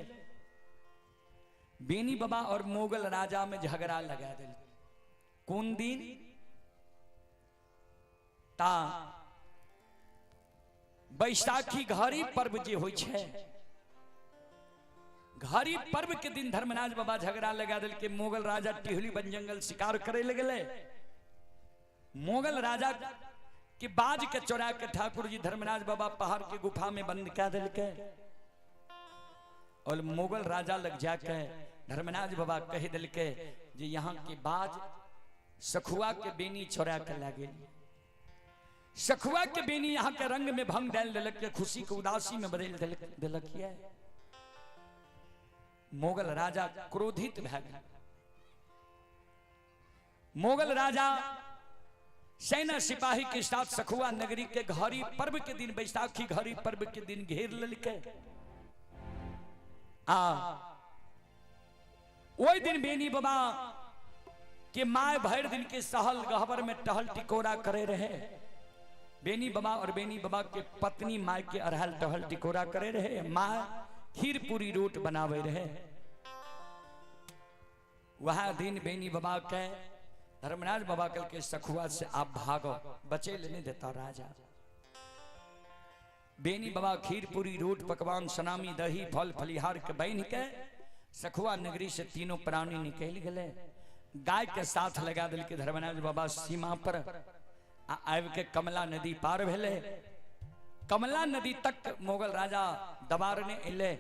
बेनी बाबा और मुगल राजा में झगड़ा लगा दिल। कौन दिन ता बैसाखी घड़ी पर्व जे होय छे, घड़ी पर्व के दिन धर्मराज बाबा झगड़ा लगा दिल के मुगल राजा टिहली बन जंगल शिकार करे लगे। मुगल राजा के बाज के चोरा के ठाकुर जी धर्मराज बाबा पहाड़ के गुफा में बंद कर दिल के। और मुगल राजा लग जाके धर्मराज बाबा कह दिल के जे यहाँ के बाज सखुआ के बेनी चोरा के लागे। सखुआ के बेनी यहाँ के रंग में भंग डाल दिलक के, खुशी को उदासी में बदल दिलक। मुगल राजा क्रोधित भै गए। मुगल राजा सेना सिपाही के साथ सखुआ नगरी के घड़ी पर्व के दिन, बैसाखी घड़ी पर्व के दिन घेर लेके। वही दिन बेनी बाबा के माय भर दिन के सहल गहबर में टहल टिकोरा करे रहे। बेनी बाबा और बेनी बाबा के पत्नी माय के अरहल टहल टिकोरा करे रहे। माय खीर पूरी रोट बनावे रहे। वह दिन बेनी बाबा के धर्मराज बाबा कल के सखुआ से आप भागो, बचे लेने देता राजा। बेनी बाबा खीर पूरी रोट पकवान सनामी दही फल फलिहार के बन के सखुआ नगरी से तीनों प्राणी निकल गए। गाय के साथ लगा दिल के धर्मराज बाबा सीमा पर आब के कमला नदी पार भेले। कमला नदी तक मुगल राजा दबारने अले,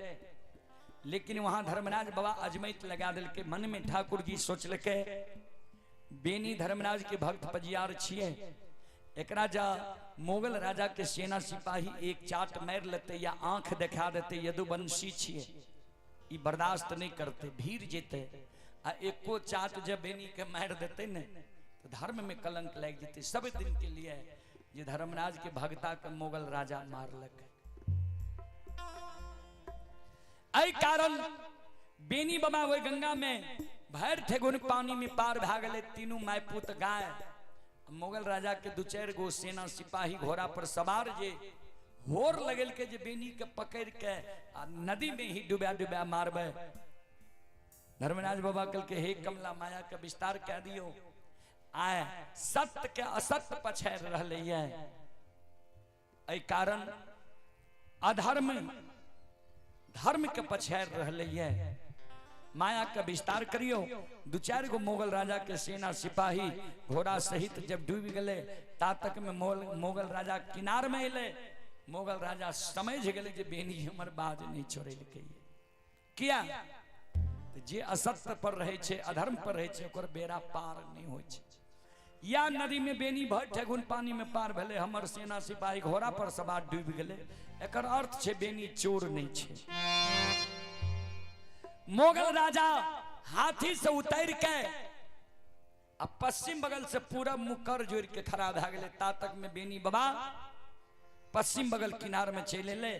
लेकिन वहां धर्मराज बाबा अजमैत लगा दिल के। मन में ठाकुर जी सोचल के बेनी धर्मराज के भक्त पजियार छिए, एकरा जा मुगल राजा के सेना सिपाही एक चाट मार लेते या आंख दिखा देते, यदुवंशी छिए, ई बर्दाश्त नहीं करते, भीड़ जेते। आ एको चाट जब बेनी के मार देते न तो धर्म में कलंक लग जेते। सब दिन के लिए ये धर्मराज के भक्ता के मुगल राजा मारलक। आई कारण बेनी बाबा वो गंगा में भैर ठेगुन पानी में पार भागले। तीनों माय पुत गाय। मुगल राजा के दो चार गो सेना सिपाही घोड़ा पर सवार जे होर लगल के जे बेनी के पकड़ के नदी में ही डुबा डुबा मारबे। धर्मराज बाबा कल के हे कमला माया के विस्तार कह दियो। आए सत्य के असत्य पछाड़ रहले है। एहि कारण अधर्म धर्म के पछाड़ रहले है। माया का विस्तार करियो। दो चार गो मुगल राजा के सेना सिपाही घोड़ा सहित जब डूब गए ता तक में मुगल राजा किनार में अले। मुगल राजा समझ गए जे बेनी हमर बाज नहीं छोड़े किया जे असत्य पर रहे छे, अधर्म पर रहे छे, ओकर बेड़ा पार नहीं होय छे। या नदी में बेनी भर ठेगुन पानी में पार भेले, हमर सेना सिपाही घोड़ा पर सवार डूब गए। एकर अर्थ छे बेनी चोर नहीं छे। मुगल राजा हाथी से उतर के अब पश्चिम बगल से पूरा मुकर जोड़ के खड़ा भ गए। ता तक में बेनी बाबा पश्चिम बगल किनार में चले ले।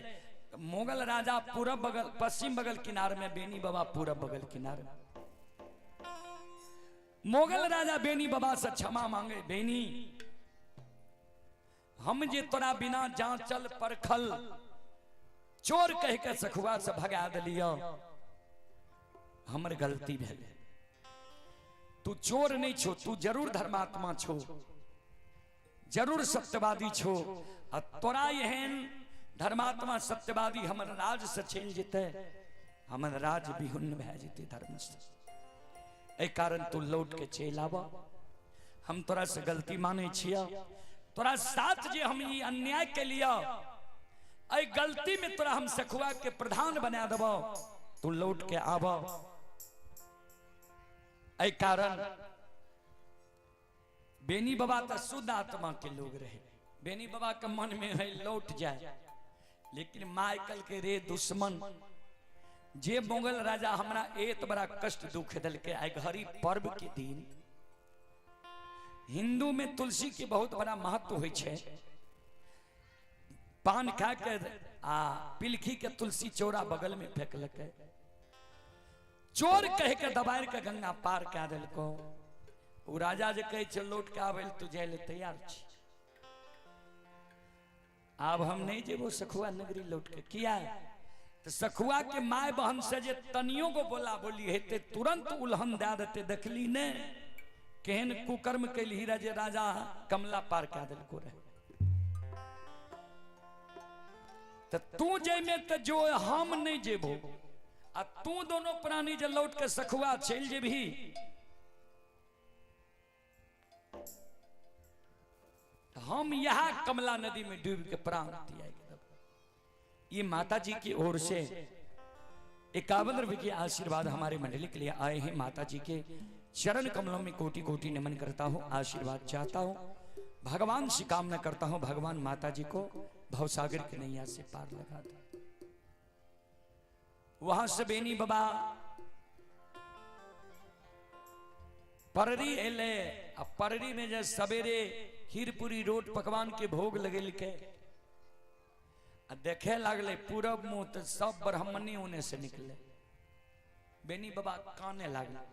मुगल राजा पूरब बगल पश्चिम बगल किनार में, बेनी बाबा पूरब बगल किनार में। मुगल राजा बेनी बाबा से क्षमा मांगे, बेनी हम जे तोरा बिना जांचल परखल चोर कह के सखुआ से भगा दिलियो, हमर गलती भेल। तू चोर नहीं छो, तू जरूर धर्मात्मा छो, जरूर सत्यवादी छो। आ तोरा एहन धर्मात्मा सत्यवादी हमर राज से चल जेते, हमर राज विहुन्न भए जेते धर्म से। ए कारण तू लौट के चल आवा, हम तोरा से गलती माने छिया। तोरा साथ जे हम ये अन्याय के लिया, ए गलती में तोरा हम सखुआ के प्रधान बना देबो, तू लौट के आवा। ए कारण बेनी बाबा तो शुद्ध आत्मा के लोग रहे। बेनी बाबा के मन में है लौट जाए, लेकिन माइकल के रे दुश्मन जे मुगल राजा हमरा एक बड़ा कष्ट दुख दिल के। आई घड़ी पर्व के दिन हिंदू में तुलसी के बहुत बड़ा महत्व होइ छे। पान खा के आ पिलखी के तुलसी चौरा बगल में फेंकलक, चोर कह के दबाड़ के गंगा पार कह दिलको। वो राजा जे कहे चल लौट के आवे तू जाए ले तैयार छी। अब हम नहीं जेबो सखुआ नगरी लौट के। किया तो सखुआ के माय बहन से जे तनियों को बोला बोली हेते तुरंत उल्हन दे देते। देखली ने केहन कुकर्म कैली जे राजा कमला पार कह दिलको रहे। तो तू जेमे तो जो हम नहीं जेबो, आ तू दोनों प्राणी जे लौट के सखुआ चल जेबी, हम यहां कमला नदी में डूब के प्राण दिया। ये माता जी की ओर से 51 रुपए के आशीर्वाद हमारे मंडली के लिए आए हैं। माता जी के चरण कमलों में कोटि कोटि नमन करता हूँ, आशीर्वाद चाहता हूँ। भगवान से कामना करता हूँ, भगवान माता जी को भवसागर की नैया से पार लगा दे। वहां से बेनी बाबा पररी एले। अब पररी में जब सवेरे खीरपुरी रोट पकवान के भोग लगे के देखे लगले पूरब मुंह तो सब ब्राह्मणी होने से निकले। बेनी बाबा काने लगले।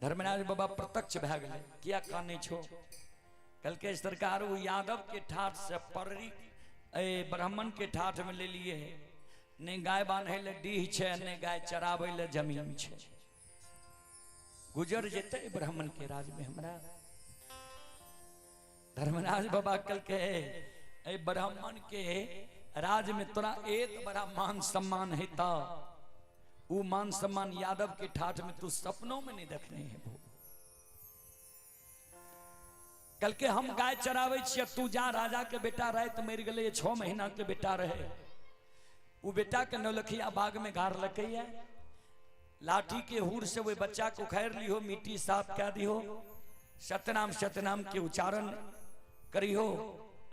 धर्मराज बाबा प्रत्यक्ष भए गए, किया काने छो? कल के सरकार वो यादव के ठाठ से पररी ब्राह्मण के ठाठ में ले लिए। ने गाय बांधे ले डीह छे, ने गाय चरावे ले जमीन छे। गुजर जेते ब्राह्मण के राज में हमरा। धर्मराज बाबा कल के ब्राह्मण के राज में तोरा एक बड़ा मान सम्मान है, वो मान सम्मान यादव के ठाठ में तू सपनों में नहीं देख रहे हैं। कल के हम गाय चरावे छिए, तू जा राजा के बेटा रहे तो मर गए। 6 महीना के बेटा रहे, वो बेटा के नौलखिया बाग में गाड़ लगे है। लाठी के हुर से वो बच्चा को खैर लियो, मिट्टी साफ क्या दियो, सतनाम सतनाम के उच्चारण करियो।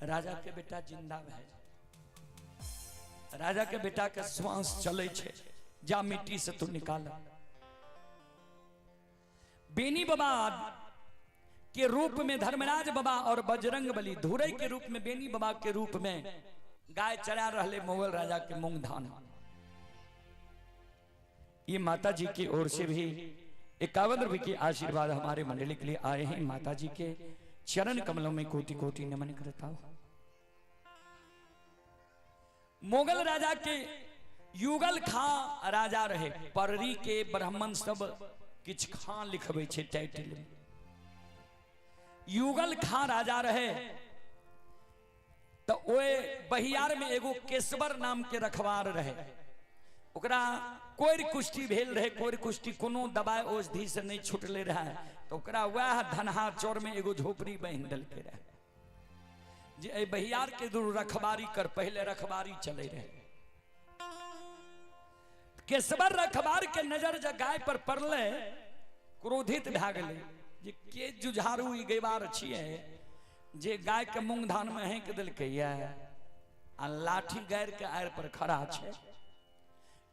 राजा के बेटा जिंदा भए। राजा के बेटा के श्वास चले छे, जा मिट्टी से तू निकाल। बेनी बाबा के रूप में धर्मराज बाबा और बजरंग बली धुरई के रूप में बेनी बाबा के रूप में गाय चरा रहे मुगल राजा के मूंग धान। ये माता जी की ओर से भी 51 रुपए के आशीर्वाद हमारे मंडली के लिए आए हैं। माता जी के चरण कमलों में कोटि कोटि नमन करता हूं। मुगल राजा के युगल खां राजा रहे। पररी के ब्राह्मण सब किछ खां लिखबे छे टाइटल में। युगल खां राजा रहे तो ओए बहियार में एगो केशवर नाम के रखवार रहे। ओकरा कोई कुष्ठी भेल रहे, कोई कुष्ठी कोनो दवाई औषधि से नहीं छुटले रहे, तो ओकरा वह धनहा चौर में एगो झोपड़ी बांध दल के रहे। जे बहियार के दूर रखबारी कर, पहले रखबारी चले रहे। केशवर रखबार के नजर जब गाय पर पड़ले, क्रोधित भए गेले जे के जुझारू ई गैबार छिए जे गाय के मूंग धान में हेंक देलकै आ लाठी गाड़ के आड़ पर खड़ा छे।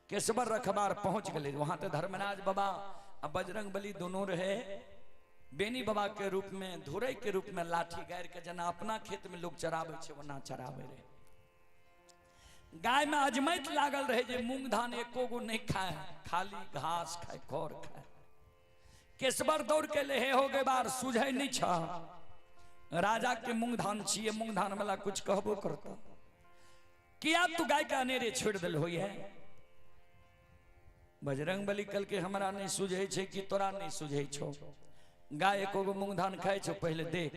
केशवर रखबार पहुंच गए वहां तो धर्मराज बाबा अब बजरंग बली दोनों रहे बेनी बाबा के रूप में, धुरई के रूप में लाठी गाड़ के जना अपना खेत में लोग चरावे छे वना चरावे रहे। गाय में अजमैत लागल रहे जे मूंग धान एको गो नहीं खाए, खाली घास खाए, खौर खाए। केसबर दौड़ के ले हो गए बार सुझे नहीं छा, राजा के मूंग धान छिए, मूंग धान वाला कुछ कहबो करता किया तू गाय का अनेरे छोड़ दिल हो है। बजरंग बली कल के हमरा नहीं सुझे छे कि तोरा नहीं सुझे छो, गाय एको गो मूंग धान खाए छो पहले देख।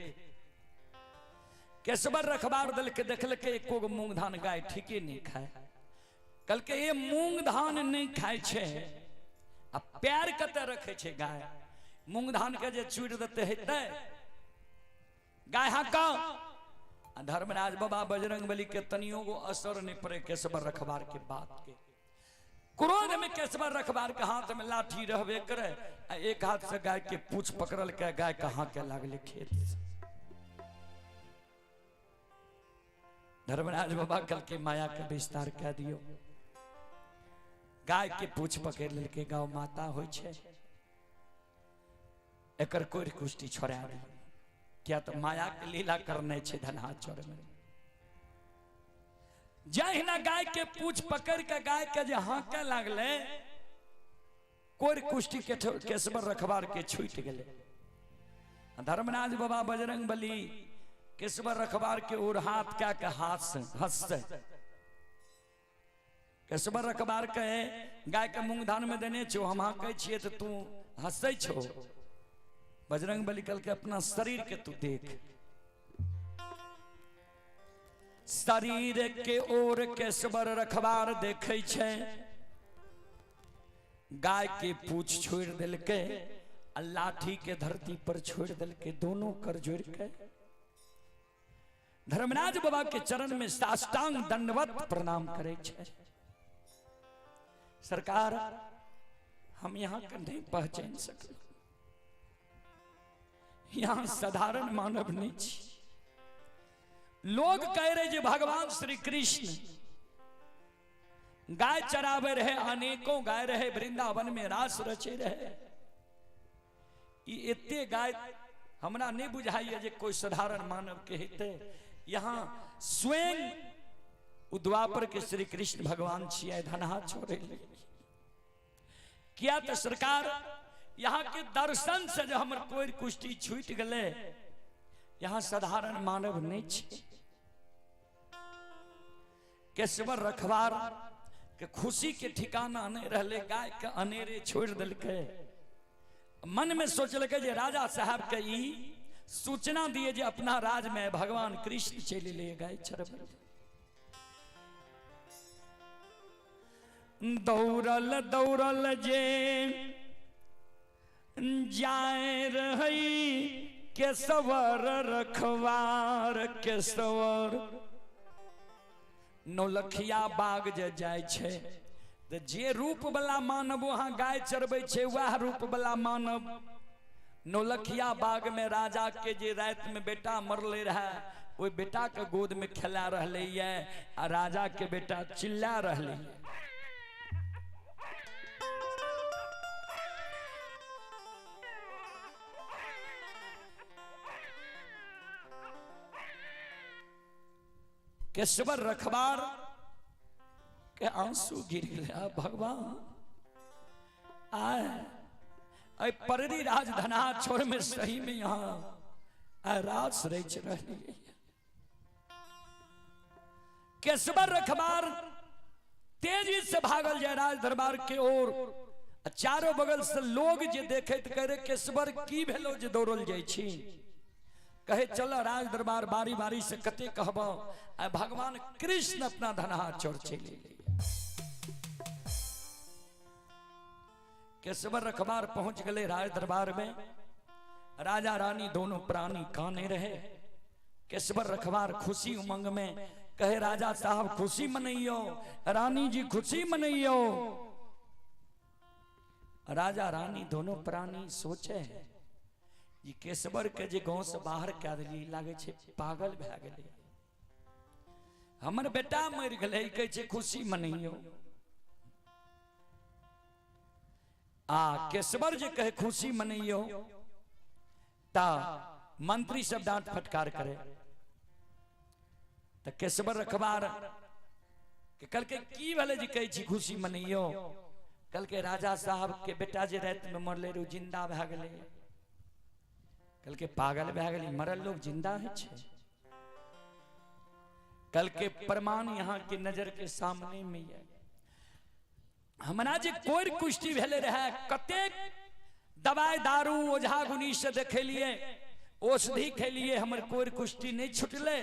केसबर रखबार दल के देखल के एको गो मूंग धान गाय ठीके नहीं खाए। कल के ये मूंग धान नहीं खाए छे आ प्यार कते रखे छे गाय, मूंग धान के जे छुड़ देते हेते गाय हाका। धर्मराज बाबा बजरंग बली के तनियो गो असर नहीं पड़े केसबर रखबार के बात के। क्रोध में केसबर रखबार के हाथ में लाठी रहबे करे, एक हाथ से गाय के पूछ पकड़ल के गाय कहाँ के लागले खेत से। धर्मराज बाबा कल के माया के विस्तार कह दियो, गाय के पूछ पकड़ लेल के गौ माता होय छे, एकर कोई कुष्टि छोड़ा दी। क्या तो माया के लीला करने छे धनहा चोर में। जहिना गाय के पूछ पकड़ के गाय के जे हाके लागले, कोई कुष्टि के केसबर रखबार के छूट गेले। धर्मराज बाबा बजरंग बली केसबर रखबार के ओर हाथ क्या के हाथ से हंसते। केसबर रखबार के गाय के मूंग धान में देने छो, हम हाके छिए तो तू हंसै छो। बजरंग बली कल के अपना शरीर के तू देख, शरीर के ओर केसबर रखबार देखे छे, गाय के पूछ छोड़ दिल के, लाठी के धरती पर छोड़ दिल के, दोनों कर जोड़ के धर्मराज बाबा के चरण में साष्टांग दंडवत प्रणाम करे छे। सरकार हम यहाँ के नहीं पहचान सकते, यहाँ साधारण मानव नहीं छी। लोग कह रहे जे भगवान श्री कृष्ण गाय चरावे रहे, अनेकों गाय रहे, वृंदावन में रास रचे रहे। इतने गाय हमरा नहीं बुझाइए जे कोई साधारण मानव के हेते। यहाँ स्वयं उद्वापर के श्री कृष्ण भगवान छिए, धनहा छोड़े किया तो सरकार यहाँ के दर्शन से जो हमर कोई कुष्टि छूट गले, यहाँ साधारण मानव नहीं छे। केसबर रखबार के खुशी के ठिकाना नहीं रहले, गाय के अनेरे छोड़ दिल के। मन में सोचल के जे राजा साहब के ई सूचना दिए जे अपना राज में भगवान कृष्ण चले ले गाय चरबे। दौड़ल दौड़ल जे जाए रही केसवर रखवार, केसवर नौलखिया बाग जे जाय छे तो जे रूप वाला मानव वहां गाय चरबे छे, वह रूप वाला मानव नौलखिया बाग में राजा के जे रात में बेटा मरले रहे, वो बेटा के गोद में खेला रहले ये, आ राजा के बेटा चिल्ला रहले। केसबर रखबार के आंसू गिर गया। भगवान आए पररी राज धनहा छोड़ में सही में यहाँ राज रच रही है। केसबर रखबार तेजी से भागल जाए राज दरबार के ओर। चारों बगल से लोग जे देखे तो कह रहे केसबर की भेलो जे दौड़ल जाय छी। कहे चल राज दरबार बारी बारी से कते कहबो, भगवान कृष्ण अपना धनहा चोर चले। केसबर रखबार पहुंच गए राज दरबार में। राजा रानी दोनों प्राणी काने रहे। केसबर रखबार खुशी उमंग में कहे राजा साहब खुशी मनइयो, रानी जी खुशी मनइयो। राजा रानी दोनों प्राणी सोचे जी केसबर के जे गांव से बाहर कह दिली, लागे छे पागल भए गेलै, हमर बेटा मर गेलै, कहे छे खुशी मनइयो। केशवर जे कहे खुशी मनइयो ता मंत्री सब डांट फटकार करे। तो केशवर रखबार के कल के की भले जी कहे छी खुशी मनइयो, कल के राजा साहब के बेटा जे रात में मरले रू जिंदा भए गेले। कल के पागल भए गेली, मरल लोग जिंदा है छे। कल के प्रमाण यहाँ के नजर के सामने में है। हमरा जे कोई कुश्ती भेले रहे, कतेक दवाई दारू ओझा गुनी से देखेलिए, औषधि खेलिए, हमर कोई कुश्ती नहीं छुटले।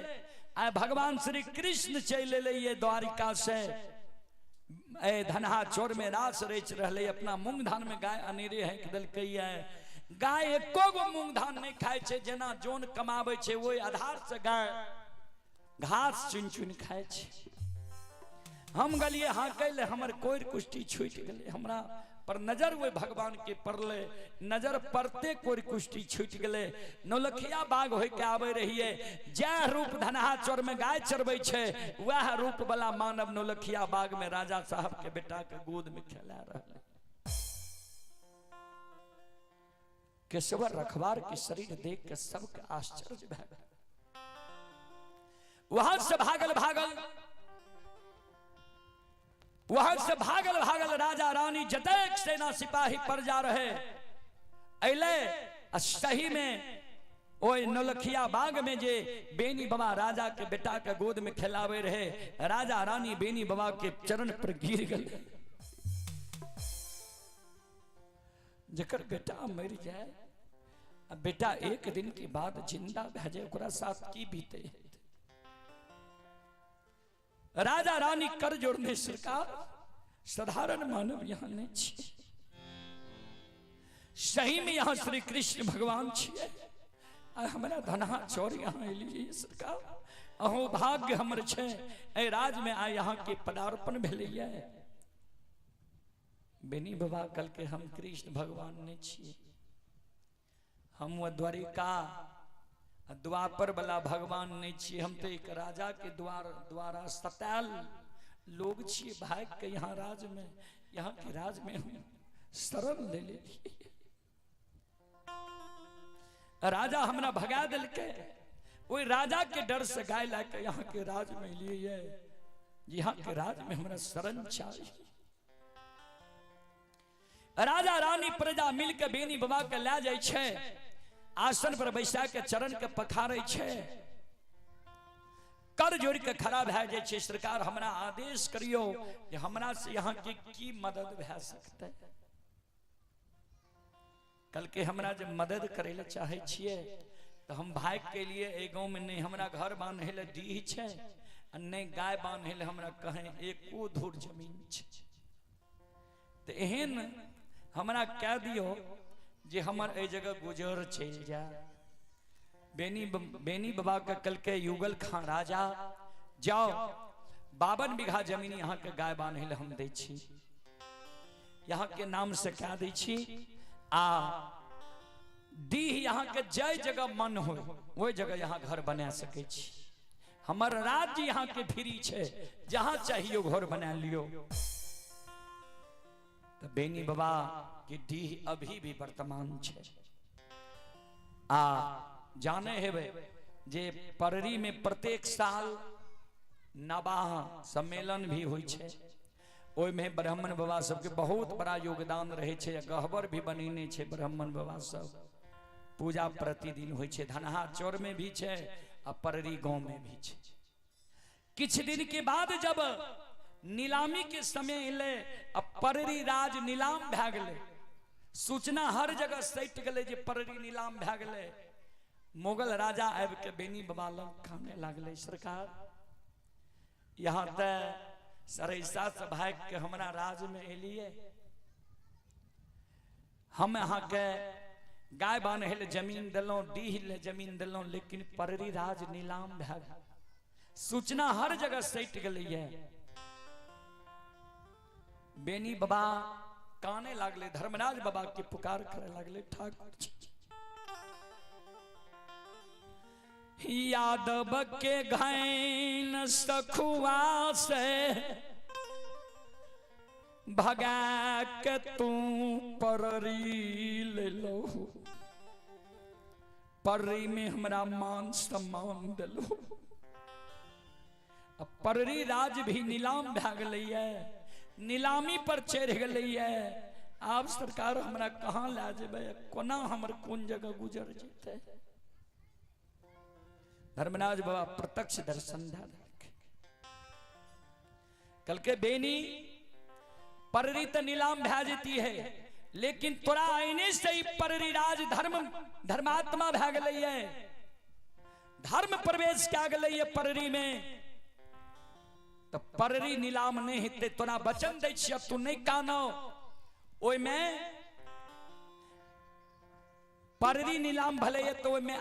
आ भगवान श्री कृष्ण चल ये द्वारिका से धनहा चोर में रास रेच रहे, अपना मूंग धान में गाय अनेरे है दिलकै है। गाय एको गो मूंग धान नहीं खाए छे, जना जोन कमावे छे वो आधार से गाय घास चुन चुन खाए छे। हम गलिए हाँ कैले, हमर कोई कुश्ती छूट गए, हमरा पर नजर हुए भगवान के पड़ले, नजर पड़ते कोई कुश्ती छूट गए। नौलखिया बाग हो के आवे रहिए, जय रूप धनहा चोर में गाय चरबै छे, वह रूप वाला मानव नौलखिया बाग में राजा साहब के बेटा के गोद में खेला रहे। केशवर रखवार के शरीर देख के सबके आश्चर्य भए गए। वहां से भागल भागल राजा रानी जतेक सेना सिपाही पर जा रहे अले। सही में ओए नौलखिया बाग में जे बेनी बाबा राजा के बेटा के गोद में खिलावे रहे, राजा रानी बेनी बाबा के चरण पर गिर गए। जकर बेटा मर जाए, बेटा एक दिन के बाद जिंदा भेजे, ओकरा साथ की बीते। राजा रानी कर जोड़ने सरकार, साधारण मानव यहाँ नहीं छे, सही में यहाँ श्री कृष्ण भगवान छे। हमारा धनहा चोर यहाँ एलिए सरकार, अहो भाग्य हमर छे, ए राज में आ यहाँ के पदार्पण भेलैया। बेनी बाबा कल के हम कृष्ण भगवान नहीं छिए, हम वो द्वारिका द्वापर वाला भगवान नहीं छिए, हम तो एक राजा के द्वारा सताल लोग छिए। भाग के यहाँ राज में, यहाँ के राज में हम शरण ले लिए। राजा हमरा भगा दिल के, वही राजा के डर से गाय लाके यहाँ के राज में लिए। यहाँ के राज में हमरा शरण चाहिए। राजा रानी प्रजा मिलके बेनी बाबा के ले जाए छे, आसन पर बैसा के चरण के पखारे छे, कर जोड़ के खड़ा भए जाए छे। सरकार हमरा आदेश करियो कि हमरा से यहाँ की मदद भए सकते। कल के हमरा जब मदद करे ले चाहे छिए तो हम भाग के लिए ए गांव में नहीं, हमरा घर बांधे ले डीह छे, नहीं गाय बांधे ले हमरा कहे एको धूर जमीन छे। तो एहन हमरा कह दियो जे हमर ए जगह गुजर चल जा। बेनी बाबा के कल के युगल खान राजा, जाओ 52 बीघा जमीन यहाँ के गाय बांधे ले हम दे छी, यहाँ के नाम से कह दे छी। आ डीह यहाँ के जय जगह मन हो वही जगह यहाँ घर बना सके छी। हमर राज्य यहाँ के फ्री छे, जहाँ चाहिए घर बना लियो। तो बेनी बाबा की डीह अभी भी वर्तमान छे। आ जाने हेबे जे पररी में प्रत्येक साल नवाह सम्मेलन भी हुई छे, ओय में ब्राह्मण बाबा सबके बहुत बड़ा योगदान रहे छे। गहबर भी बनेने छे ब्राह्मण बाबा सब, पूजा प्रतिदिन हुई छे। धनहा चौर में भी छे आ पररी गांव में भी छे। कुछ दिन के बाद जब नीलामी के समय अले, अब पररी राज नीलाम भए गेले, सूचना हर जगह सैट गेले जे पररी नीलाम भए गेले। मुगल राजा आबि के बेनी बाबा लग खाने लागले, सरकार यहाँ तक सरैसा से भाग के हमरा राज में एलिए, हम अहाँ के गाय बान्हे ले जमीन दिलों, डीह ले जमीन दिलों, लेकिन पररी राज नीलाम भए गेल। सूचना हर जगह सैट गेलै। बेनी बाबा काने लागले, धर्मराज बाबा के पुकार करे लागले, ठाकुर जी यादव के घैन सखुआ से भगा के तू पररी ले लो, पररी में हमरा मान सम्मान दिलो। अब पररी राज भी नीलाम भए गेलै है, नीलामी पर चढ़ गेलै है। आप सरकार हमरा कहाँ ला जेबै, कोना हमर कोन जगह गुजर जेतै। धर्मराज बाबा प्रत्यक्ष दर्शन देलकै, कहलकै बेनी पररी तो नीलाम भए जेती है, लेकिन तोरा आईने से ही पररी राज धर्मात्मा भए गेलै है, धर्म प्रवेश कए गेलै है पररी में। तो पररी नीलाम नहीं हेते, तोरा वचन दै छियै तू नहीं कानो। ओय में पररी नीलाम भले है तो ओय में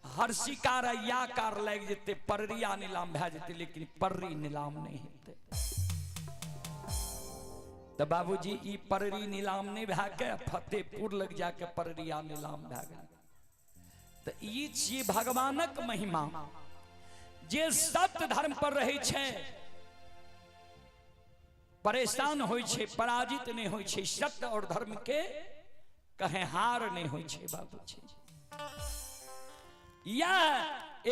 हर्षिकार या कार लग जेते, पररिया नीलाम भए जेते, लेकिन पररी नीलाम नहीं हेते। तो बाबूजी ई पररी नीलाम नहीं भए के फतेहपुर लग जाके पररिया नीलाम भए गेल। तो ई छियै भगवानक महिमा, जे सत्य धर्म पर रहै छै परेशान होइ छै, पराजित नहीं होइ छै, सत्य और धर्म के कहे हार नहीं होइ छै बाबूजी। यह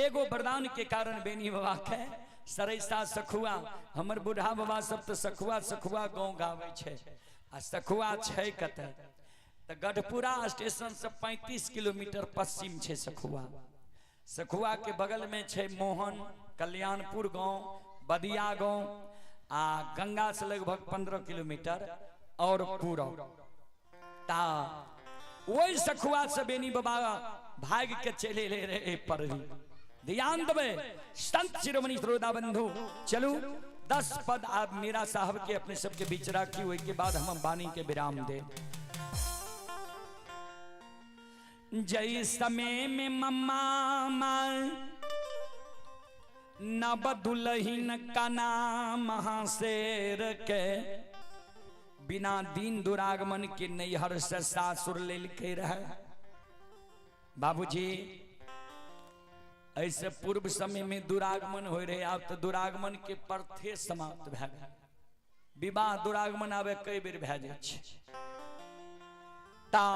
एगो वरदान के कारण बेनी बाबा के सरैसा सखुआ, हमर बूढ़ा बाबा सब तो सखुआ सखुआ गाँव गावे छै। आ सखुआ छै कते तो गढ़पुरा स्टेशन से 35 किलोमीटर पश्चिम छै सखुआ। सखुआ के बगल में छै मोहन, कल्याणपुर गांव, बदिया गांव, आ गंगा से लगभग 15 किलोमीटर और पूरब। ता वही सखुआ से बेनी बाबा भाग के चले ले रहे पररी। ध्यान देवे संत शिरोमणि श्रोता बंधु, चलू 10 पद आप मीरा साहब के अपने सबके बीच रखी, हुई के बाद हम वाणी के विराम दे। जय समय में मम्मा माँ न बदुलहीन का नाम महाशेर के, बिना दीन दुरागमन के नैहर से सासुर ले के रहे। बाबूजी ऐसे पूर्व समय में दुरागमन हो रहे, आप तो दुरागमन के प्रथे समाप्त भए गए। विवाह दुरागमन आबे कई बेर भए जाए छै। ता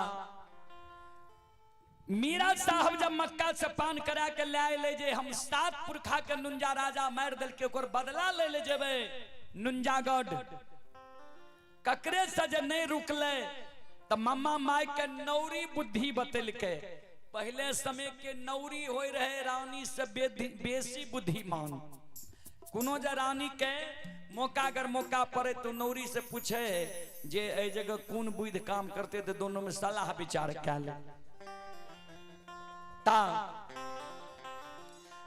मीरा साहब जब मक्का से पान करा के ले जे हम 7 पुरखा के नुंजा राजा मार दिल के ओकर बदला ले जेबे नुंजागढ़, ककरे से जे नहीं रुकले तो मम्मा माई के नौरी बुद्धि बतल के। पहले समय के नौरी होय रहे रानी से बेसी बुद्धिमान। कोनो जे रानी के मौका अगर मौका पड़े तो नौरी से पूछे जे ए जगह कौन बुद्धि काम करते तो दोनों में सलाह विचार कर ले।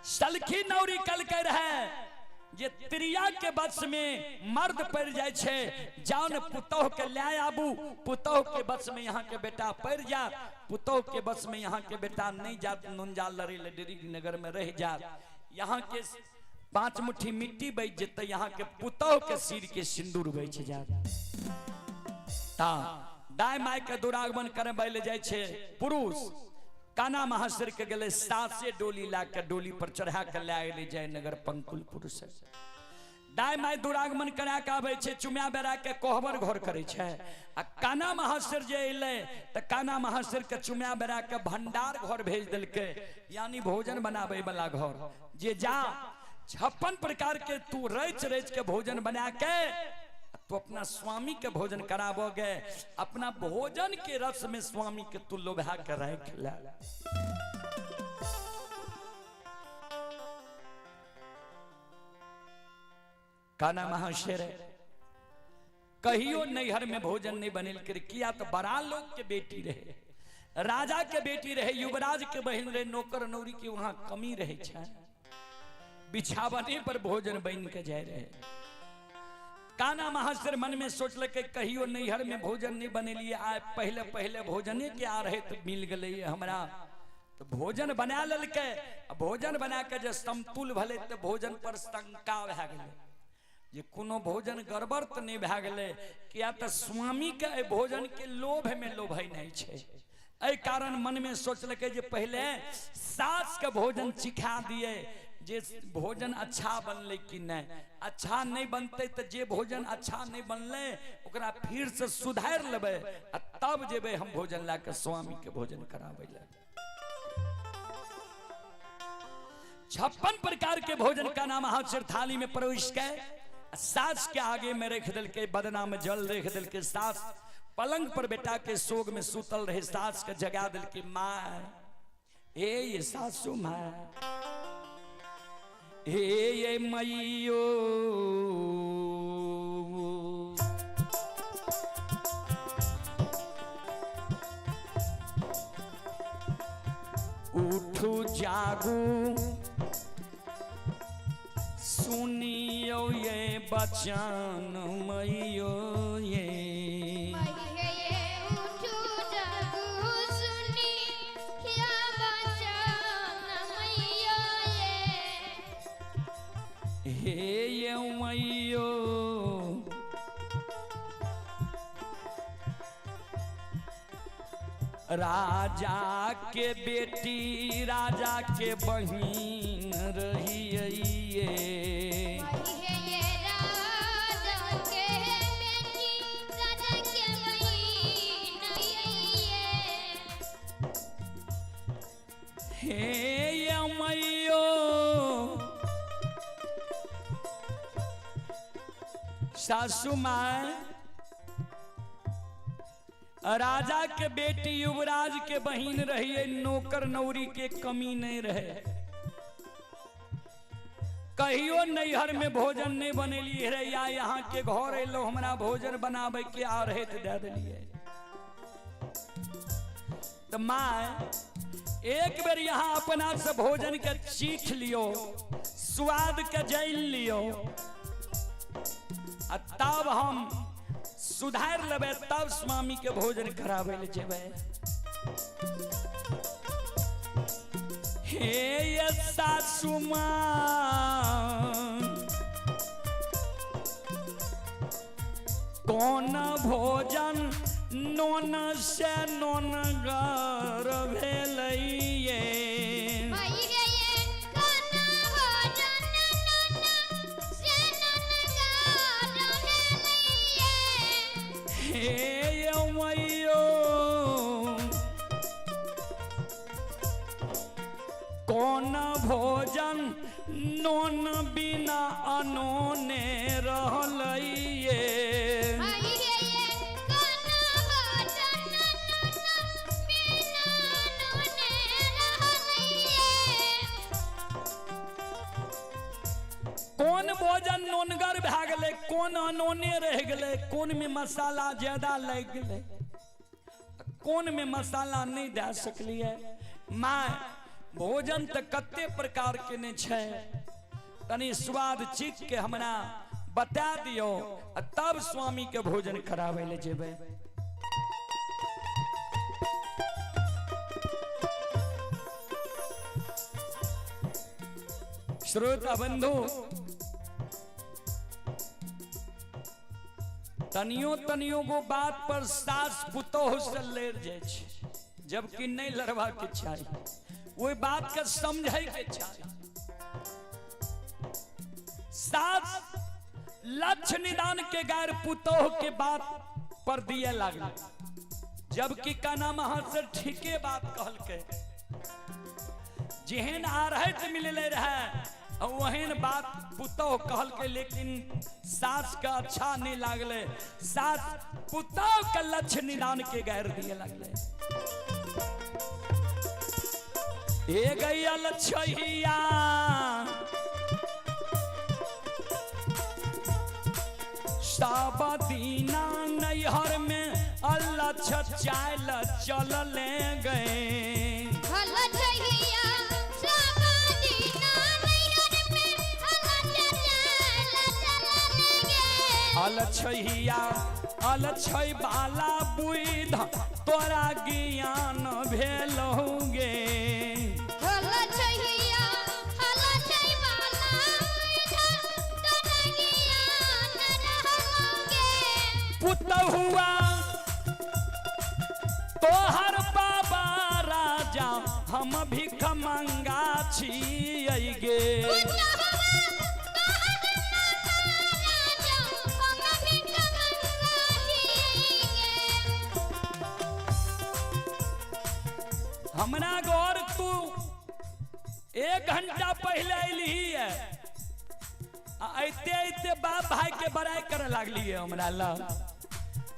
सलखी नौरी कल कर है जे त्रिया के बस में मर्द पड़ जाए छे, जान पुतोह के ले आबू, पुतोह के बस में यहाँ के बेटा पड़ जा, पुतोह के बस में यहाँ के बेटा नहीं जा, नुंजा लड़ी लडरी नगर में रह जा, यहाँ के 5 मुट्ठी मिट्टी बच जेते, यहाँ के पुतोह के सिर के सिंदूर बच जा। दाय माय के दुरागमन करे बैल जाए छे पुरुष। काना महाशर के गले 7 से डोली ला के डोली पर चढ़ा के ले जाए नगर पंकुलपुर से। दाय माय दुरागमन करा के आवे छे, चुम्या बेरा के कोहबर घर करे छे। आ काना महाशर जे अइले त काना महाशर के चुम्या बेरा के भंडार घर भेज दिल के, यानी भोजन बनावे वाला घर। जे जा 56 प्रकार के तू रच रच के भोजन बना के तो अपना स्वामी के भोजन करावोगे, अपना भोजन के रस में स्वामी के तू लोभा के रख ले। काना महाशर कहियो नैहर में भोजन नहीं बनेल कर, किया तो बड़ा लोग के बेटी रहे, राजा के बेटी रहे, युवराज के बहन रहे, नौकर नौरी की वहां कमी रहे छे, बिछावने पर भोजन बन के जाए रहे। काना महाशर मन में सोचल के कहियो नैहर में भोजन नहीं बनेलिए, आए पहले पहले भोजने के आ रहे तो मिल गए हमरा, तो भोजन बना ललके। भोजन बना के जब समतुल भले तो भोजन पर शंका भए गेलै जे कोनो भोजन गड़बड़ तो नहीं भए गेलै, किया तो स्वामी के भोजन के लोभ में लोभै नहीं छे। एहि कारण मन में सोचल के जे पहले सास के भोजन चिखा दिए, जे भोजन अच्छा बनले कि नहीं, अच्छा नहीं बनते तो जे भोजन अच्छा नहीं बनले ओकरा फिर से सुधार लेबे तब जेबे हम भोजन ला के स्वामी के भोजन करावे ला। 56 प्रकार के भोजन का नाम हाथ से थाली में परोस के सास के आगे में रख दिल के, बदना में जल रख दिल के, सास पलंग पर बेटा के सोग में सुतल रहे, सास के जगा दिल की माँ ये सासू माँ ये मैयो उठू जागू सुनियो ये बचन मैयो ये हे मैयो राजा के बेटी राजा के बहिन रही हे मैयो सासू माँ राजा के बेटी युवराज के बहिन रही, नौकर नौरी के कमी नहीं रहे, कहियो नैहर में भोजन नहीं बनेली रे, या यहाँ के घर एलो हमरा भोजन बनावे के आ रहे तो दे दिलिए। तो माँ एक बेर यहाँ अपना से भोजन के चीख लियो, स्वाद के जान लियो, तब हम सुधार लेबे, तब स्वामी के भोजन करावे ले जेबे। हे ये सासू माँ कौन भोजन नोन से नोन गर भेलैये कौन भोजन नोन बिना अनोने रहलैये कौन भोजन नोनगर भए गेलै, कौन अनोने रह गेलै, कौन में मसाला ज्यादा लग गेलै, कौन में मसाला नहीं दे सकलिए। माँ भोजन तो कते प्रकार के ने छे, तनी स्वाद चीख के हमरा बता दियो, तब स्वामी के भोजन करावे ले जेबे। श्रोता बंधु तनियो तनियो गो बात पर सास पुतोह से लड़ जाए, जबकि नहीं लड़वा के चाहिए, वो बात का समझे के चाहिए। सास लक्ष्य निदान के गैर पुतोह के बात पर दिए लगला, जबकि का नाम हाथ से ठीके बात कहल के, जेहन आ रहे थे मिले रहे वहन बात पुतोह कहल के, लेकिन सास का अच्छा नहीं लागले, सास पुतोह का लक्ष्य निदान के गैर दिए लगले। ए गैया लछहिया सब दीना नैहर में अल्लाह चाल चल ले गए, अलछहिया अलछई बाला बुध तोरा ज्ञान भेलहुगे, पुतहुआ तोहर बाबा राजा हम भिख मंगा छी, छिएगे। हमरा घर तू 1 घंटा पहले अली है, ऐते ऐते बाप भाई के बड़ाई करे लागली है हमरा ला,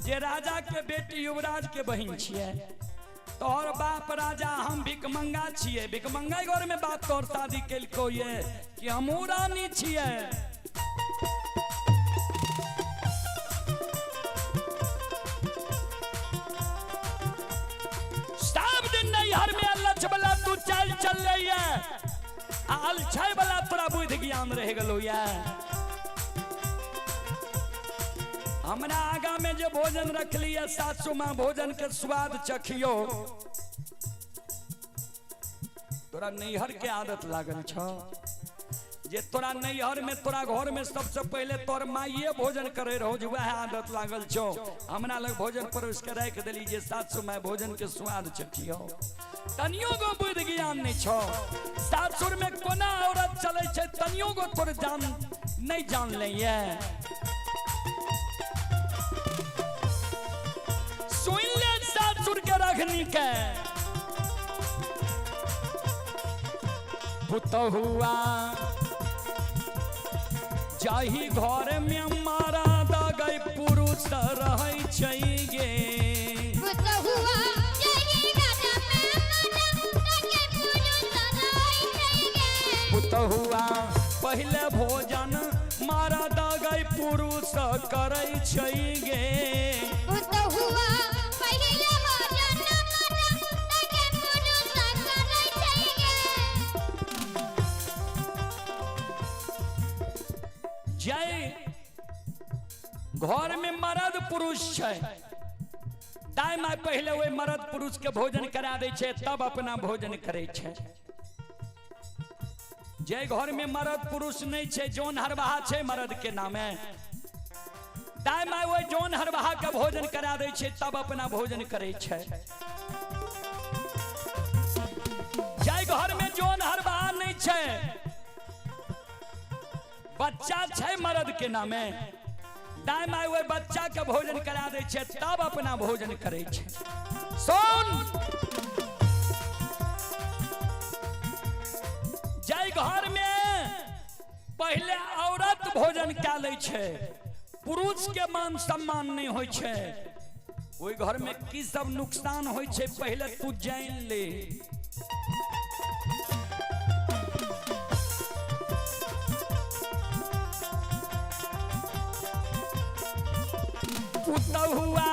जे राजा के बेटी युवराज के बहन छिए। तोहर बाप राजा, हम भिकमंगा छिए। भिकमंगा घर में बाप तोहर शादी केलको ये कि हमहू रानी छिए। सब दिन नैहर में लच वाला तू चल रही है, आल छै वाला तोरा बुद्धि ज्ञान रह गलो या। हमरा आगा में जो भोजन रख लिया सासू माँ, भोजन के स्वाद चखियो। तोरा नैहर के आदत लागल छ, जे तोरा नैहर में तोरा घर में सबसे पहले तोर माइये भोजन करे रहो, जो वह आदत लागल छो। हमरा लग भोजन परोस के रख देली जे सासू माँ भोजन के स्वाद चखियो। तनियो गो बुद्धि ज्ञान नहीं छो। सासुर में कोना औरत चले छे तनियो गो तोर जान नहीं जान ले ये। सुन ले सासुर के रखनी के पुतहुआ जाही घर में मारा दगई पुरुष रहै छै गे। पुतहुआ जाही घर में मारा दगई पुरुष रहै छै गे। पुतहुआ पहले भोजन मारा दगई पुरुष करै छै गे। पुतहुआ पहले भोजन मारा दगई पुरुष करै छै गे। जय घर में मर्द पुरुष है, दाई माय पहले वही मर्द पुरुष के भोजन करा दे छे, तब अपना भोजन करे छे। जय घर में मर्द पुरुष नहीं छे, जोन हरवाहा छे मर्द के नामे, दाई माय वही जोन हरवाहा के भोजन करा दे छे, तब अपना भोजन करे छे। जय घर में जोन हरवाहा नहीं छे, बच्चा छे मर्द के नामे, दाई माय वही बच्चा के भोजन करा दे छे, तब अपना भोजन करे छे। सुन, जय घर में पहले औरत भोजन क्या ले छे, पुरुष के मान सम्मान नहीं होय छे। ओई घर में की सब नुकसान होय छे पहले तू जान ले। पुतहुआ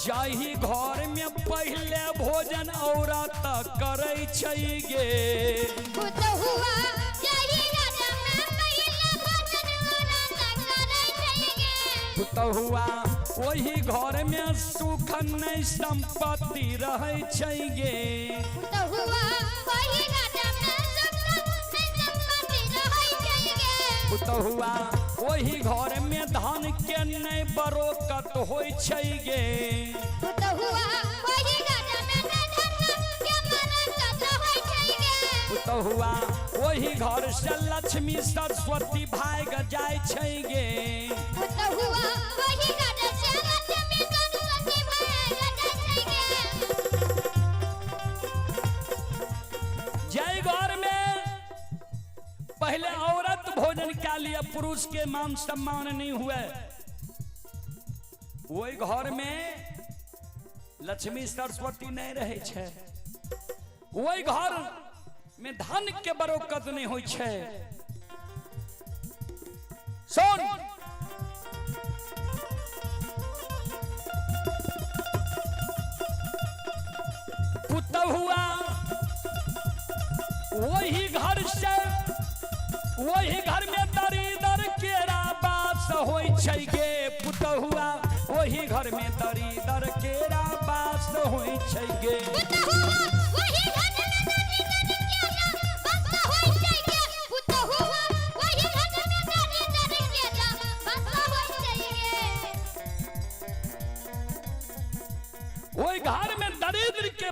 जाही घर में पहले भोजन औरत करे छै गे। पुतहुआ जाही घर में पहले भोजन औरत करे छै गे। पुतहुआ वही घर में सुख नहीं संपत्ति रहे छै गे। पुतहुआ वही घर में सुख नहीं संपत्ति रहे छै गे। पुतहुआ वही घर में धन के नहीं बरोकत होय छै गे। पुतहुआ वही घर में धन के बरोकत होय छै गे। पुतहुआ वही घर से लक्ष्मी सरस्वती भाग जाय छै गे। पुतहुआ वही घर से लक्ष्मी सरस्वती भाग जाय छै गे। जय घर में पहले औरत भोजन के लिए पुरुष के मान सम्मान नहीं हुए, वही घर में लक्ष्मी सरस्वती नहीं रहे छे, वही घर में धन के बरोकत नहीं होय छे। सुन, पुतहुआ वही घर से वही घर में दरिदर केरा बास होय छै गे। पुतहुआ वही घर में दरिदर केरा बास होय छै गे। पुतहुआ वही घर में दरिदर केरा बास होय छै गे। पुतहुआ वही घर में दरिदर केरा बास होय छै गे। वही घर में दरिद्र के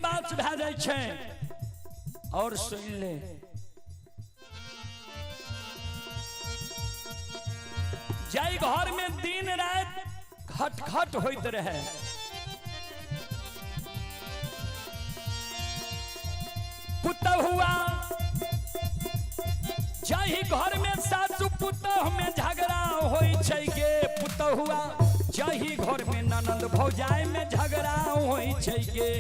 जाए छे और सुन ले जाई घर में दिन रात खटखट होइत रहे। पुतः हुआ जाही घर में सासु पुतः में झगड़ा होई छै गे। पुतः हुआ जाही घर में ननद भौजाई में झगड़ा होई छै गे।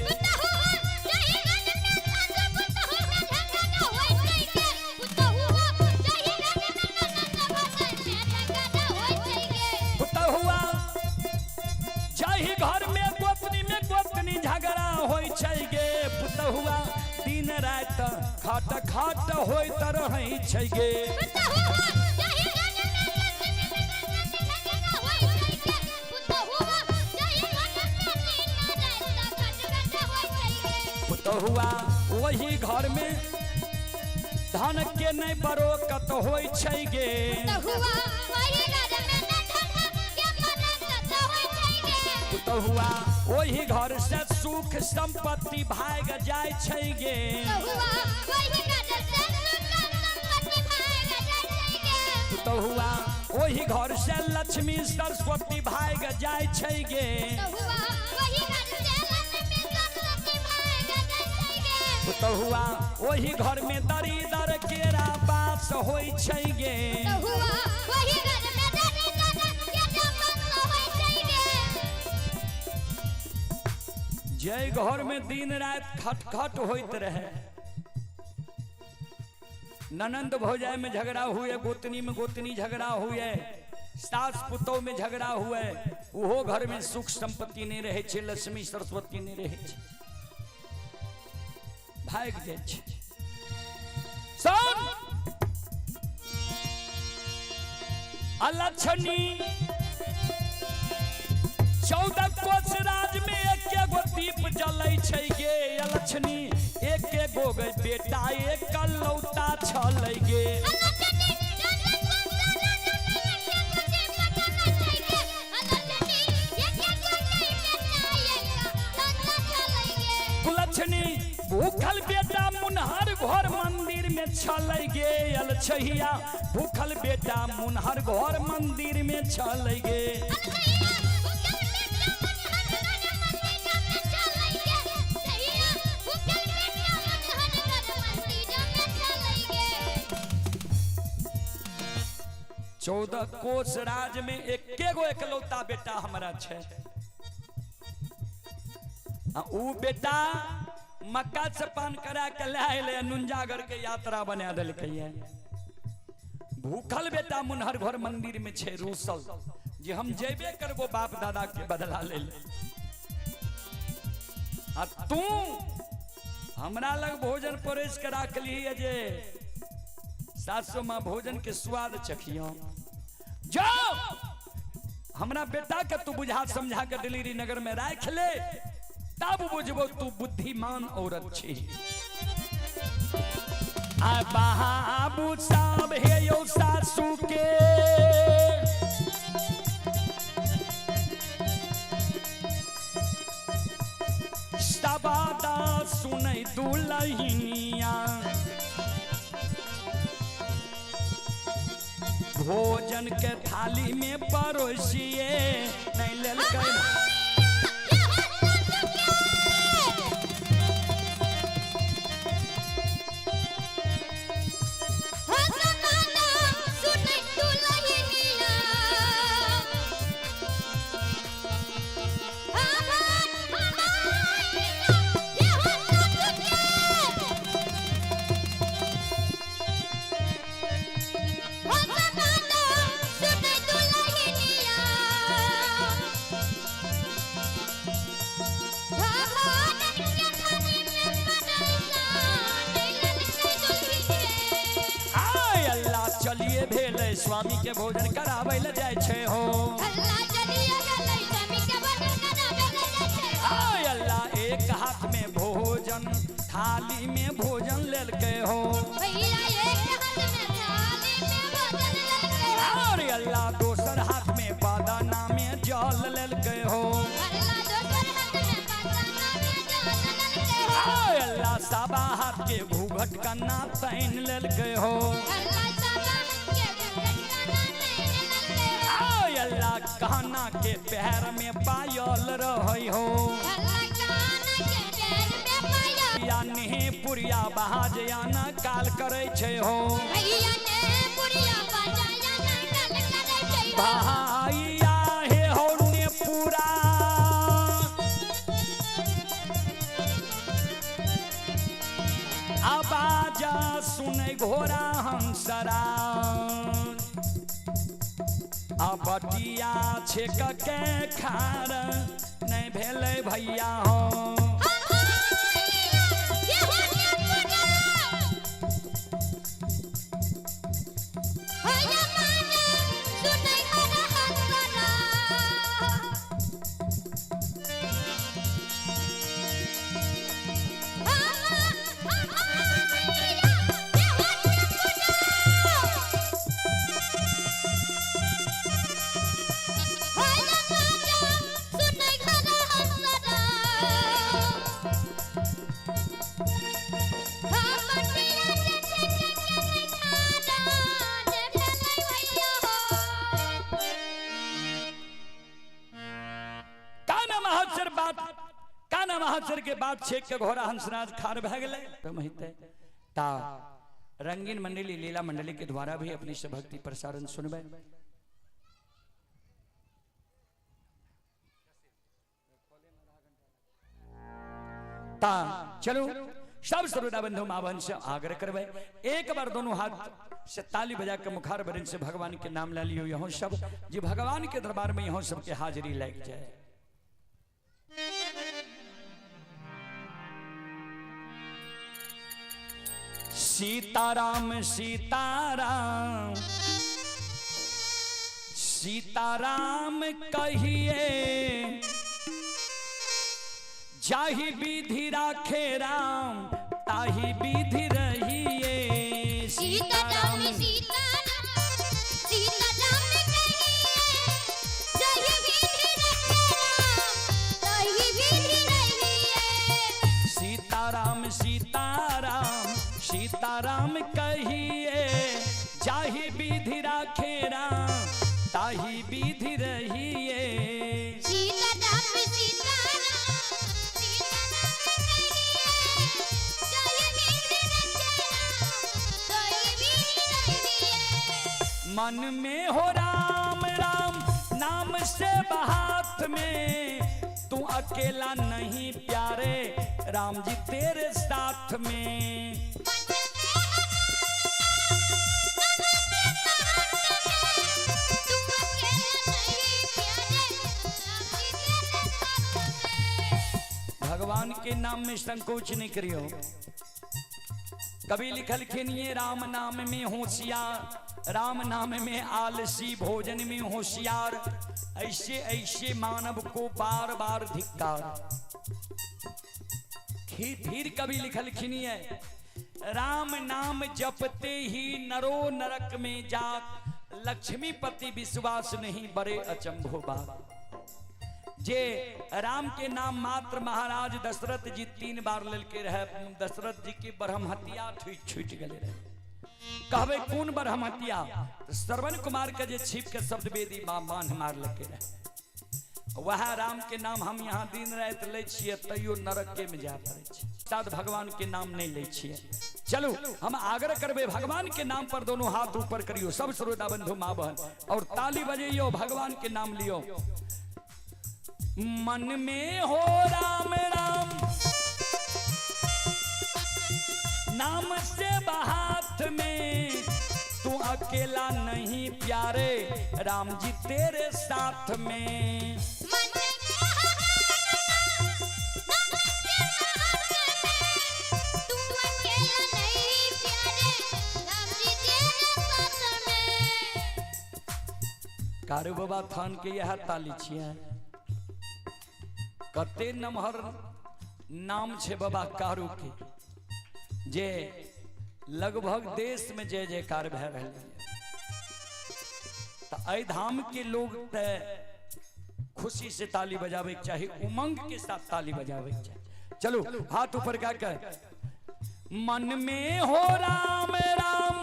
झगड़ा होई छै गे। पुतः हुआ दिन रात खट खट होइत रहै छै गे। पुतः हुआ वही घर में धन के नहीं बरोकत होई छै गे। पुतः हुआ वही घर से सुख संपत्ति भाग जाय छै गे। पुतः हुआ वही घर से लक्ष्मी सरस्वती भाग जाय छै गे। पुतः हुआ वही घर में दरिदर केरा बास होई छै गे। जय घर में दिन रात खटखट होइत रहे। ननंद भौजाई में झगड़ा हुए, गोतनी में गोतनी झगड़ा हुए, सास पुतोह में झगड़ा हुए, वो घर में सुख संपत्ति नहीं रहे छे, लक्ष्मी सरस्वती नहीं रहे छे, भाग जाए छे। सुन अलक्षणी 14 कोस राज में एक गो दीप जलै छै गे। अलक्षणी एक गो बेटा एक लौता छलै गे। कुलक्षणी भूखल बेटा मुनहर घर मंदिर में छलै गे। अलछहिया भूखल बेटा मुनहर घर मंदिर में छलै गे। चौदह कोस राज में एके गो एकलौता बेटा हमारा छे। ऊ बेटा मक्का से पान करा के लाए नुंजागर के यात्रा बना दिलकै। भूखल बेटा मुनहर घर मंदिर में छे रूसल जे हम जेबे करबो बाप दादा के बदला ले। आ तू हमरा लग भोजन परोस के राख ली जे सासु माँ भोजन के स्वाद चखियो। जाओ हमरा बेटा के तू बुझा समझा के दिल्ली नगर में राख ले, तब बुझबो तू बुद्धिमान औरत छी। आ बाबू साहब हे यो सासू के सबादा सुनै दुलहिनिया। भोजन के थाली में परोसिए नहीं लेलकै। चलिए भेले स्वामी के भोजन कराबै ले जाय छे हो। अल्लाह चलिए भेले स्वामी के भोजन कराबै ले जाय छे। आय अल्लाह एक हाथ में भोजन थाली में भोजन लेलकै हो। भैया एक हाथ में थाली में भोजन लेलकै हो। और अल्लाह दोसर हाथ में बादाना में जल लेलकै हो। अल्लाह दोसर हाथ में बादाना में जल लेलकै हो। आय अल्लाह बाहर के घूघट कन्ना पहन ललके हो अल्लाह कहना के पैर में पायल रही हो या नहीं पुरिया बहाजयाना काल करे छे हो भाइया हे हो ने पूरा आवाजा सुने घोड़ा हंसरा बटिया छेक के खार नहीं भेले भैया हो महाचर के बाद छेक के घोड़ा हंसराज खार भे गए ता रंगीन मंडली लीला मंडली के द्वारा भी अपनी से भक्ति प्रसारण सुनबे ता चलो सब श्रोता बंधु मां बहन से आग्रह करबे एक बार दोनों हाथ से ताली बजा के मुखार बरन से भगवान के नाम ले लियो यहाँ सब जी भगवान के दरबार में यहाँ सबके हाजिरी लग जाए। सीताराम सीताराम सीताराम कहिए जाहि विधि राखे राम ताहि विधि रहिए। सीताराम सीताराम सीताराम कहिए जाहि विधि राखे राम ताहि विधि रहिए। सीताराम सीताराम सीताराम कहिए जाहि विधि राखे राम ताहि विधि रहिए। सीताराम सीताराम मन में हो राम राम नाम से बहात में तू अकेला नहीं प्यारे राम जी तेरे साथ में। भगवान के नाम में संकोच नहीं करियो। कभी लिखल खिनिए राम नाम में होशियार राम नाम में आलसी भोजन में होशियार ऐसे ऐसे मानव को बार बार धिक्कार। फिर कभी लिखल खिनिए राम नाम जपते ही नरो नरक में जात लक्ष्मीपति विश्वास नहीं बड़े अचंभो बात। जे राम के नाम मात्र महाराज दशरथ जी 3 बार ललके रहे दशरथ जी की ब्रह्महत्या छूट गए रहे कहबे कौन ब्रह्महत्या तो श्रवण कुमार के जे छिप के शब्द वेदी बांध मार लगे रहे वह राम के नाम हम यहाँ दिन रात ले छिए तैयो नरक के में जा पड़े साथ भगवान के नाम नहीं ले छिए। चलो हम आग्रह करबे भगवान के नाम पर दोनों हाथ ऊपर करियो सब श्रोता बंधु माँ बहन और ताली बजाइयो भगवान के नाम लियो। मन में हो राम राम नाम से बहात में तू अकेला नहीं प्यारे राम जी तेरे साथ में। कारू बाबा थान के यह ताली छिए कते नमहर नाम छे बाबा कारू के जे लगभग देश में जय जयकार भे रहे तो अय धाम के लोग ते खुशी से ताली बजावे के चाहिए उमंग के साथ ताली बजावे के चाहिए। चलो हाथ ऊपर कर मन में हो राम राम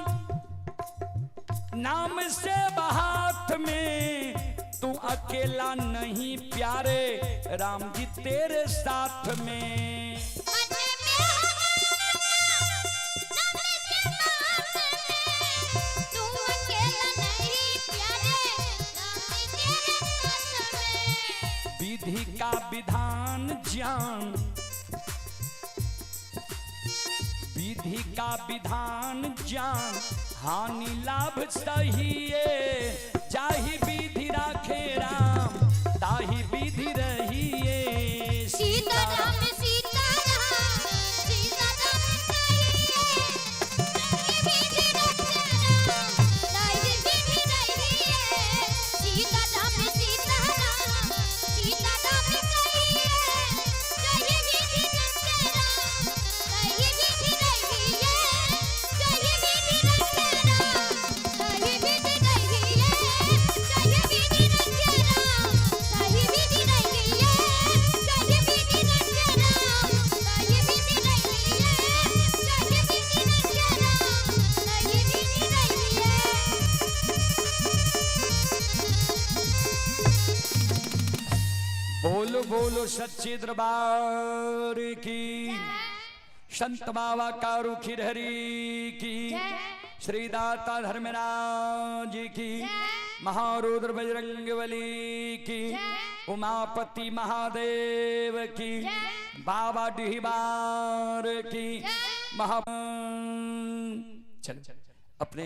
नाम से हाथ में, तू अकेला नहीं प्यारे राम जी तेरे साथ में। विधि का विधान जान, विधि का विधान जान, हानि लाभ सहिए, जाहि विधि राखे राम ताहि विधि रहिए। सीताराम सीताराम सीताराम कहिए, विधि रखे राम ताहि विधि रहिए। सीताराम सीताराम सीताराम कहिए, कहि विधि रखे राम ताहि विधि रहिए। कहि विधि रखे राम ताहि विधि रहिए। कहि विधि रखे राम ताहि विधि रहिए। कहि विधि रखे राम ताहि विधि रहिए। कहि विधि रखे राम ताहि विधि रहिए। बोलो बोलो सच्चे दरबार की, संत बाबा कारुखीर हरि की, श्री दाता धर्मराज की, महारुद्र बजरंगबली की, उमापति महादेव की, बाबा डिहबार की, महा चल अपने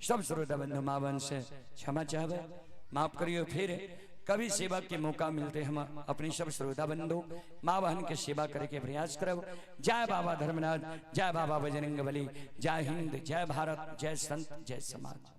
सब श्रोता बंधु माँ बहन से क्षमा चाहे, माफ करियो। फिर कभी सेवा के मौका मिलते हम अपनी सब श्रोता बंधु माँ बहन के सेवा करे के प्रयास करब। जय बाबा धर्मराज, जय बाबा बजरंगबली, जय हिंद, जय भारत, जय संत, जय समाज।